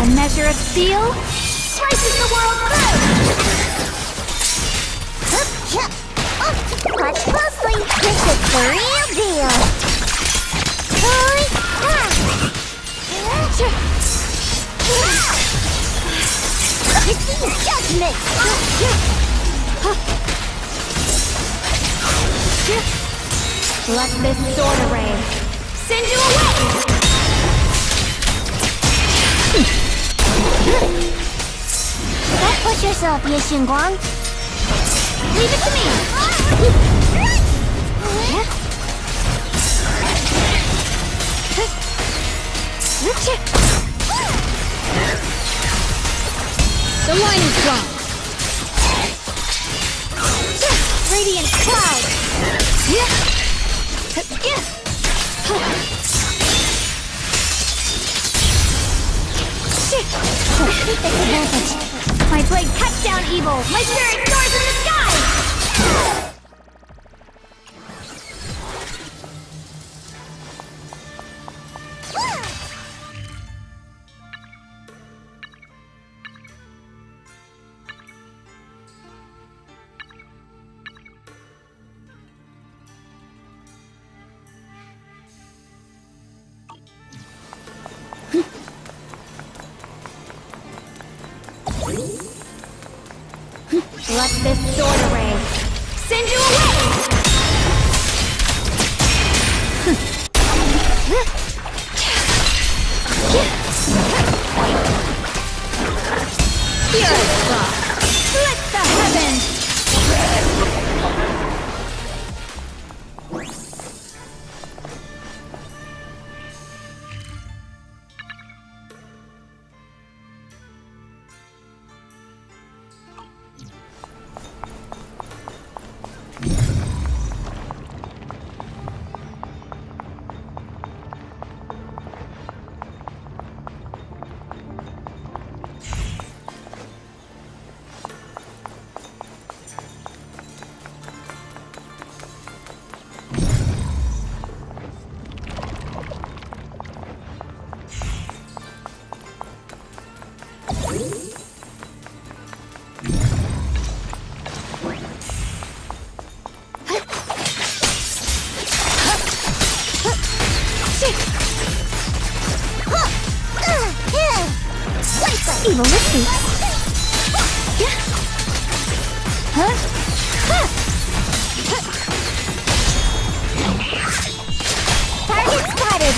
A measure of steel slices the world through! Watch closely. This is the real deal. Receive judgment. Let this sword array send you away! Don't push yourself, Ye Xingguang. Leave it to me! The line is drawn. Radiant cloud. Take advantage. My blade cuts down evil. My spirit soars in the sky. Let this sword array send you away! Here I come! Split the heavens! Evil retreats. Target spotted!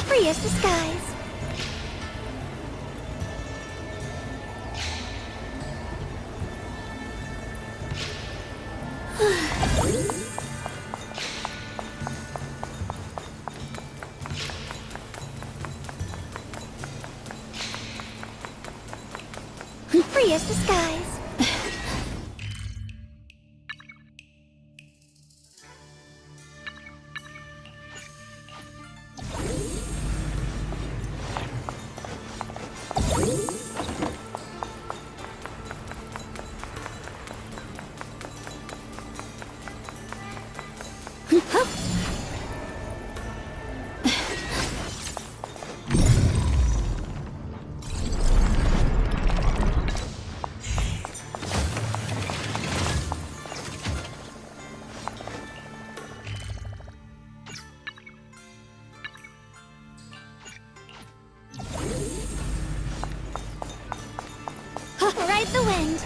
Free as the skies. free as the skies. Ride the wind.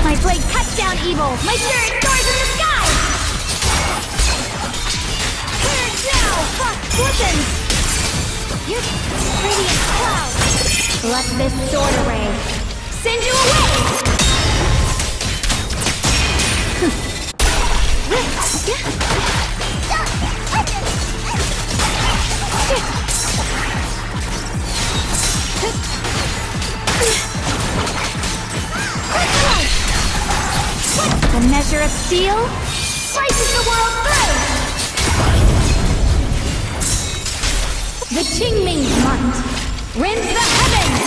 My blade cuts down evil! My spirit soars in the sky! Here now! Frost glistens! Your radiant cloud! Let this sword array send you away! The measure of steel slices the world through! The Qingming's might rends the heavens!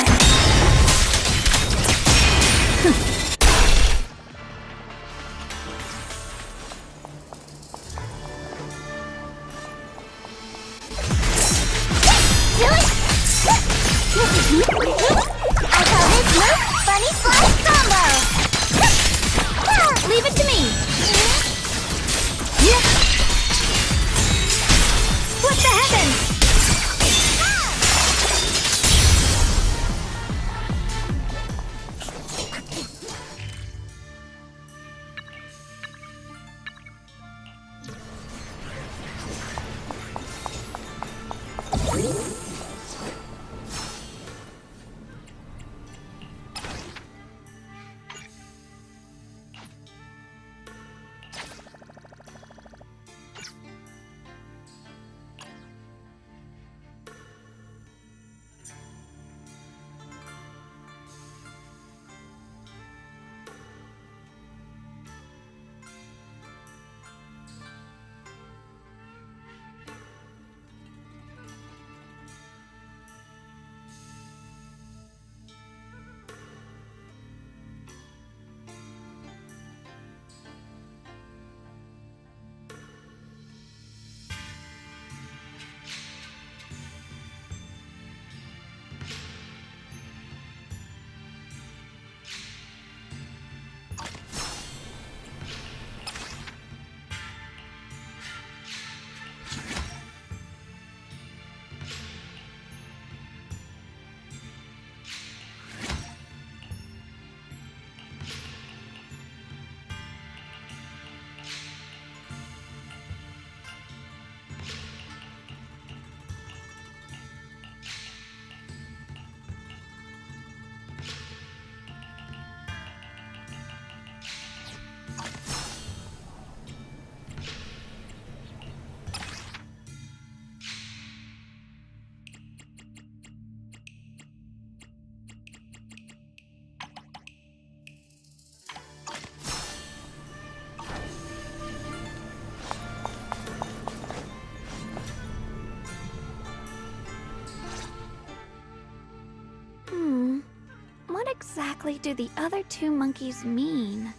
exactly do the other two monkeys mean?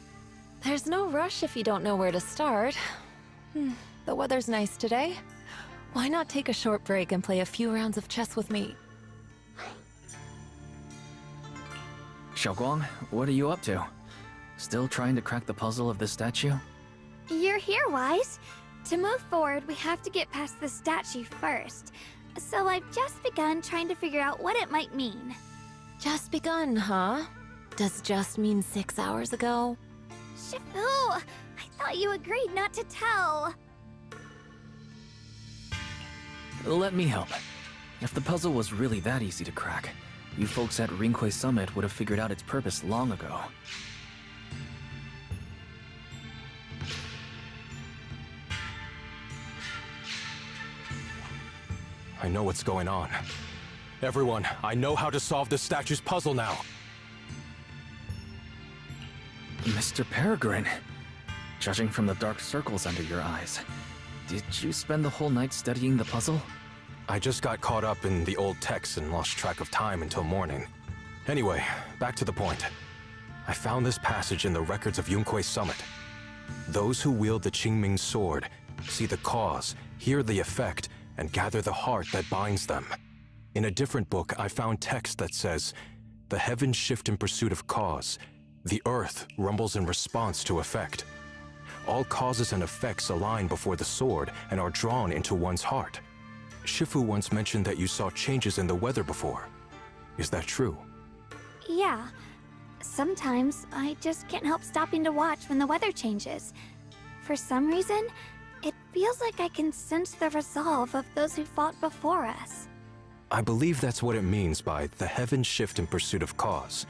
There's no rush if you don't know where to start. The weather's nice today. Why not take a short break and play a few rounds of chess with me? Xiaoguang, what are you up to? Still trying to crack the puzzle of this statue? You're here, Wise. To move forward, we have to get past the statue first. So I've just begun trying to figure out what it might mean. Just begun, huh? Does just mean 6 hours ago? Shifu! I thought you agreed not to tell. Let me help. If the puzzle was really that easy to crack, you folks at Ringquay Summit would have figured out its purpose long ago. I know what's going on. Everyone, I know how to solve this statue's puzzle now. Mr. Peregrine, judging from the dark circles under your eyes, did you spend the whole night studying the puzzle? I just got caught up in the old texts and lost track of time until morning. Anyway, back to the point. I found this passage in the records of Yunquay Summit. Those who wield the Qingming sword see the cause, hear the effect, and gather the heart that binds them. In a different book, I found text that says, "The heavens shift in pursuit of cause. The earth rumbles in response to effect. All causes and effects align before the sword and are drawn into one's heart." Shifu once mentioned that you saw changes in the weather before. Is that true? Yeah. Sometimes I just can't help stopping to watch when the weather changes. For some reason, it feels like I can sense the resolve of those who fought before us. I believe that's what it means by the heavens shift in pursuit of cause.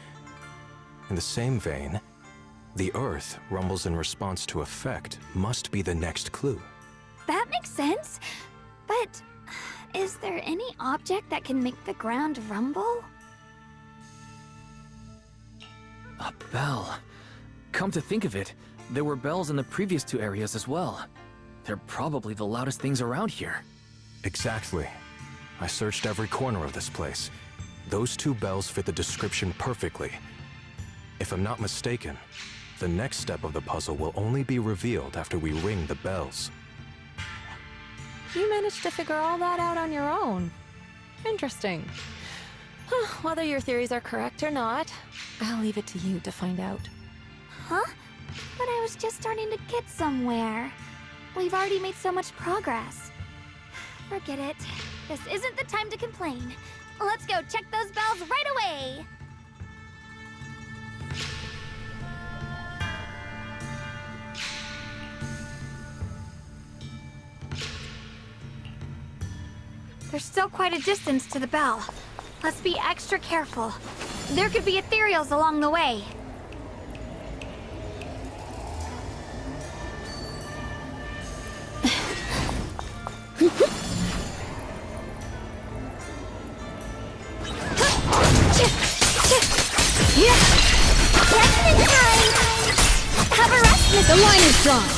In the same vein, the earth rumbles in response to effect must be the next clue. That makes sense. But is there any object that can make the ground rumble? A bell. Come to think of it, there were bells in the previous two areas as well. They're probably the loudest things around here. Exactly. I searched every corner of this place. Those two bells fit the description perfectly. If I'm not mistaken, the next step of the puzzle will only be revealed after we ring the bells. You managed to figure all that out on your own. Interesting. Whether your theories are correct or not, I'll leave it to you to find out. Huh? But I was just starting to get somewhere. We've already made so much progress. Forget it. This isn't the time to complain. Let's go check those bells right away! There's still quite a distance to the bell. Let's be extra careful. There could be ethereals along the way. Just in time! Have a rest, Miss. The line is drawn.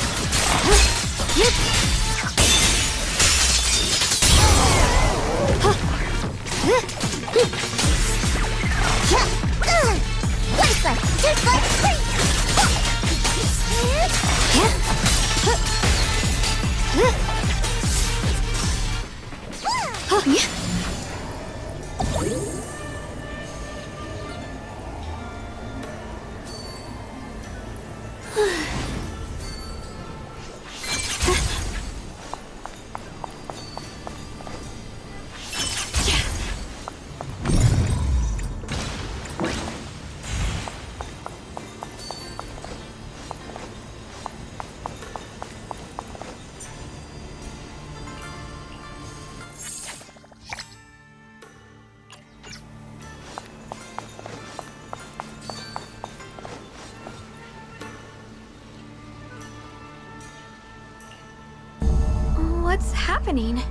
What's happening?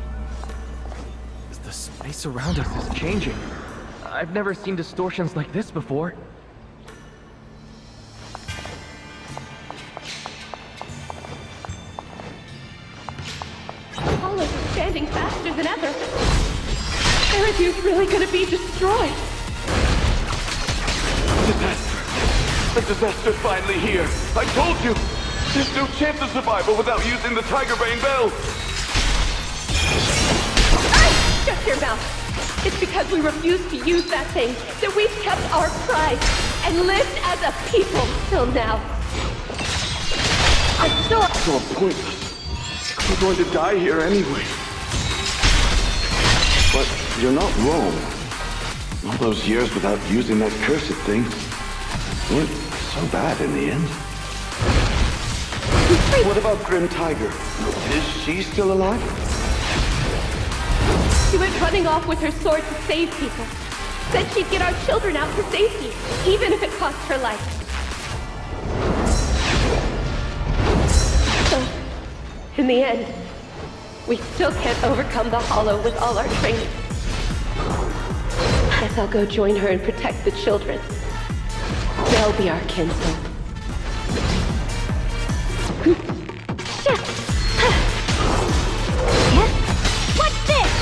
The space around us is changing. I've never seen distortions like this before. Hollows are expanding faster than ever. Eridu's really gonna be destroyed. The The disaster's finally here. I told you! There's no chance of survival without using the Tiger Bane Bell! Shut your mouth! It's because we refuse to use that thing that we've kept our pride and lived as a people till now. I'm still... So pointless. We're going to die here anyway. But you're not wrong. All those years without using that cursed thing weren't so bad in the end. What about Grim Tiger? Is she still alive? She went running off with her sword to save people. Said she'd get our children out to safety, even if it cost her life. So, in the end, we still can't overcome the Hollow with all our training. Guess I'll go join her and protect the children. They'll be our kinsfolk. What's this?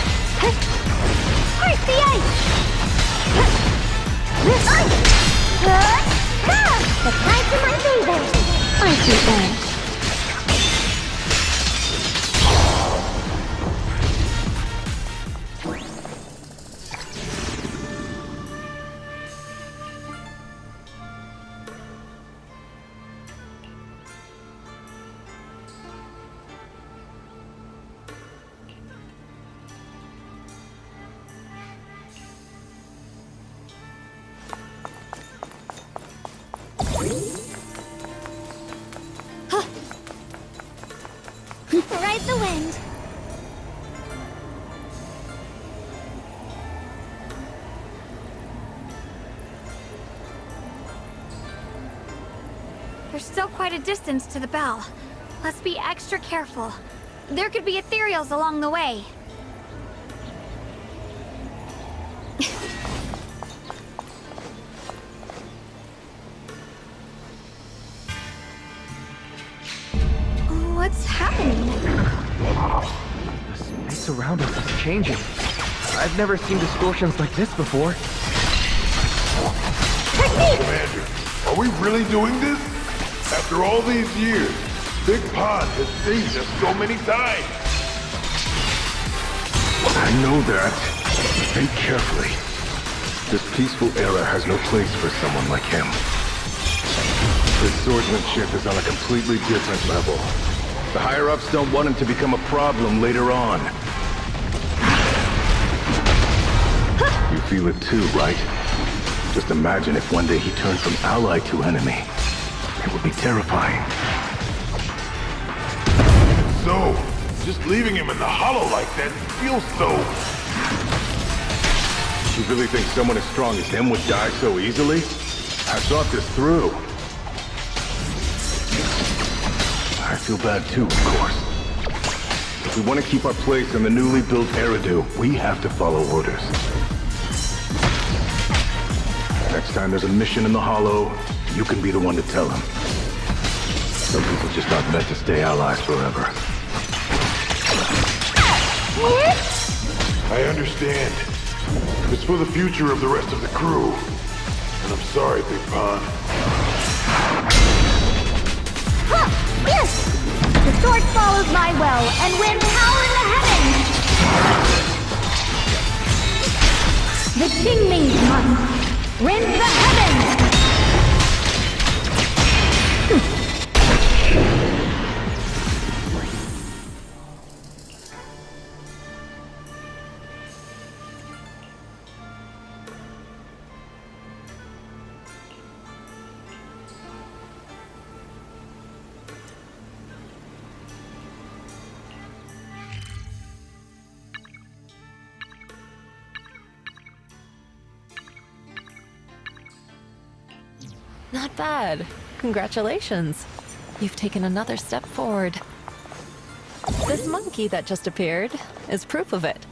Break the ice! The tides in my fingers! I see that. Ride the wind. There's still quite a distance to the bell. Let's be extra careful. There could be ethereals along the way. What's happening? The space around us is changing. I've never seen distortions like this before. Commander, are we really doing this? After all these years, Big Pond has saved us so many times. I know that. Think carefully. This peaceful era has no place for someone like him. His swordsmanship is on a completely different level. The higher-ups don't want him to become a problem later on. You feel it too, right? Just imagine if one day he turned from ally to enemy. It would be terrifying. So, just leaving him in the hollow like that feels so... You really think someone as strong as him would die so easily? I thought this through. I feel bad too, of course. If we want to keep our place in the newly built Eridu, we have to follow orders. Next time there's a mission in the Hollow, you can be the one to tell him. Some people just aren't meant to stay allies forever. I understand. It's for the future of the rest of the crew. And I'm sorry, Big Pond. Yes! The sword follows my will and wins power in the heavens! The Qingming month rends the heavens! Not bad. Congratulations. You've taken another step forward. This monkey that just appeared is proof of it.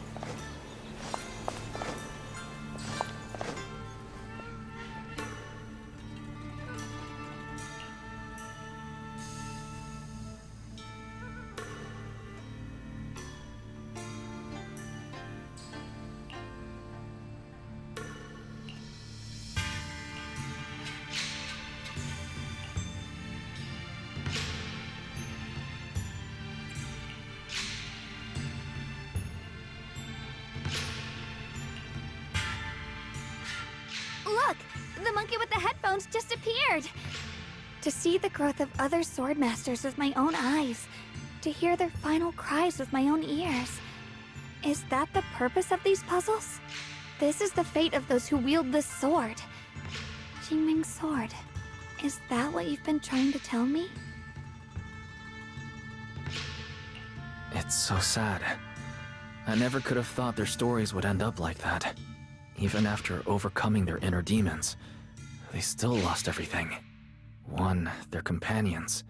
clones disappeared. To see the growth of other sword masters with my own eyes, to hear their final cries with my own ears. Is that the purpose of these puzzles? This is the fate of those who wield this sword. Qingming's sword. Is that what you've been trying to tell me? It's so sad. I never could have thought their stories would end up like that. Even after overcoming their inner demons, they still lost everything. One, their companions.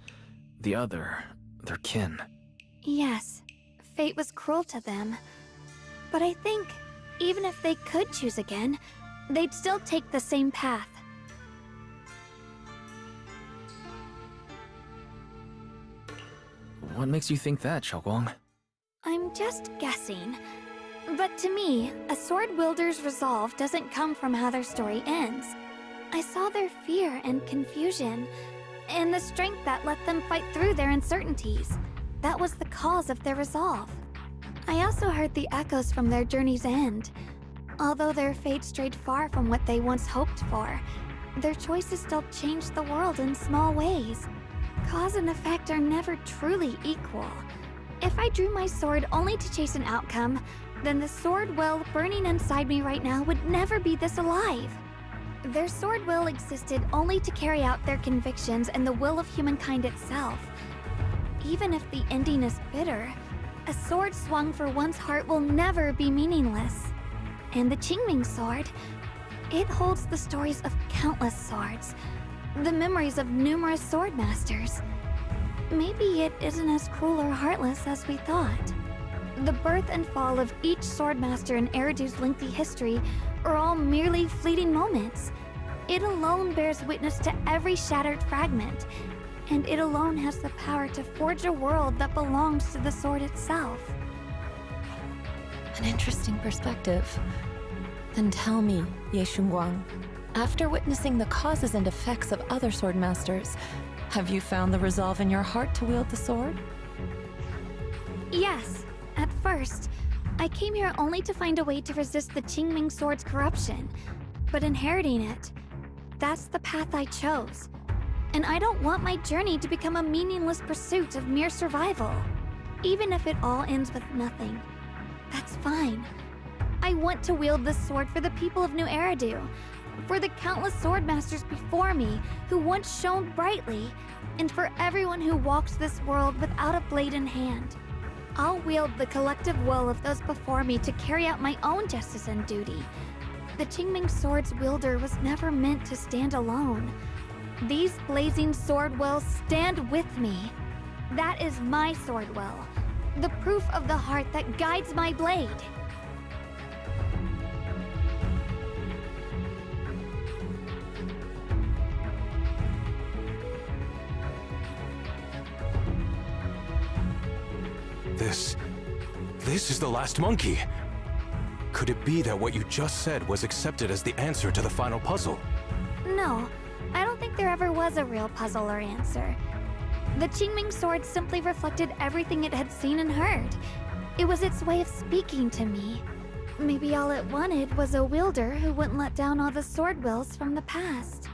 The other, their kin. Yes, fate was cruel to them. But I think, even if they could choose again, they'd still take the same path. What makes you think that, Xiaoguang? I'm just guessing. But to me, a sword wielder's resolve doesn't come from how their story ends. I saw their fear and confusion, and the strength that let them fight through their uncertainties. That was the cause of their resolve. I also heard the echoes from their journey's end. Although their fate strayed far from what they once hoped for, their choices still changed the world in small ways. Cause and effect are never truly equal. If I drew my sword only to chase an outcome, then the sword will burning inside me right now would never be this alive. Their sword will existed only to carry out their convictions and the will of humankind itself. Even if the ending is bitter, a sword swung for one's heart will never be meaningless. And the Qingming sword, it holds the stories of countless swords, the memories of numerous sword masters. Maybe it isn't as cruel or heartless as we thought. The birth and fall of each swordmaster in Eridu's lengthy history are all merely fleeting moments. It alone bears witness to every shattered fragment, and it alone has the power to forge a world that belongs to the sword itself. An interesting perspective. Then tell me, Ye Shunguang, after witnessing the causes and effects of other swordmasters, have you found the resolve in your heart to wield the sword? Yes. At first, I came here only to find a way to resist the Qingming sword's corruption. But inheriting it, that's the path I chose. And I don't want my journey to become a meaningless pursuit of mere survival. Even if it all ends with nothing, that's fine. I want to wield this sword for the people of New Eridu, for the countless swordmasters before me who once shone brightly, and for everyone who walks this world without a blade in hand. I'll wield the collective will of those before me to carry out my own justice and duty. The Qingming sword's wielder was never meant to stand alone. These blazing sword wills stand with me. That is my sword will, the proof of the heart that guides my blade. This is the last monkey. Could it be that what you just said was accepted as the answer to the final puzzle? No, I don't think there ever was a real puzzle or answer. The Qingming sword simply reflected everything it had seen and heard. It was its way of speaking to me. Maybe all it wanted was a wielder who wouldn't let down all the sword wills from the past.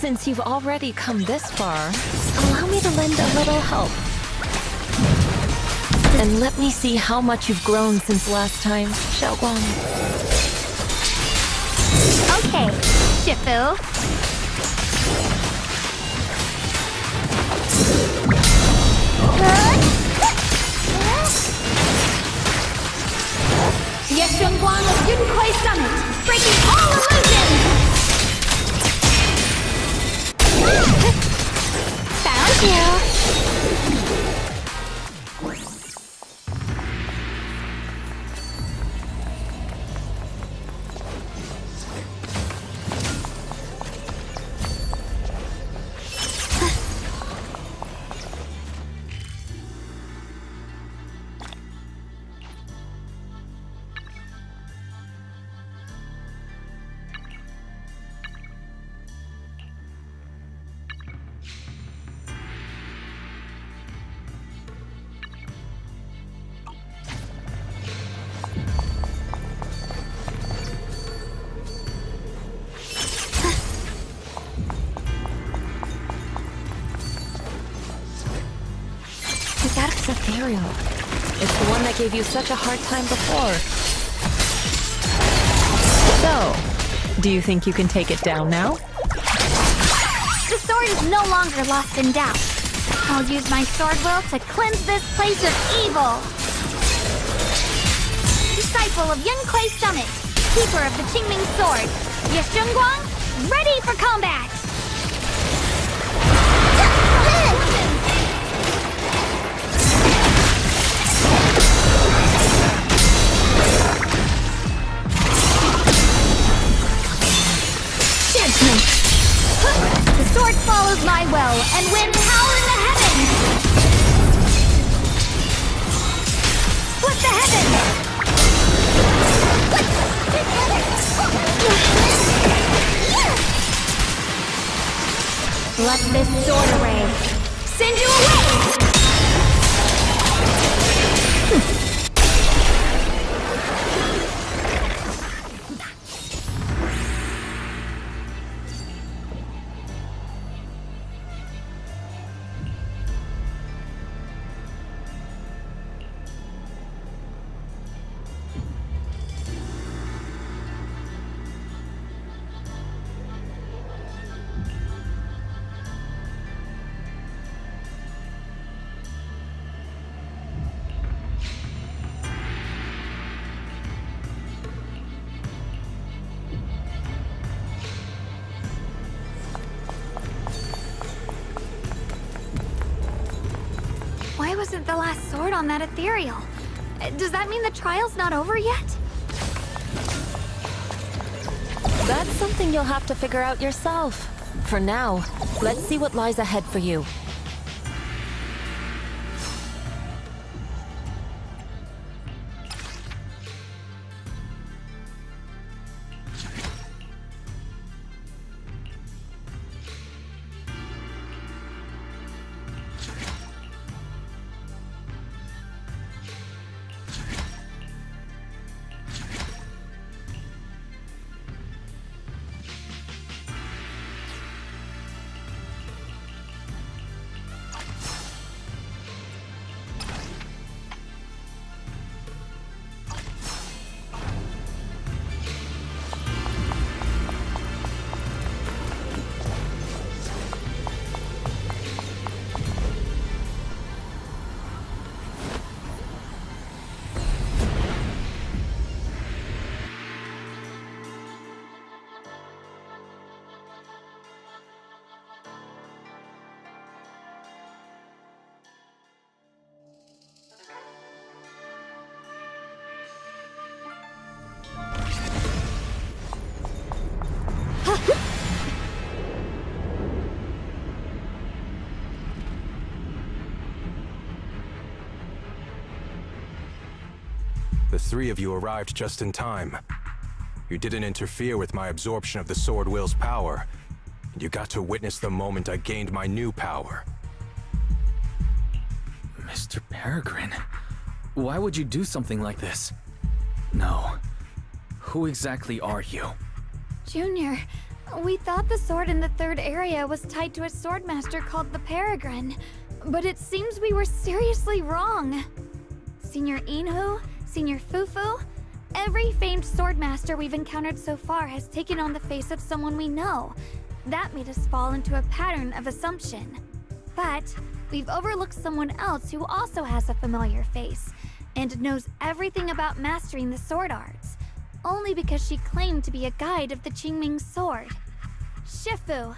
Since you've already come this far, allow me to lend a little help. And let me see how much you've grown since last time, Xiaoguang. Okay, Shifu. Ye Shunguang of Yunkuei Summit, breaking all illusions! Found you! That's ethereal. It's the one that gave you such a hard time before. So, do you think you can take it down now? The sword is no longer lost in doubt. I'll use my sword will to cleanse this place of evil. Disciple of Yun Kuei Summit, keeper of the Qingming sword, Yeshunguang, ready for combat! The sword follows my will and wins power in the heavens! Split the heavens! Let this sword array send you away! Why wasn't the last sword on that ethereal? Does that mean the trial's not over yet? That's something you'll have to figure out yourself. For now, let's see what lies ahead for you. The three of you arrived just in time. You didn't interfere with my absorption of the Sword Will's power, and you got to witness the moment I gained my new power. Mr. Peregrine, why would you do something like this? No. Who exactly are you? Junior, we thought the sword in the third area was tied to a swordmaster called the Peregrine, but it seems we were seriously wrong. Senior Inhu, Senior Fufu, every famed swordmaster we've encountered so far has taken on the face of someone we know. That made us fall into a pattern of assumption. But we've overlooked someone else who also has a familiar face and knows everything about mastering the sword arts, only because she claimed to be a guide of the Qingming sword. Shifu,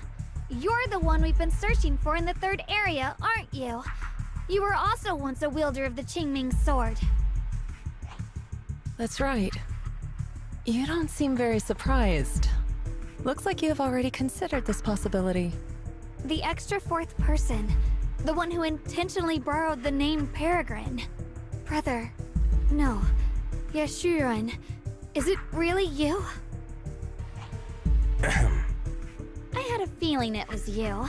you're the one we've been searching for in the third area, aren't you? You were also once a wielder of the Qingming sword. That's right. You don't seem very surprised. Looks like you have already considered this possibility. The extra fourth person, the one who intentionally borrowed the name Peregrine. Brother, no, Yeshurun, is it really you? I had a feeling it was you.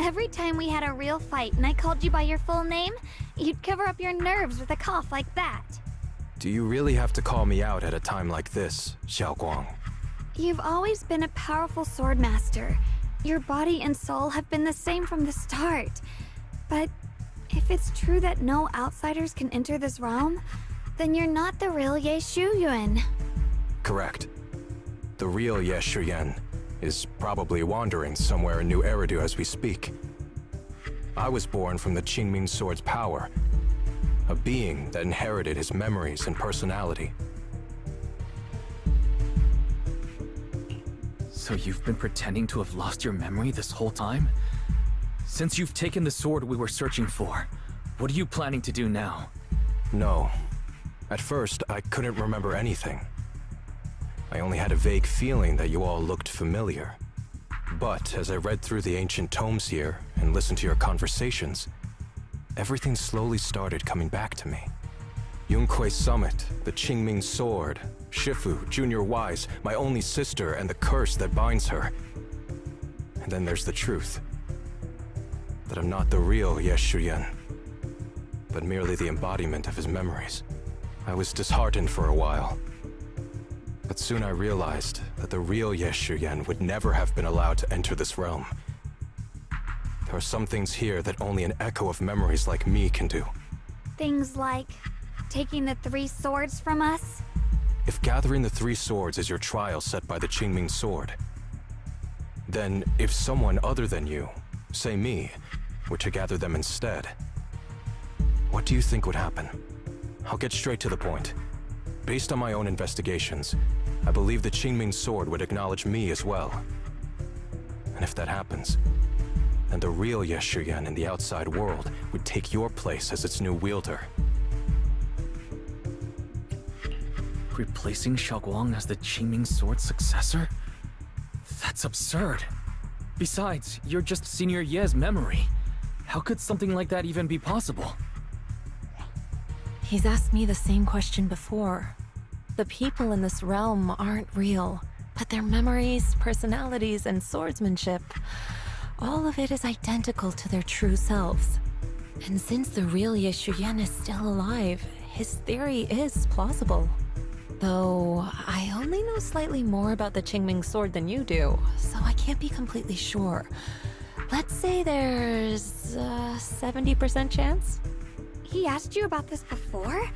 Every time we had a real fight and I called you by your full name, you'd cover up your nerves with a cough like that. Do you really have to call me out at a time like this, Xiaoguang? You've always been a powerful sword master. Your body and soul have been the same from the start. But if it's true that no outsiders can enter this realm, then you're not the real Ye Shuyuan. Correct. The real Ye Shuyan is probably wandering somewhere in New Eridu as we speak. I was born from the Qingming Sword's power, a being that inherited his memories and personality. So you've been pretending to have lost your memory this whole time? Since you've taken the sword we were searching for, what are you planning to do now? No. At first, I couldn't remember anything. I only had a vague feeling that you all looked familiar. But as I read through the ancient tomes here and listened to your conversations, everything slowly started coming back to me. Yunkui's summit, the Qingming sword, Shifu, Junior Wise, my only sister, and the curse that binds her. And then there's the truth. That I'm not the real Ye Shuyan, but merely the embodiment of his memories. I was disheartened for a while. But soon I realized that the real Ye Shuyan would never have been allowed to enter this realm. There are some things here that only an echo of memories like me can do. Things like taking the 3 swords from us? If gathering the 3 swords is your trial set by the Qingming sword, then if someone other than you, say me, were to gather them instead, what do you think would happen? I'll get straight to the point. Based on my own investigations, I believe the Qingming sword would acknowledge me as well. And if that happens, then the real Ye Shuyan in the outside world would take your place as its new wielder. Replacing Xiaoguang as the Qingming sword's successor? That's absurd. Besides, you're just Senior Ye's memory. How could something like that even be possible? He's asked me the same question before. The people in this realm aren't real, but their memories, personalities, and swordsmanship, all of it is identical to their true selves. And since the real Ye Shuyan is still alive, his theory is plausible. Though, I only know slightly more about the Qingming sword than you do, so I can't be completely sure. Let's say there's a 70% chance? He asked you about this before?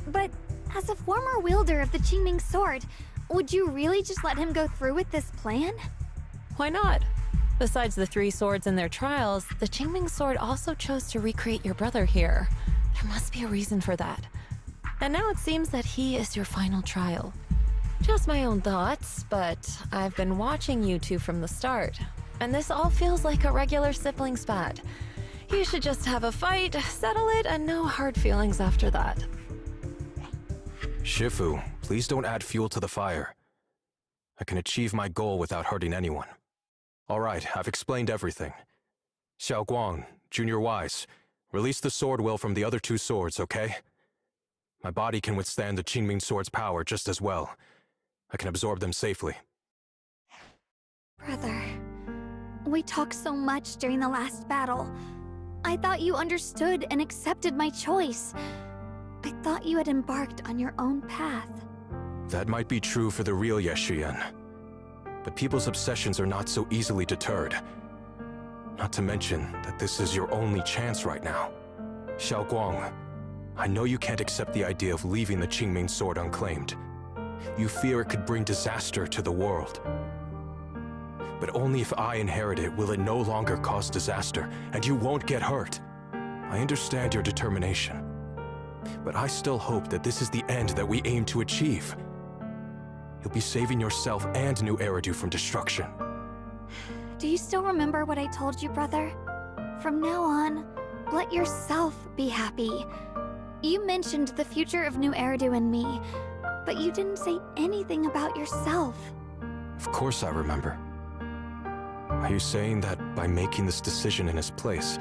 But as a former wielder of the Qingming sword, would you really just let him go through with this plan? Why not? Besides the 3 swords in their trials, the Qingming sword also chose to recreate your brother here. There must be a reason for that. And now it seems that he is your final trial. Just my own thoughts, but I've been watching you two from the start, and this all feels like a regular sibling spat. You should just have a fight, settle it, and no hard feelings after that. Shifu, please don't add fuel to the fire. I can achieve my goal without hurting anyone. All right, I've explained everything. Xiaoguang, Junior Wise, release the sword will from the other 2 swords, okay? My body can withstand the Qingming sword's power just as well. I can absorb them safely. Brother, we talked so much during the last battle. I thought you understood and accepted my choice. I thought you had embarked on your own path. That might be true for the real Ye Shuyan. But people's obsessions are not so easily deterred. Not to mention that this is your only chance right now. Xiaoguang, I know you can't accept the idea of leaving the Qingming sword unclaimed. You fear it could bring disaster to the world. But only if I inherit it will it no longer cause disaster, and you won't get hurt. I understand your determination. But I still hope that this is the end that we aim to achieve. You'll be saving yourself and New Eridu from destruction. Do you still remember what I told you, brother? From now on, let yourself be happy. You mentioned the future of New Eridu and me, but you didn't say anything about yourself. Of course I remember. Are you saying that by making this decision in his place,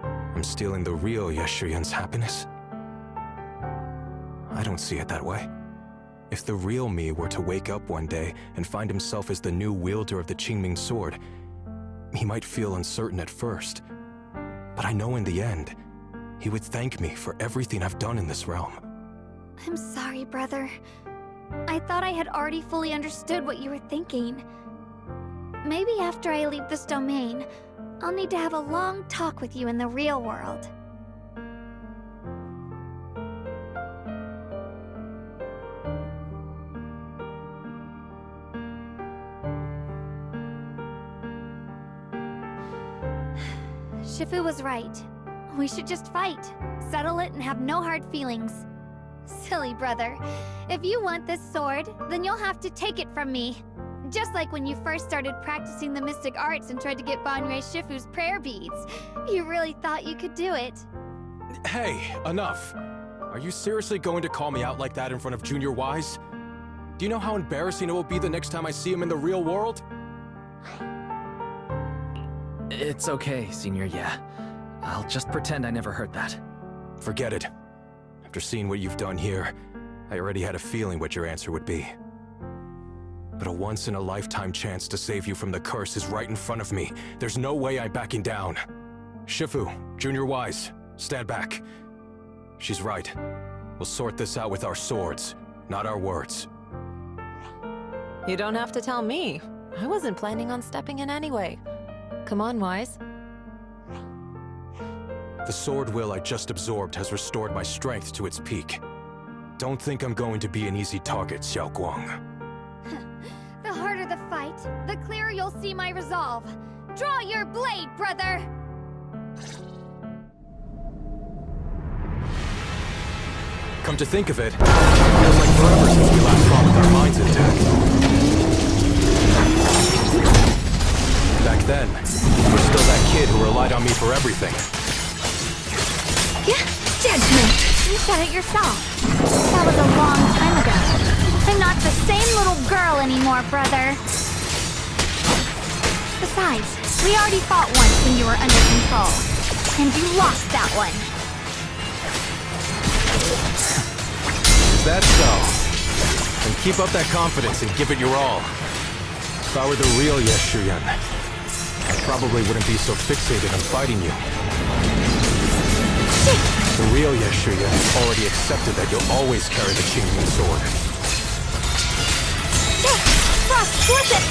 I'm stealing the real Ye Shuyan's happiness? I don't see it that way. If the real me were to wake up one day and find himself as the new wielder of the Qingming sword, He might feel uncertain at first, but I know in the end, he would thank me for everything I've done in this realm. I'm sorry, brother. I thought I had already fully understood what you were thinking. Maybe after I leave this domain, I'll need to have a long talk with you in the real world. Shifu was right. We should just fight, settle it, and have no hard feelings. Silly brother. If you want this sword, then you'll have to take it from me. Just like when you first started practicing the mystic arts and tried to get Banrei Shifu's prayer beads. You really thought you could do it. Hey, enough! Are you seriously going to call me out like that in front of Junior Wise? Do you know how embarrassing it will be the next time I see him in the real world? It's okay, Senior, yeah. I'll just pretend I never heard that. Forget it. After seeing what you've done here, I already had a feeling what your answer would be. But a once-in-a-lifetime chance to save you from the curse is right in front of me. There's no way I'm backing down. Shifu, Junior Wise, stand back. She's right. We'll sort this out with our swords, not our words. You don't have to tell me. I wasn't planning on stepping in anyway. Come on, Wise. The sword will I just absorbed has restored my strength to its peak. Don't think I'm going to be an easy target, Xiao Guang. The harder the fight, the clearer you'll see my resolve. Draw your blade, brother! Come to think of it, feels like forever since we last fought with our minds intact. Back then, you were still that kid who relied on me for everything. Yeah, judgment. You said it yourself. That was a long time ago. I'm not the same little girl anymore, brother. Besides, we already fought once when you were under control. And you lost that one. Is that so? Then keep up that confidence and give it your all. If I were the real Yeshuyan, I probably wouldn't be so fixated on fighting you. The real Yeshuyan has already accepted that you'll always carry the Qingyu sword.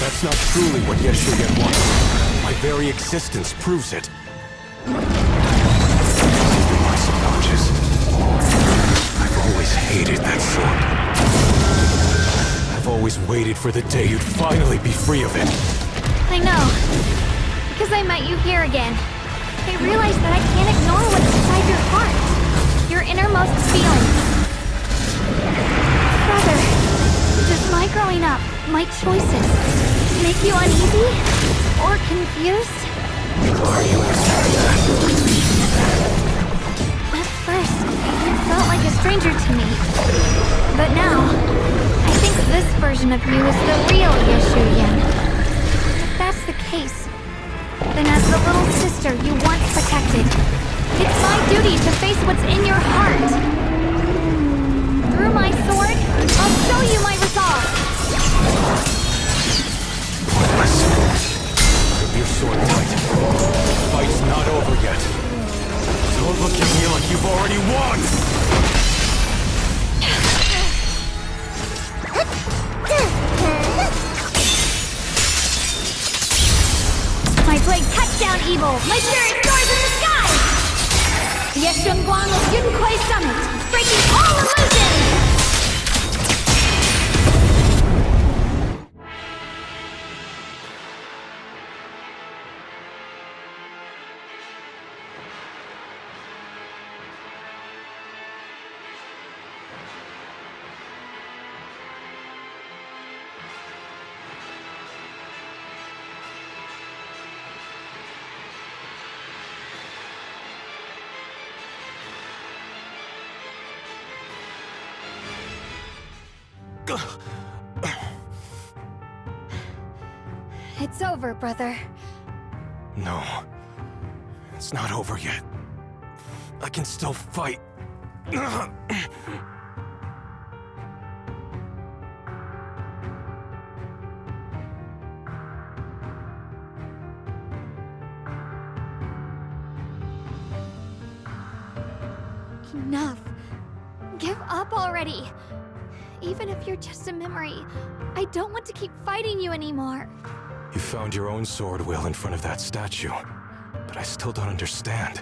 That's not truly what Yeshuyan wants. My very existence proves it. My subconscious. I've always hated that sword. I've always waited for the day you'd finally be free of it. I know. Because I met you here again. I realized that I can't ignore what's inside your heart. Your innermost feelings. Brother, does my growing up, my choices, make you uneasy? Or confused? Are you asking that? At first, you felt like a stranger to me. But now, I think this version of you is the real Yeshuyan. If that's the case, then as the little sister you once protected, it's my duty to face what's in your heart. Through my sword, I'll show you my resolve. Pointless. Grip your sword tight. The fight's not over yet. Don't look at me like you've already won! My blade cuts down evil! My spirit soars in the sky! Yeshun Guang of Yun Kuei Summit, breaking all illusions! It's over, brother. No. It's not over yet. I can still fight. Enough. Give up already. Even if you're just a memory, I don't want to keep fighting you anymore. You found your own sword, Will, in front of that statue. But I still don't understand.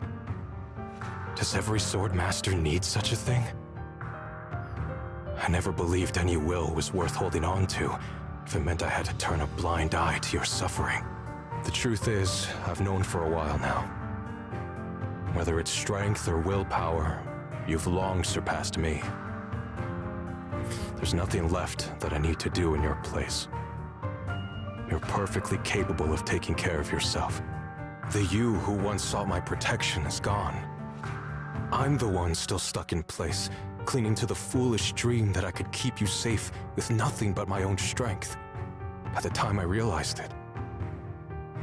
Does every sword master need such a thing? I never believed any will was worth holding on to if it meant I had to turn a blind eye to your suffering. The truth is, I've known for a while now. Whether it's strength or willpower, you've long surpassed me. There's nothing left that I need to do in your place. You're perfectly capable of taking care of yourself. The you who once sought my protection is gone. I'm the one still stuck in place, clinging to the foolish dream that I could keep you safe with nothing but my own strength. By the time I realized it,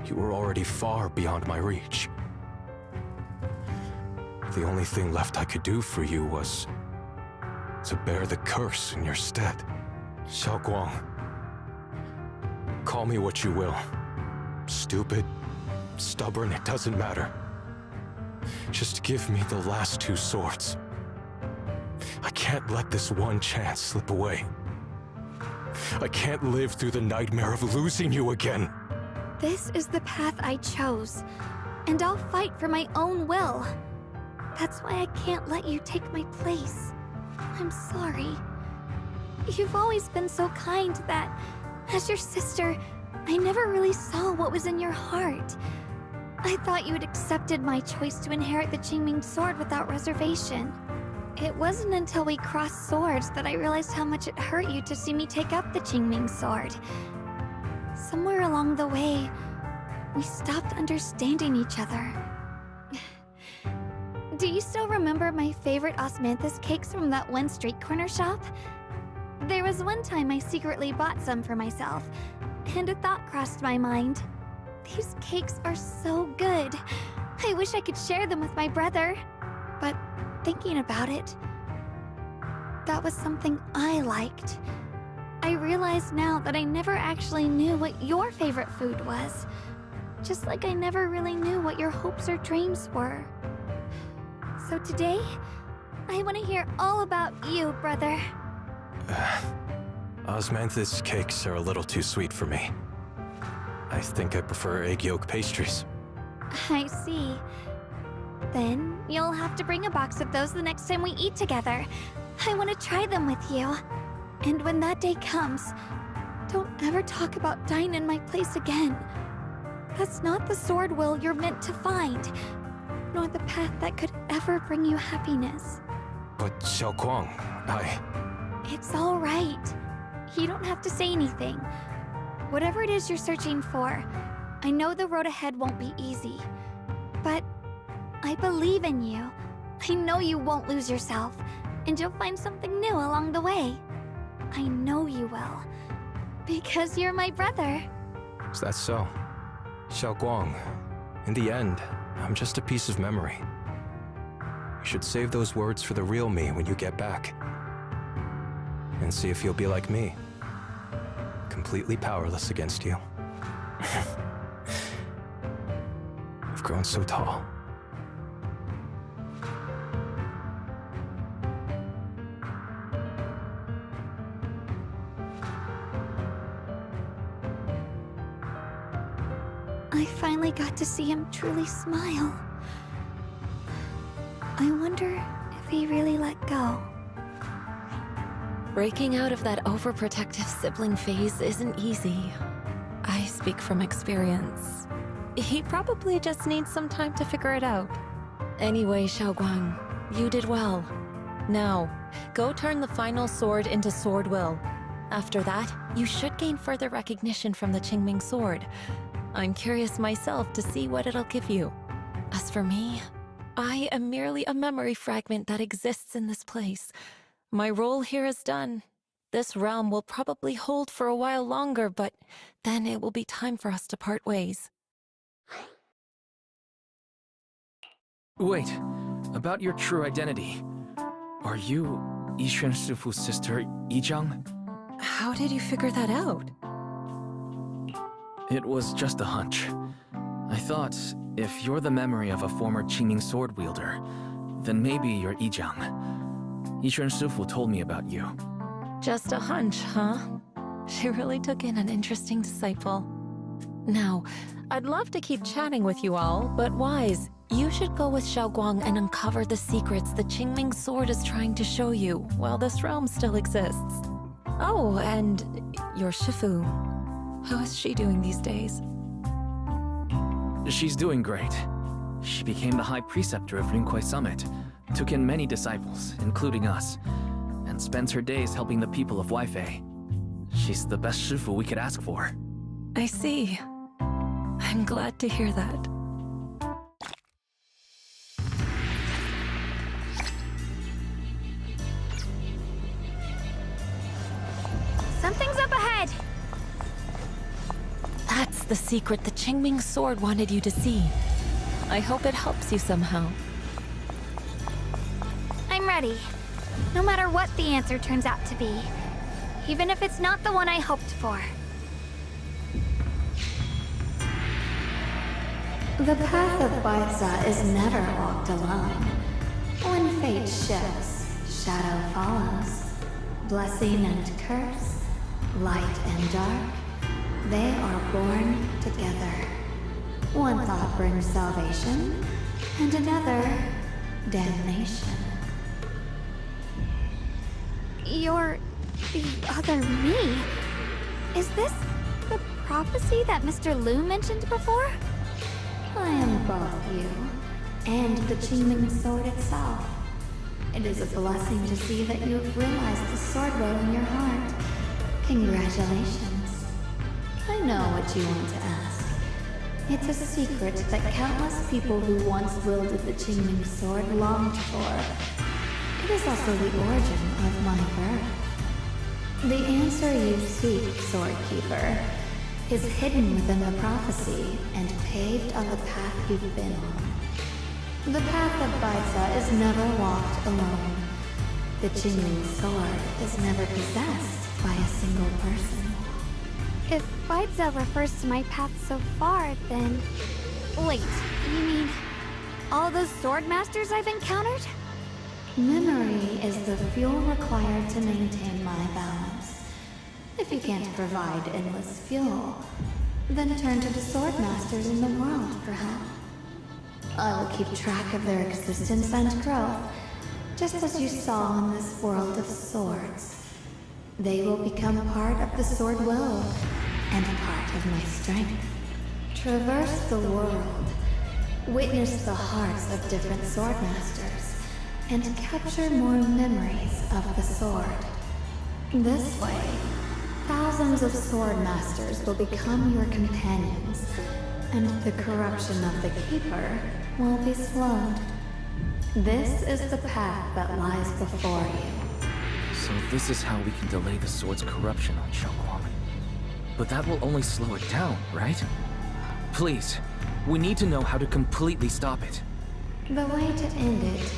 you were already far beyond my reach. The only thing left I could do for you was to bear the curse in your stead. Xiaoguang, call me what you will. Stupid, stubborn, it doesn't matter. Just give me the last two swords. I can't let this one chance slip away. I can't live through the nightmare of losing you again. This is the path I chose, and I'll fight for my own will. That's why I can't let you take my place. I'm sorry. You've always been so kind that, as your sister, I never really saw what was in your heart. I thought you had accepted my choice to inherit the Qingming sword without reservation. It wasn't until we crossed swords that I realized how much it hurt you to see me take up the Qingming sword. Somewhere along the way, we stopped understanding each other. Do you still remember my favorite osmanthus cakes from that one street corner shop? There was one time I secretly bought some for myself, and a thought crossed my mind. These cakes are so good. I wish I could share them with my brother. But thinking about it, that was something I liked. I realize now that I never actually knew what your favorite food was. Just like I never really knew what your hopes or dreams were. So today, I want to hear all about you, brother. Osmanthus cakes are a little too sweet for me. I think I prefer egg yolk pastries. I see. Then you'll have to bring a box of those the next time we eat together. I want to try them with you. And when that day comes, don't ever talk about dying in my place again. That's not the sword will you're meant to find, nor the path that could ever bring you happiness. But Xiaoguang, It's all right. You don't have to say anything. Whatever it is you're searching for, I know the road ahead won't be easy. But I believe in you. I know you won't lose yourself, and you'll find something new along the way. I know you will. Because you're my brother. Is that so? Xiaoguang, in the end, I'm just a piece of memory. You should save those words for the real me when you get back. And see if you'll be like me. Completely powerless against you. You've grown so tall. I finally got to see him truly smile. I wonder if he really let go. Breaking out of that overprotective sibling phase isn't easy. I speak from experience. He probably just needs some time to figure it out. Anyway, Xiaoguang, you did well. Now, go turn the final sword into sword will. After that, you should gain further recognition from the Qingming sword. I'm curious myself to see what it'll give you. As for me, I am merely a memory fragment that exists in this place. My role here is done. This realm will probably hold for a while longer, but then it will be time for us to part ways. Wait, about your true identity. Are you Yixuan Shifu's sister, Yizhang? How did you figure that out? It was just a hunch. I thought, if you're the memory of a former Qingming sword wielder, Then maybe you're Yijang. Yichuan Shifu told me about you. Just a hunch, huh? She really took in an interesting disciple. Now, I'd love to keep chatting with you all, but Wise, you should go with Xiaoguang and uncover the secrets the Qingming sword is trying to show you while this realm still exists. Oh, and your Shifu. How is she doing these days? She's doing great. She became the High Preceptor of Lingkuei Summit, took in many disciples, including us, and spends her days helping the people of Weifei. She's the best Shifu we could ask for. I see. I'm glad to hear that. Something's up ahead! That's the secret the Qingming sword wanted you to see. I hope it helps you somehow. I'm ready. No matter what the answer turns out to be. Even if it's not the one I hoped for. The path of Baiza is never walked alone. When fate shifts, shadow follows. Blessing and curse, light and dark, they are born together. One thought brings salvation, and another, damnation. You're the other me. Is this the prophecy that Mr. Liu mentioned before? I am both you, and the Qingming sword itself. It is a blessing to see that you have realized the sword will in your heart. Congratulations. I know what you want to ask. It's a secret that countless people who once wielded the Qingming sword longed for. It is also the origin of my birth. The answer you seek, Swordkeeper, is hidden within the prophecy and paved on the path you've been on. The path of Baiza is never walked alone. The Qingming sword is never possessed by a single person. If Baiza refers to my path so far, then... Wait, you mean all those sword masters I've encountered? Memory is the fuel required to maintain my balance. If you can't provide endless fuel, then turn to the sword masters in the world for help. I will keep track of their existence and growth, just as you saw in this world of swords. They will become part of the sword will, and part of my strength. Traverse the world, witness the hearts of different sword masters, and capture more memories of the sword. This way, thousands of sword masters will become your companions, and the corruption of the Keeper will be slowed. This is the path that lies before you. So this is how we can delay the sword's corruption on Xiaoguang. But that will only slow it down, right? Please, we need to know how to completely stop it. The way to end it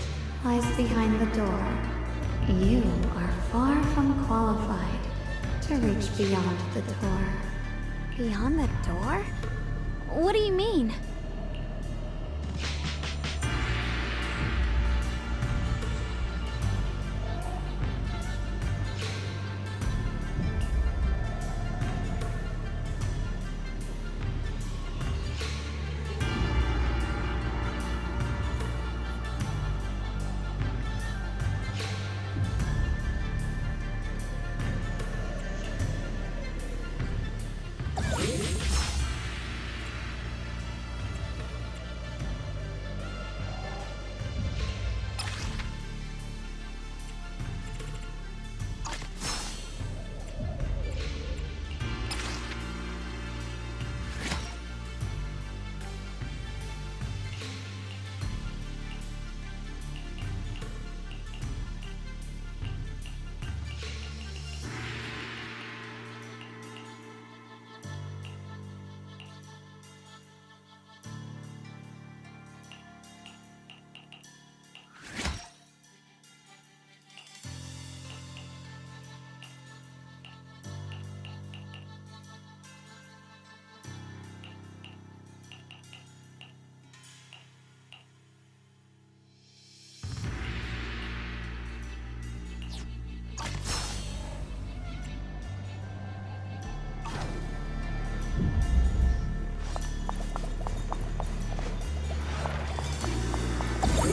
lies behind the door. You are far from qualified to reach beyond the door. Beyond the door? What do you mean? You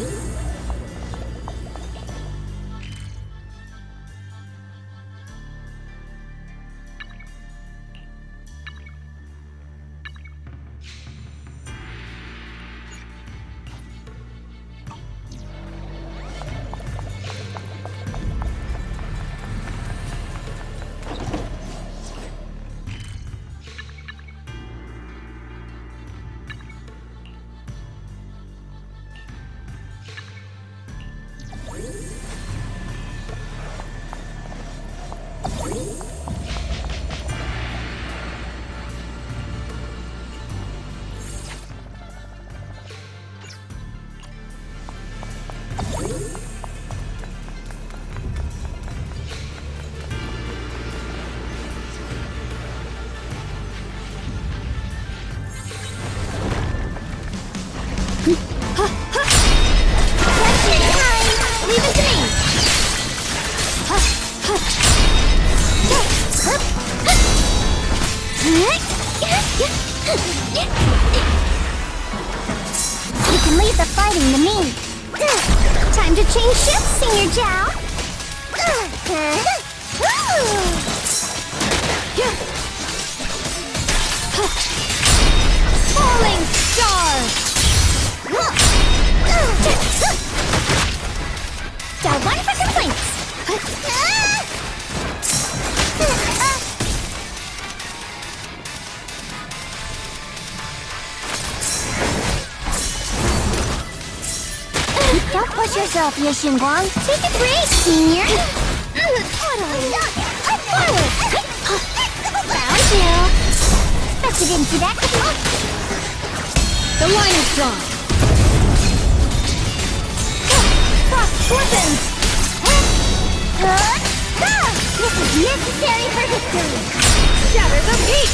can leave the fighting to me. Time to change ships, Senior Zhao. Falling star! Dial 1 for complaints. Don't push yourself, Ye Xingguang. Take a break, Senior. Totally. Up forward. Found you. Bet you didn't see that. The line is drawn. Cross weapons. This is necessary for victory. Shatter the peak!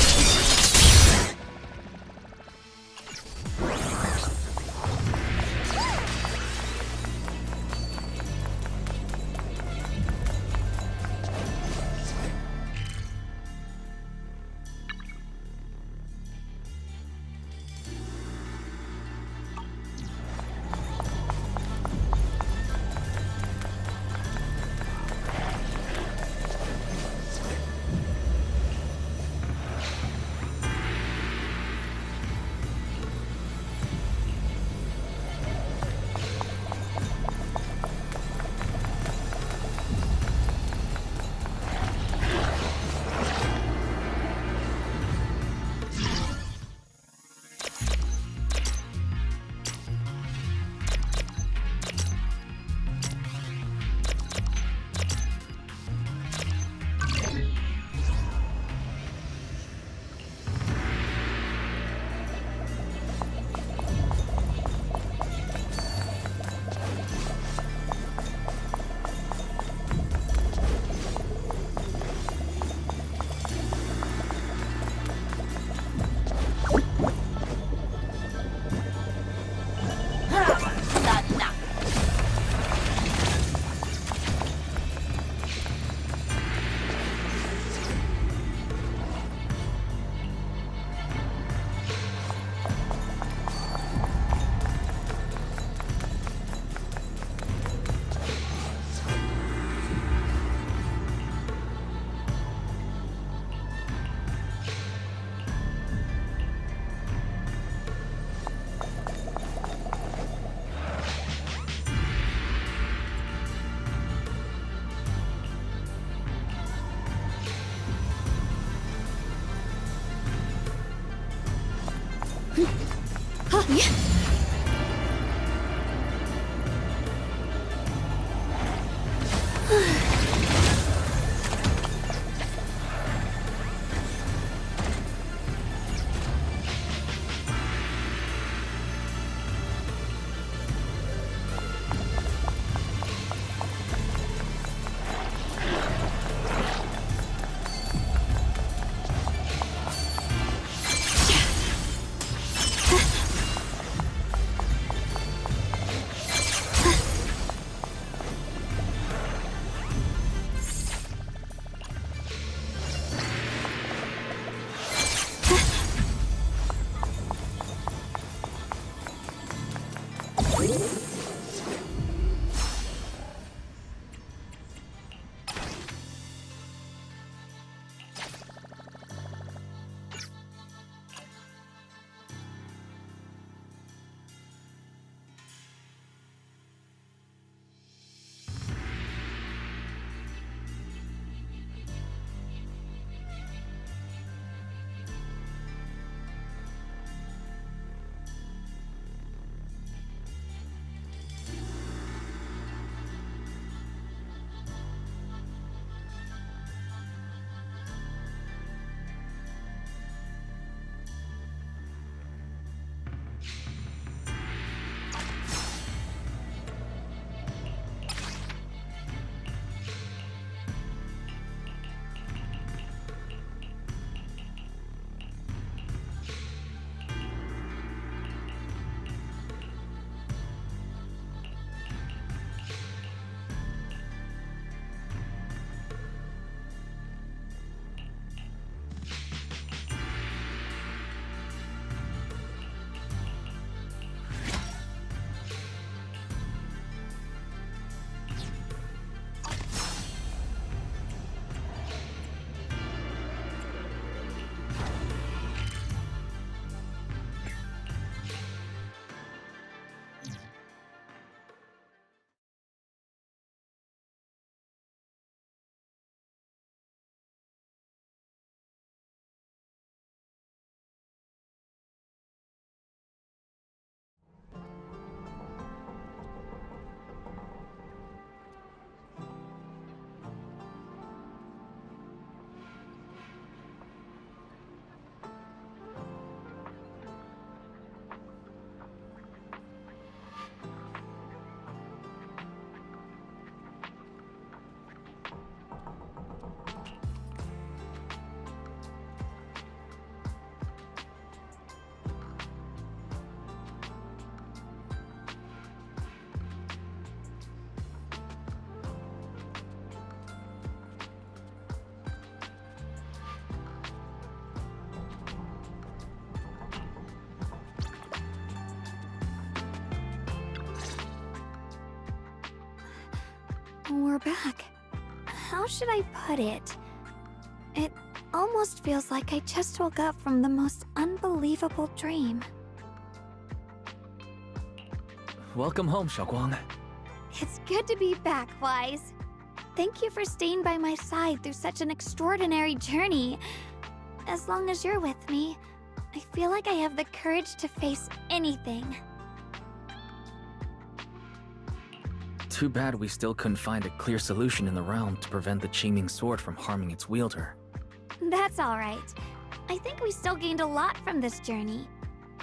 We're back. How should I put it? It almost feels like I just woke up from the most unbelievable dream. Welcome home, Xiaoguang. It's good to be back, Wise. Thank you for staying by my side through such an extraordinary journey. As long as you're with me, I feel like I have the courage to face anything. Too bad we still couldn't find a clear solution in the realm to prevent the Qingming sword from harming its wielder. That's alright. I think we still gained a lot from this journey.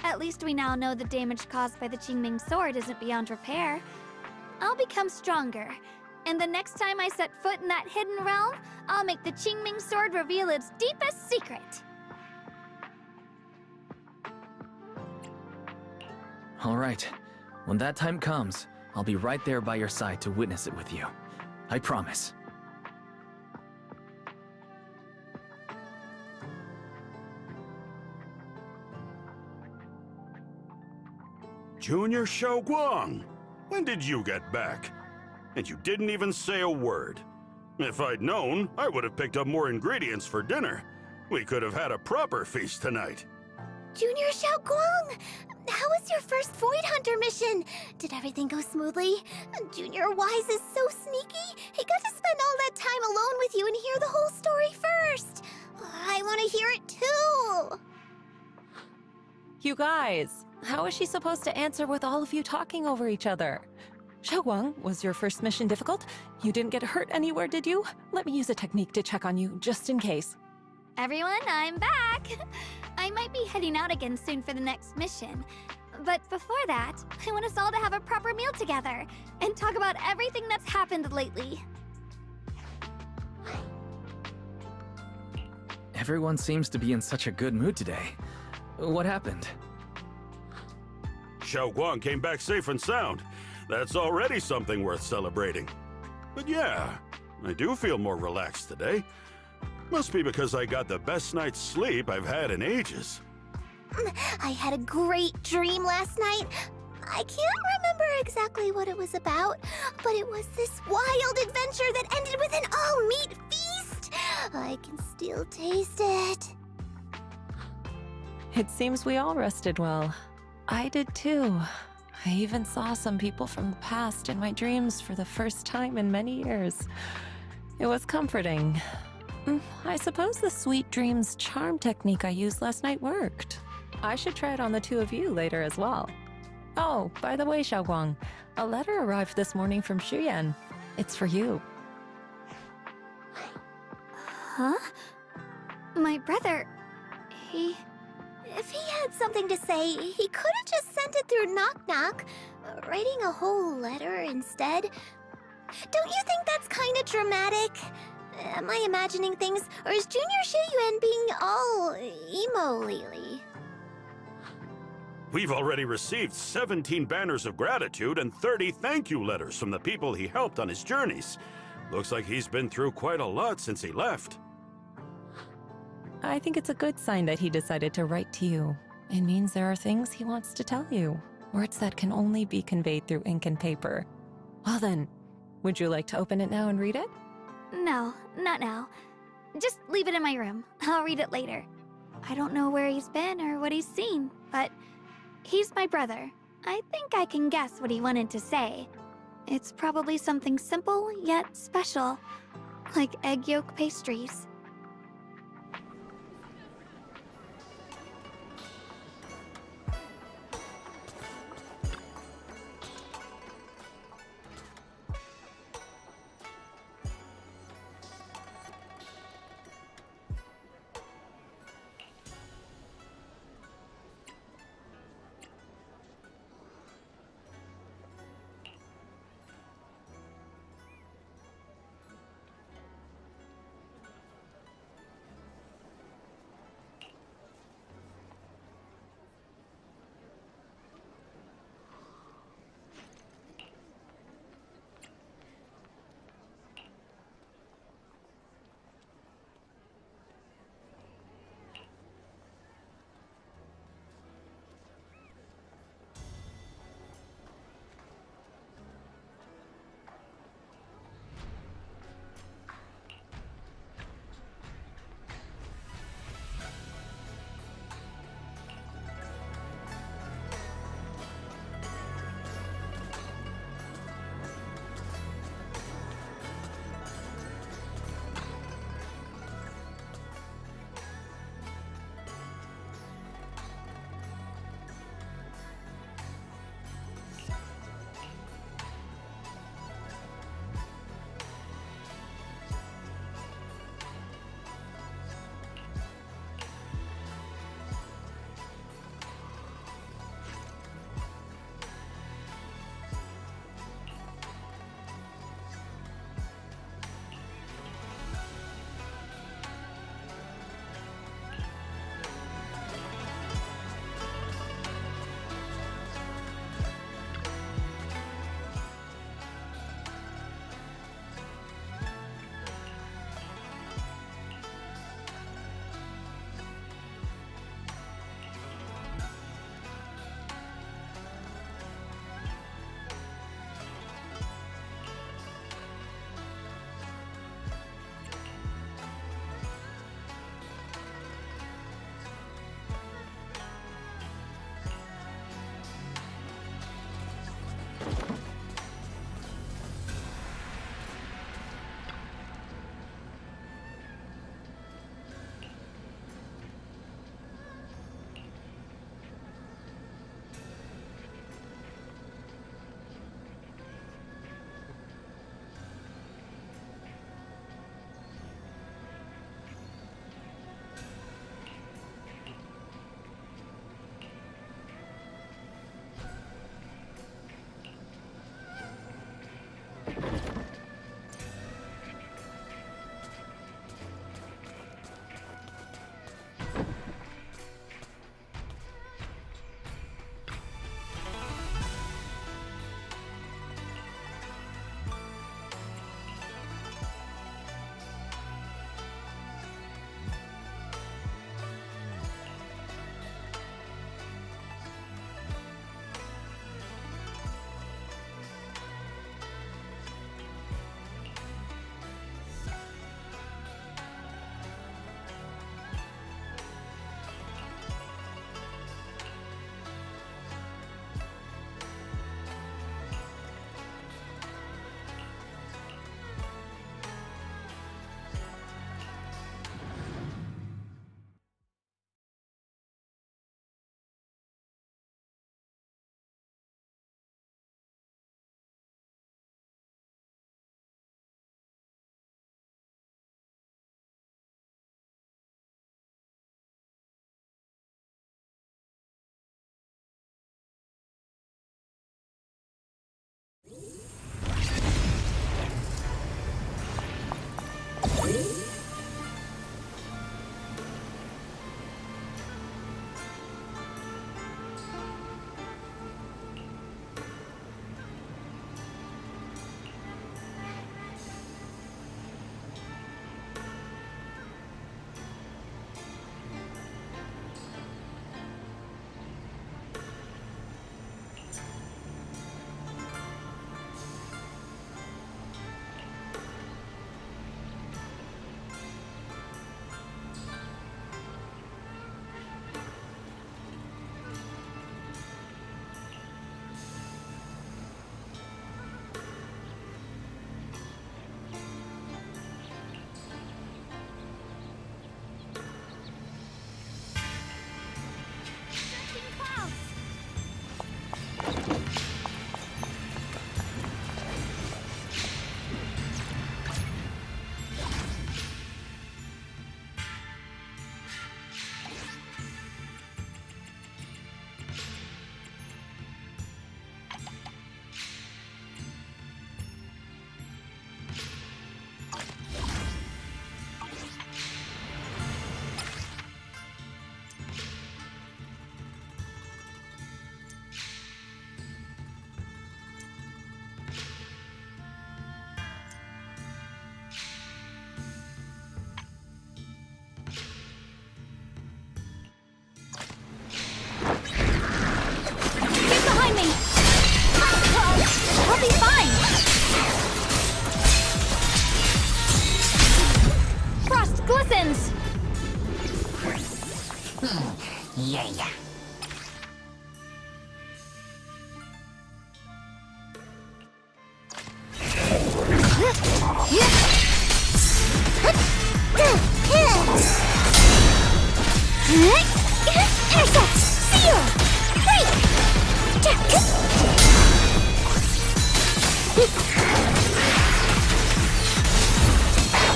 At least we now know the damage caused by the Qingming sword isn't beyond repair. I'll become stronger, and the next time I set foot in that hidden realm, I'll make the Qingming sword reveal its deepest secret. Alright, when that time comes, I'll be right there by your side to witness it with you. I promise. Junior Xiaoguang, when did you get back? And you didn't even say a word. If I'd known, I would have picked up more ingredients for dinner. We could have had a proper feast tonight. Junior Xiaoguang! How was your first Void Hunter mission? Did everything go smoothly? Junior Wise is so sneaky. He got to spend all that time alone with you and hear the whole story first. I want to hear it too. You guys, how is she supposed to answer with all of you talking over each other? Xiaoguang, was your first mission difficult? You didn't get hurt anywhere, did you? Let me use a technique to check on you, just in case. Everyone, I'm back! I might be heading out again soon for the next mission. But before that, I want us all to have a proper meal together and talk about everything that's happened lately. Everyone seems to be in such a good mood today. What happened? Xiaoguang came back safe and sound. That's already something worth celebrating. But yeah, I do feel more relaxed today. Must be because I got the best night's sleep I've had in ages. I had a great dream last night. I can't remember exactly what it was about, but it was this wild adventure that ended with an all-meat feast. I can still taste it. It seems we all rested well. I did too. I even saw some people from the past in my dreams for the first time in many years. It was comforting. I suppose the sweet dreams charm technique I used last night worked. I should try it on the two of you later as well. Oh, by the way, Xiaoguang, a letter arrived this morning from Shuyan. It's for you. Huh? My brother... If he had something to say, he could have just sent it through Knock Knock, writing a whole letter instead. Don't you think that's kind of dramatic? Am I imagining things, or is Junior Shiyuan being all emo lately? We've already received 17 banners of gratitude and 30 thank you letters from the people he helped on his journeys. Looks like he's been through quite a lot since he left. I think it's a good sign that he decided to write to you. It means there are things he wants to tell you, words that can only be conveyed through ink and paper. Well then, would you like to open it now and read it? No, not now. Just leave it in my room. I'll read it later. I don't know where he's been or what he's seen, but he's my brother. I think I can guess what he wanted to say. It's probably something simple yet special, like egg yolk pastries.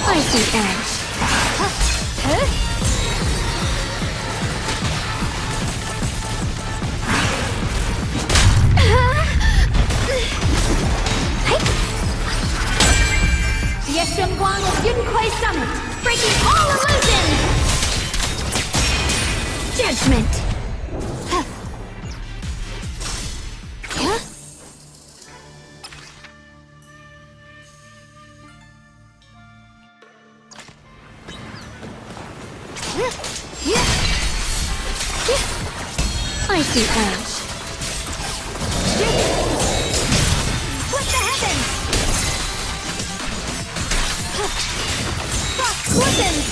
Icy Edge. Yeshengguang of Yunquai Summit, breaking all illusions! Judgment! Icy Edge. Split the heavens! Frost glistens!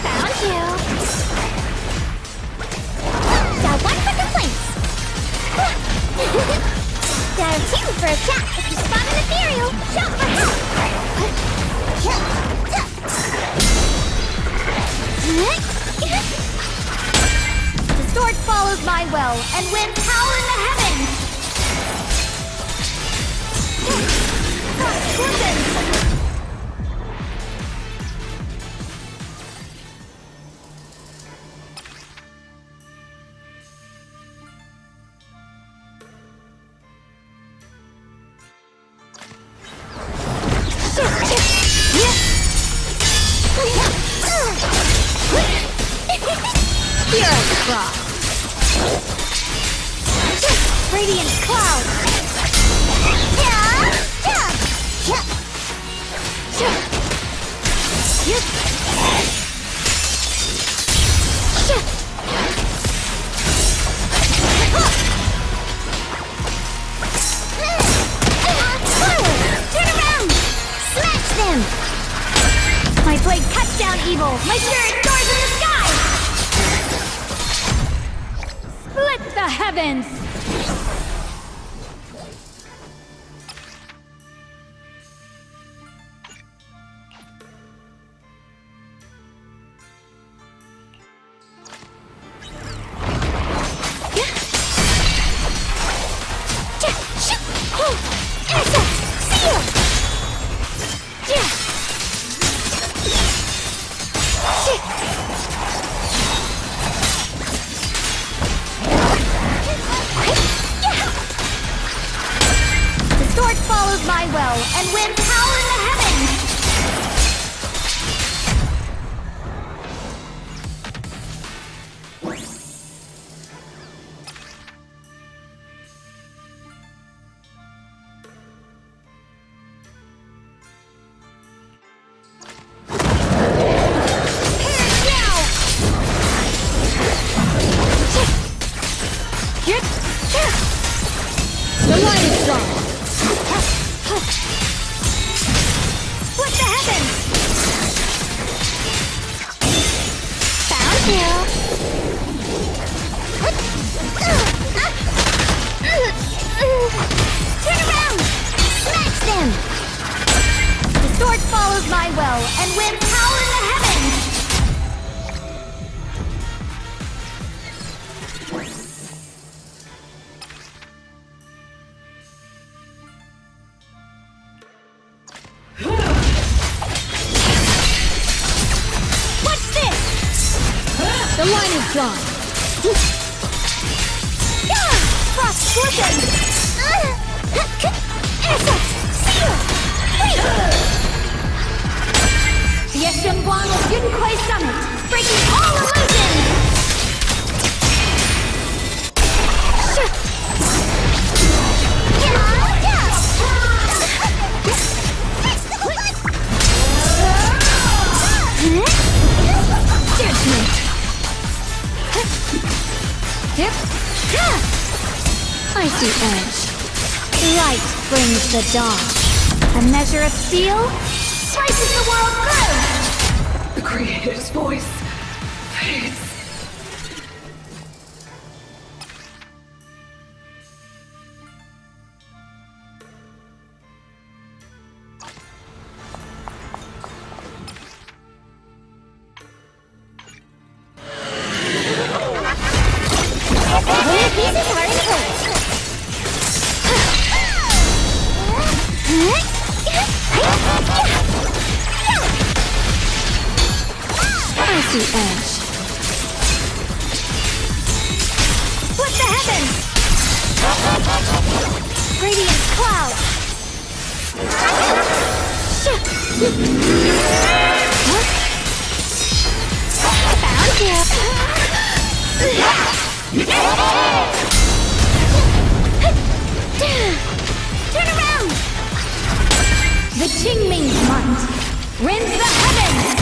Found you. Got one for complaints. Got two for a chat. If you spot an ethereal, shout for help. The sword follows my will and wins power in the heavens! Frost glistens! Spirit Frost! Radiant Cloud! Turn around! Smash them! My blade cuts down evil! My spirit soars in the sky! Split the heavens! The sword follows my will and wins power in the heavens! The light is strong! Split the heavens! Found you! Turn around! Smash them! The sword follows my will and wins power in the heavens! What's this? The line is drawn! Frost Scorpion! Insect! Seal! Wait! The Eshimbuan of Yunquai Summit! Breaking all illusions! Judgment! I see edge. Light brings the dawn. A measure of steel slices the world through! The Creator's voice fades. Pieces are in place! I see edge. Split the heavens! Radiant cloud! Found you! Turn around! The Qingming's might rends the heavens!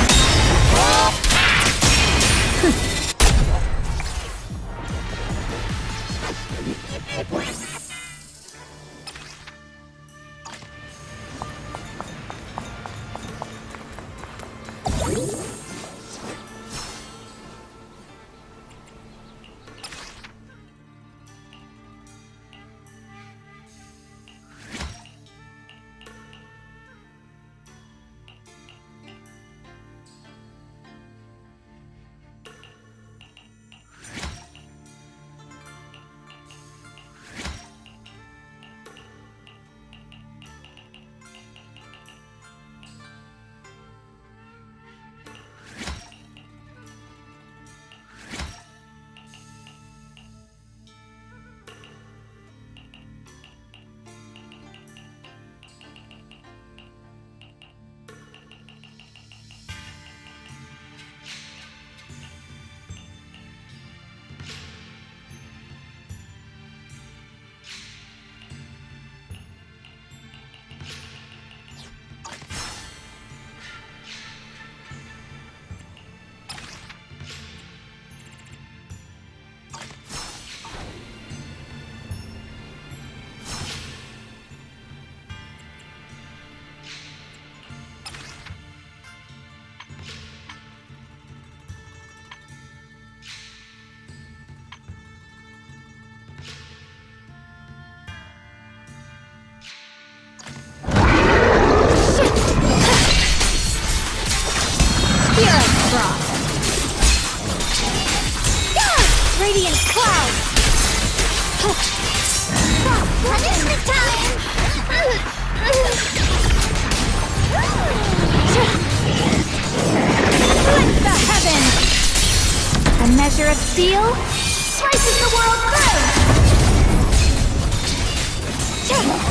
of steel slices the world through!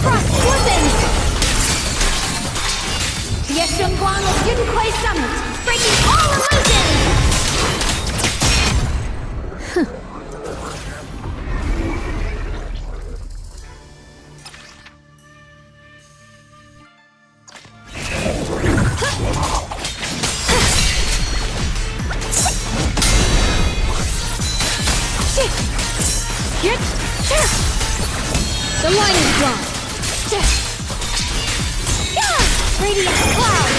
Frost Blizzings! Yeshunguan of Yunquay Summit, breaking all illusions! The line is drawn. Radiant Cloud!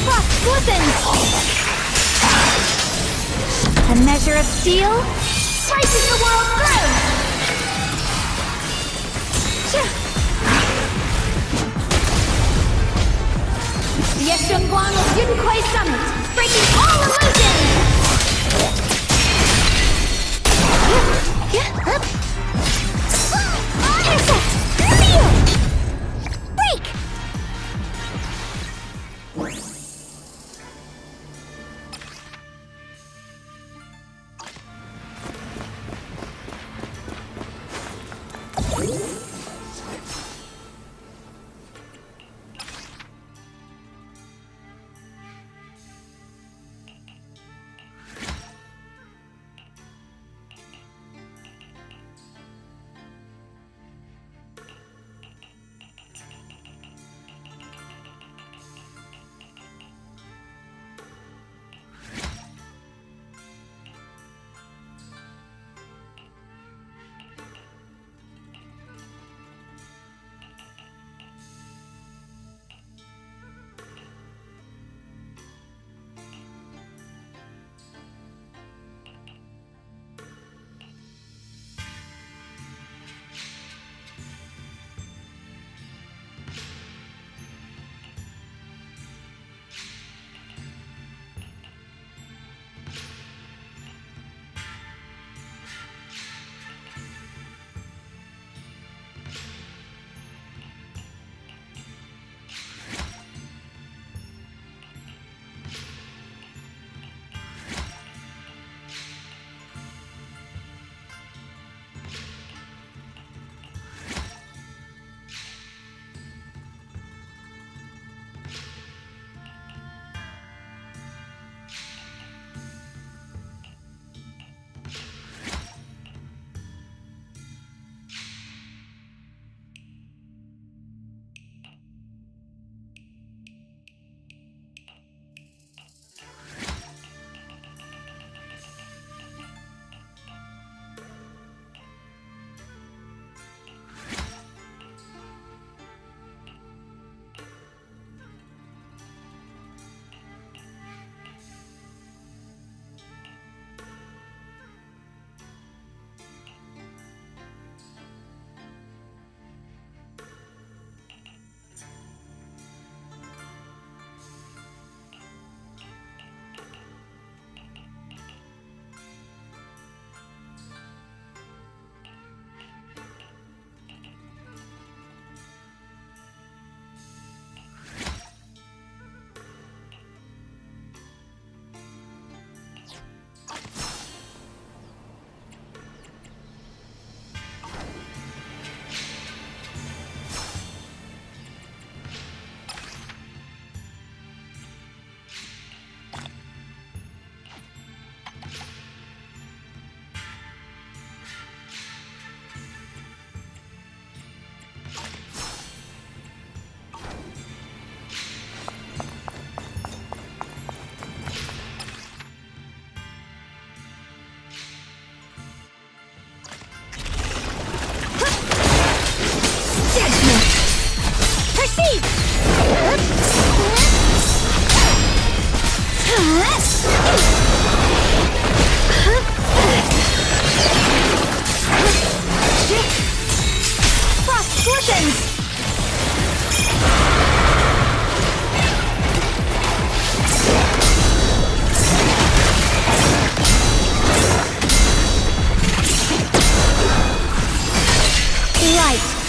Frost Blizzings! A measure of steel slices the world through! The Yeshunguan of Yunquay Summit, breaking all illusions! Intercept! Seal! Break!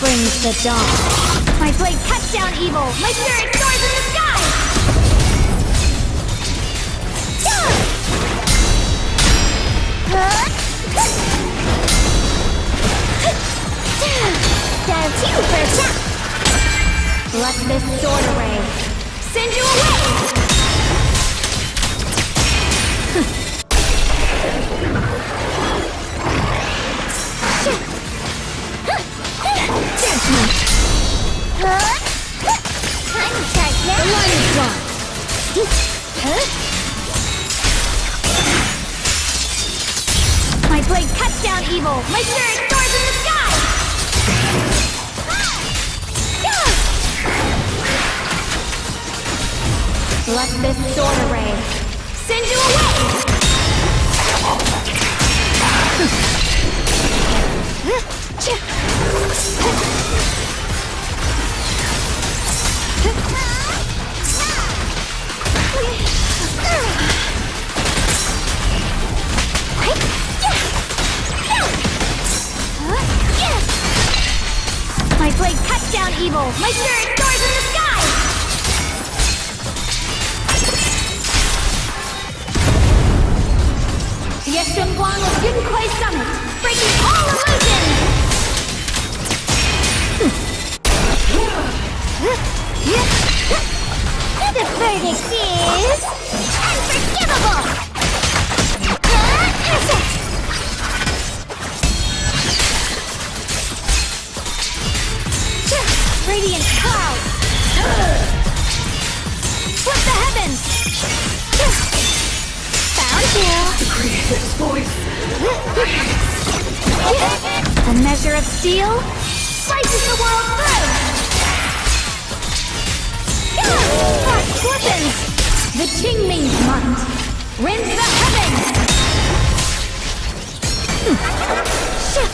brings the dawn. My blade cuts down evil. My spirit soars in the sky. Down two for a tap. Let this sword array send you away. Judgment. Time check now. The line is drawn. My blade cuts down evil. My spirit soars in the sky. Let this sword array send you away. My blade cuts down evil. My spirit soars in the sky. Yeshunguang of Yunquai Summit, breaking all illusions! The verdict is unforgivable! Radiant cloud! Flip the heavens! Found you! The creator's voice. A measure of steel slices the world through! Frost weapons! The Qingming's might rends the heavens! Check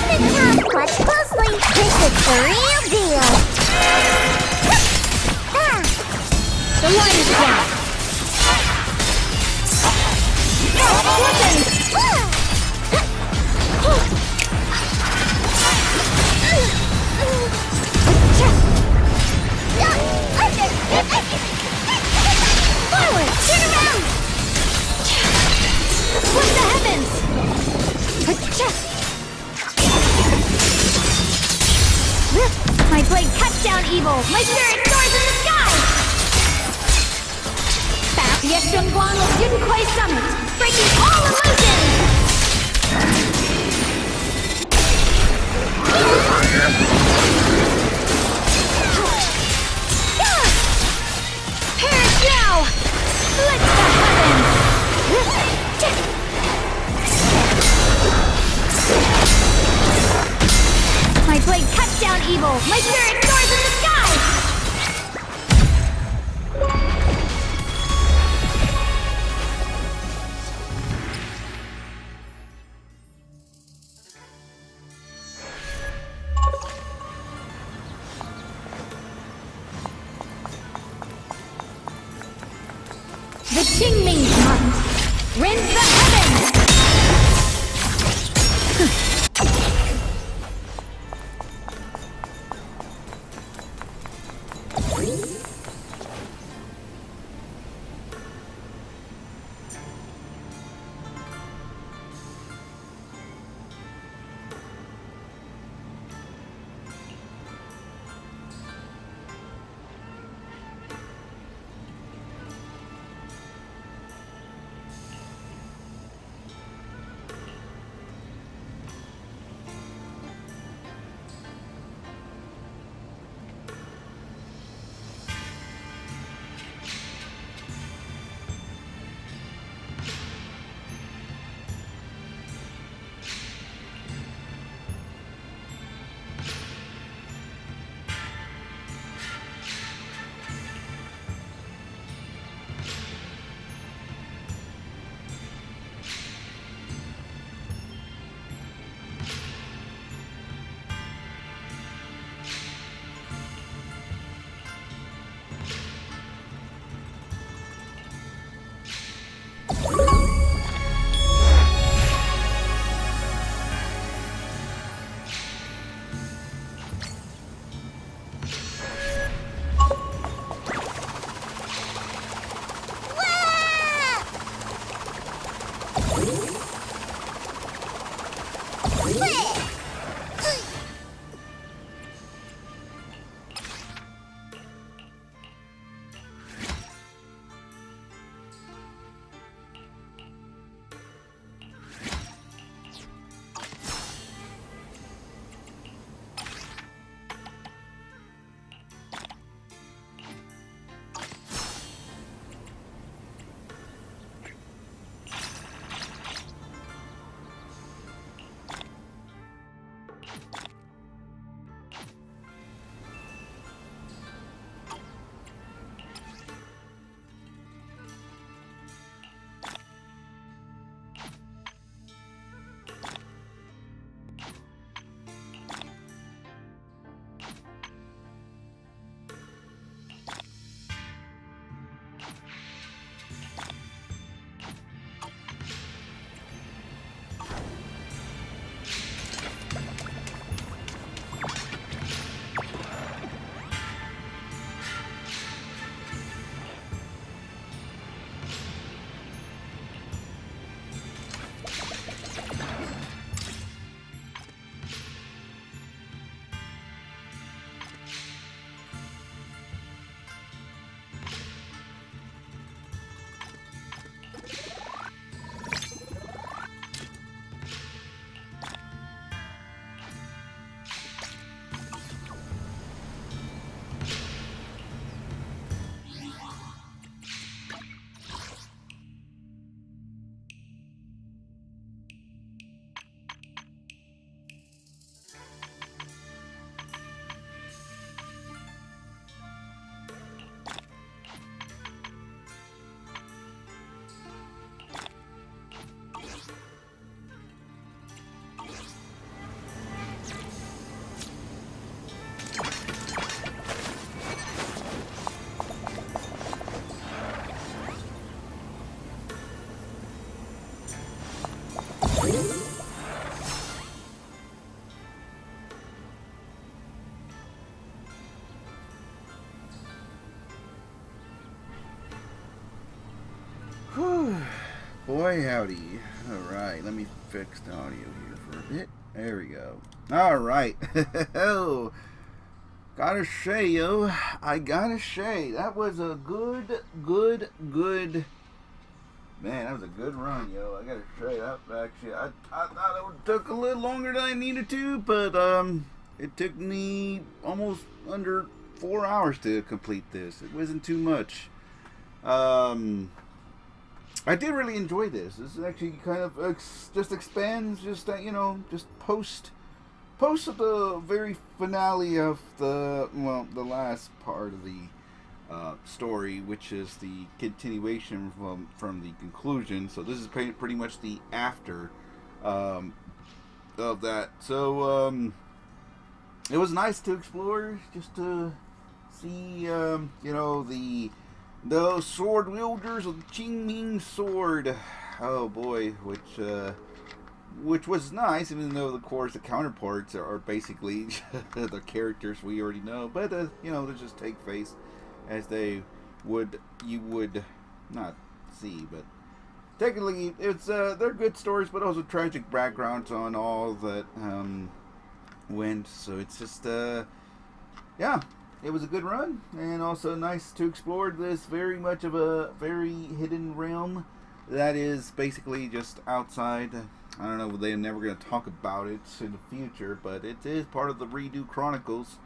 the top clutch closely! This is the real deal! The line is blocked! Weapons! Forward! Turn around! Flip the heavens! My blade cuts down evil! My spirit soars in the sky! Yeshunguang of Yunquai Summit, breaking all illusions! Perish now! Split the heavens! My blade cuts down evil! My spirit soars in the sky! The Qingming's might rends the heavens! Whew. Boy, howdy. Alright, let me fix the audio here for a bit. There we go. Alright. Gotta say, yo. I gotta say, that was a good. Man, that was a good run, yo. I gotta say, that actually, I thought it took a little longer than I needed to, but, it took me almost under 4 hours to complete this. It wasn't too much. I did really enjoy this. This actually kind of just expands, just you know, just post the very finale of the last part of the story, which is the continuation from the conclusion. So this is pretty much the after of that. So it was nice to explore, just to see you know, the sword wielders of the Qingming sword. Oh boy, which was nice, even though of course the counterparts are basically the characters we already know. But you know, they just take face as you would not see. But technically, it's they're good stories, but also tragic backgrounds on all that went. So it's just yeah. It was a good run, and also nice to explore this very much of a very hidden realm that is basically just outside. I don't know, they're never going to talk about it in the future, but it is part of the Redo Chronicles.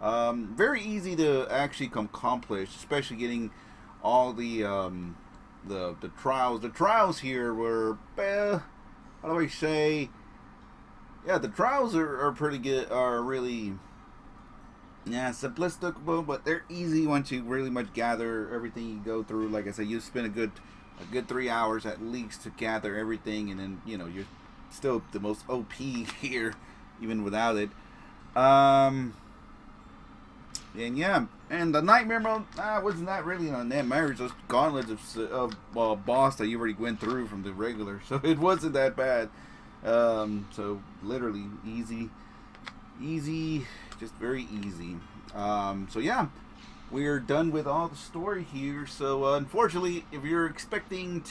Very easy to actually accomplish, especially getting all the trials. The trials here were, how do I say? Yeah, the trials are pretty good, are really... yeah, simplistic, but they're easy once you really much gather everything you go through. Like I said, you spend a good 3 hours at least to gather everything, and then, you know, you're still the most OP here, even without it. And yeah, and the nightmare mode wasn't that really on that marriage. Those gauntlets of boss that you already went through from the regular, so it wasn't that bad. So literally easy, just very easy. So yeah, we're done with all the story here. So unfortunately, if you're expecting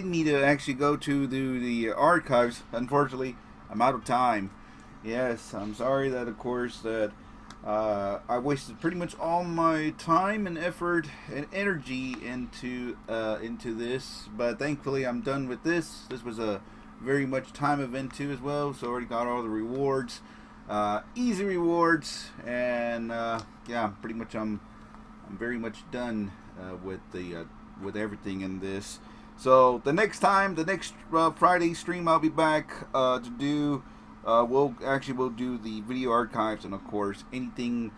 me to actually go to the archives, unfortunately, I'm out of time. Yes, I'm sorry that, of course, that I wasted pretty much all my time and effort and energy into this. But thankfully, I'm done with this. This was a very much time event too as well, so I already got all the rewards, easy rewards, and yeah, pretty much I'm very much done with everything in this. So the next Friday stream, I'll be back to do. We'll do the video archives, and of course anything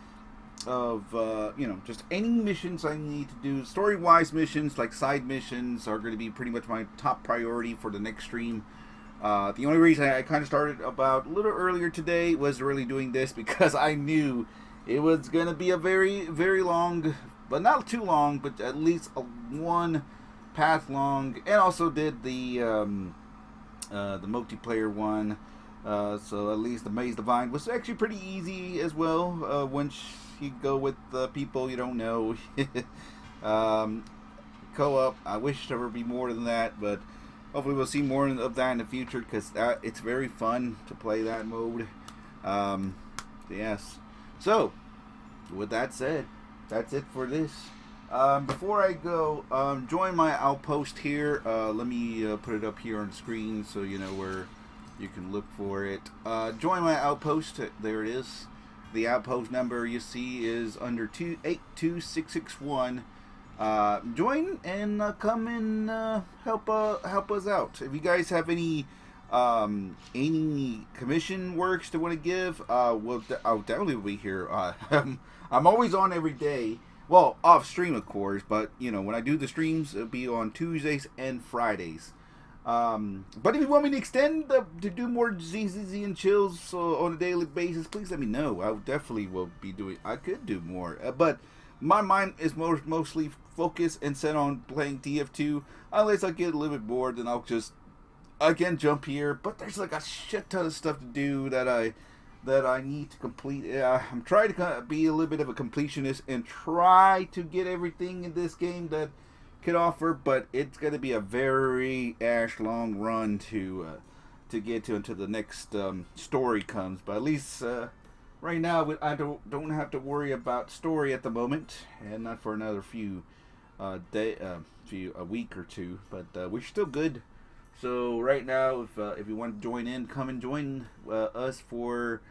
of you know, just any missions I need to do, story-wise missions like side missions are going to be pretty much my top priority for the next stream. The only reason I kind of started about a little earlier today was really doing this because I knew it was going to be a very, very long, but not too long, but at least one path long, and also did the multiplayer one. So at least the Maze Divine was actually pretty easy as well, once you go with people you don't know. Co-op, I wish there would be more than that, but hopefully we'll see more of that in the future, because it's very fun to play that mode. Yes. So, with that said, that's it for this. Before I go, join my outpost here. Let me put it up here on the screen so you know where you can look for it. Join my outpost. There it is. The outpost number you see is under 282661. Join and come and help us out. If you guys have any commission works to want to give, I'll definitely be here. I'm always on every day. Well, off stream, of course, but you know, when I do the streams, it'll be on Tuesdays and Fridays. But if you want me to extend to do more ZZZ and chills on a daily basis, please let me know. I definitely will be doing. I could do more, but my mind is mostly focused and set on playing TF2. Unless I get a little bit bored, then I'll just again jump here. But there's like a shit ton of stuff to do that I need to complete. I'm trying to be a little bit of a completionist and try to get everything in this game that could offer, but it's going to be a very long run to get to until the next story comes. But at least right now I don't have to worry about story at the moment, and not for another few a week or two. But we're still good. So right now, if you want to join in, come and join us for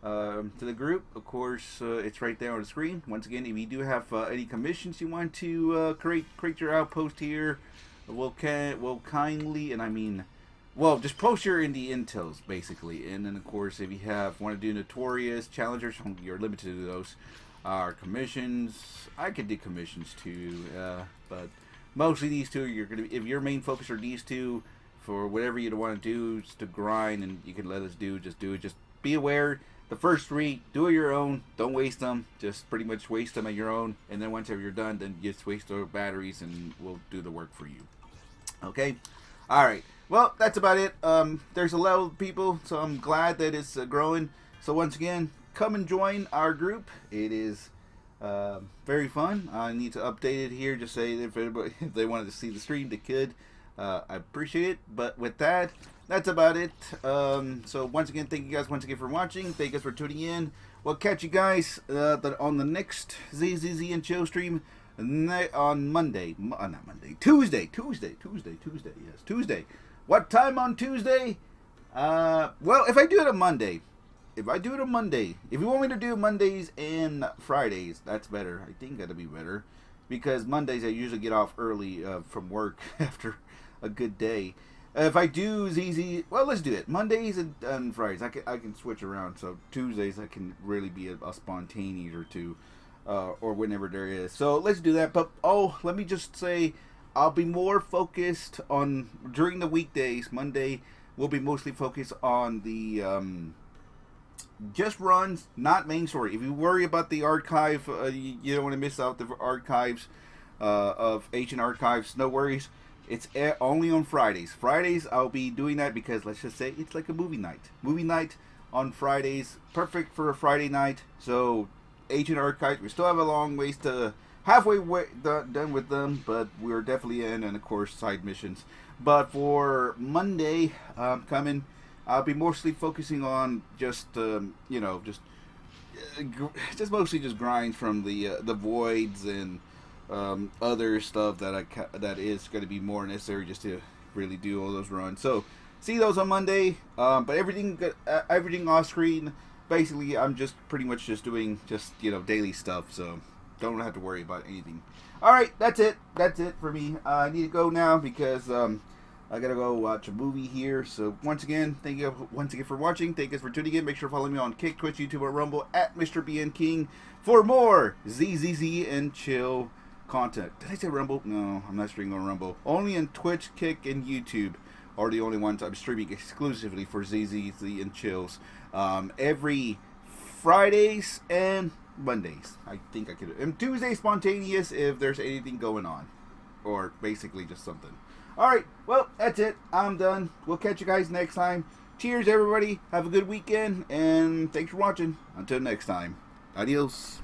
to the group. Of course, it's right there on the screen. Once again, if you do have any commissions you want to create your outpost here, we'll kindly, and I mean, well, just post your indie intels basically. And then of course, if you want to do notorious challengers, you're limited to those. Our commissions, I could do commissions too, but mostly these two. You're gonna, if your main focus are these two. For whatever you want to do, just to grind, and you can let us just do it. Just be aware, the first 3, do it your own. Don't waste them. Just pretty much waste them at your own. And then once you're done, then just waste the batteries, and we'll do the work for you. Okay? Alright. Well, that's about it. There's a lot of people, so I'm glad that it's growing. So once again, come and join our group. It is very fun. I need to update it here. Just say if they wanted to see the stream, they could. I appreciate it, but with that, that's about it. So once again, thank you guys once again for watching. Thank you guys for tuning in. We'll catch you guys on the next ZZZ and Chill stream on Monday. Not Monday. Tuesday. Yes, Tuesday. What time on Tuesday? Well, if I do it on Monday. If you want me to do Mondays and Fridays, that's better. I think that'll be better. Because Mondays I usually get off early from work after a good day. If I do ZZ, well, let's do it. Mondays and Fridays, I can switch around. So Tuesdays I can really be a spontaneous or two, or whenever there is. So let's do that. But let me just say, I'll be more focused on during the weekdays. Monday will be mostly focused on the just runs, not main story. If you worry about the archive, you don't want to miss out the archives of Ancient Archives. No worries. It's only on Fridays. Fridays I'll be doing that because let's just say it's like a movie night. Movie night on Fridays, perfect for a Friday night. So Ancient Archives, we still have a long ways to halfway done with them, but we're definitely in, and of course side missions. But for Monday coming, I'll be mostly focusing on just just mostly just grinds from the voids and other stuff that is going to be more necessary just to really do all those runs. So see those on Monday. But everything off screen, basically I'm just pretty much just doing daily stuff. So don't have to worry about anything. All right, that's it for me. I need to go now because I gotta go watch a movie here. So once again, thank you for watching. Thank you for tuning in. Make sure to follow me on Kick, Twitch, YouTube, or Rumble at Mr. BN King for more ZZZ and Chill content. Did I say Rumble? No, I'm not streaming on Rumble. Only on Twitch, Kick, and YouTube are the only ones I'm streaming exclusively for ZZZ and Chills. Every Fridays and Mondays. I think I could. And Tuesday spontaneous if there's anything going on, or basically just something. Alright, well, that's it. I'm done. We'll catch you guys next time. Cheers, everybody. Have a good weekend, and thanks for watching. Until next time. Adios.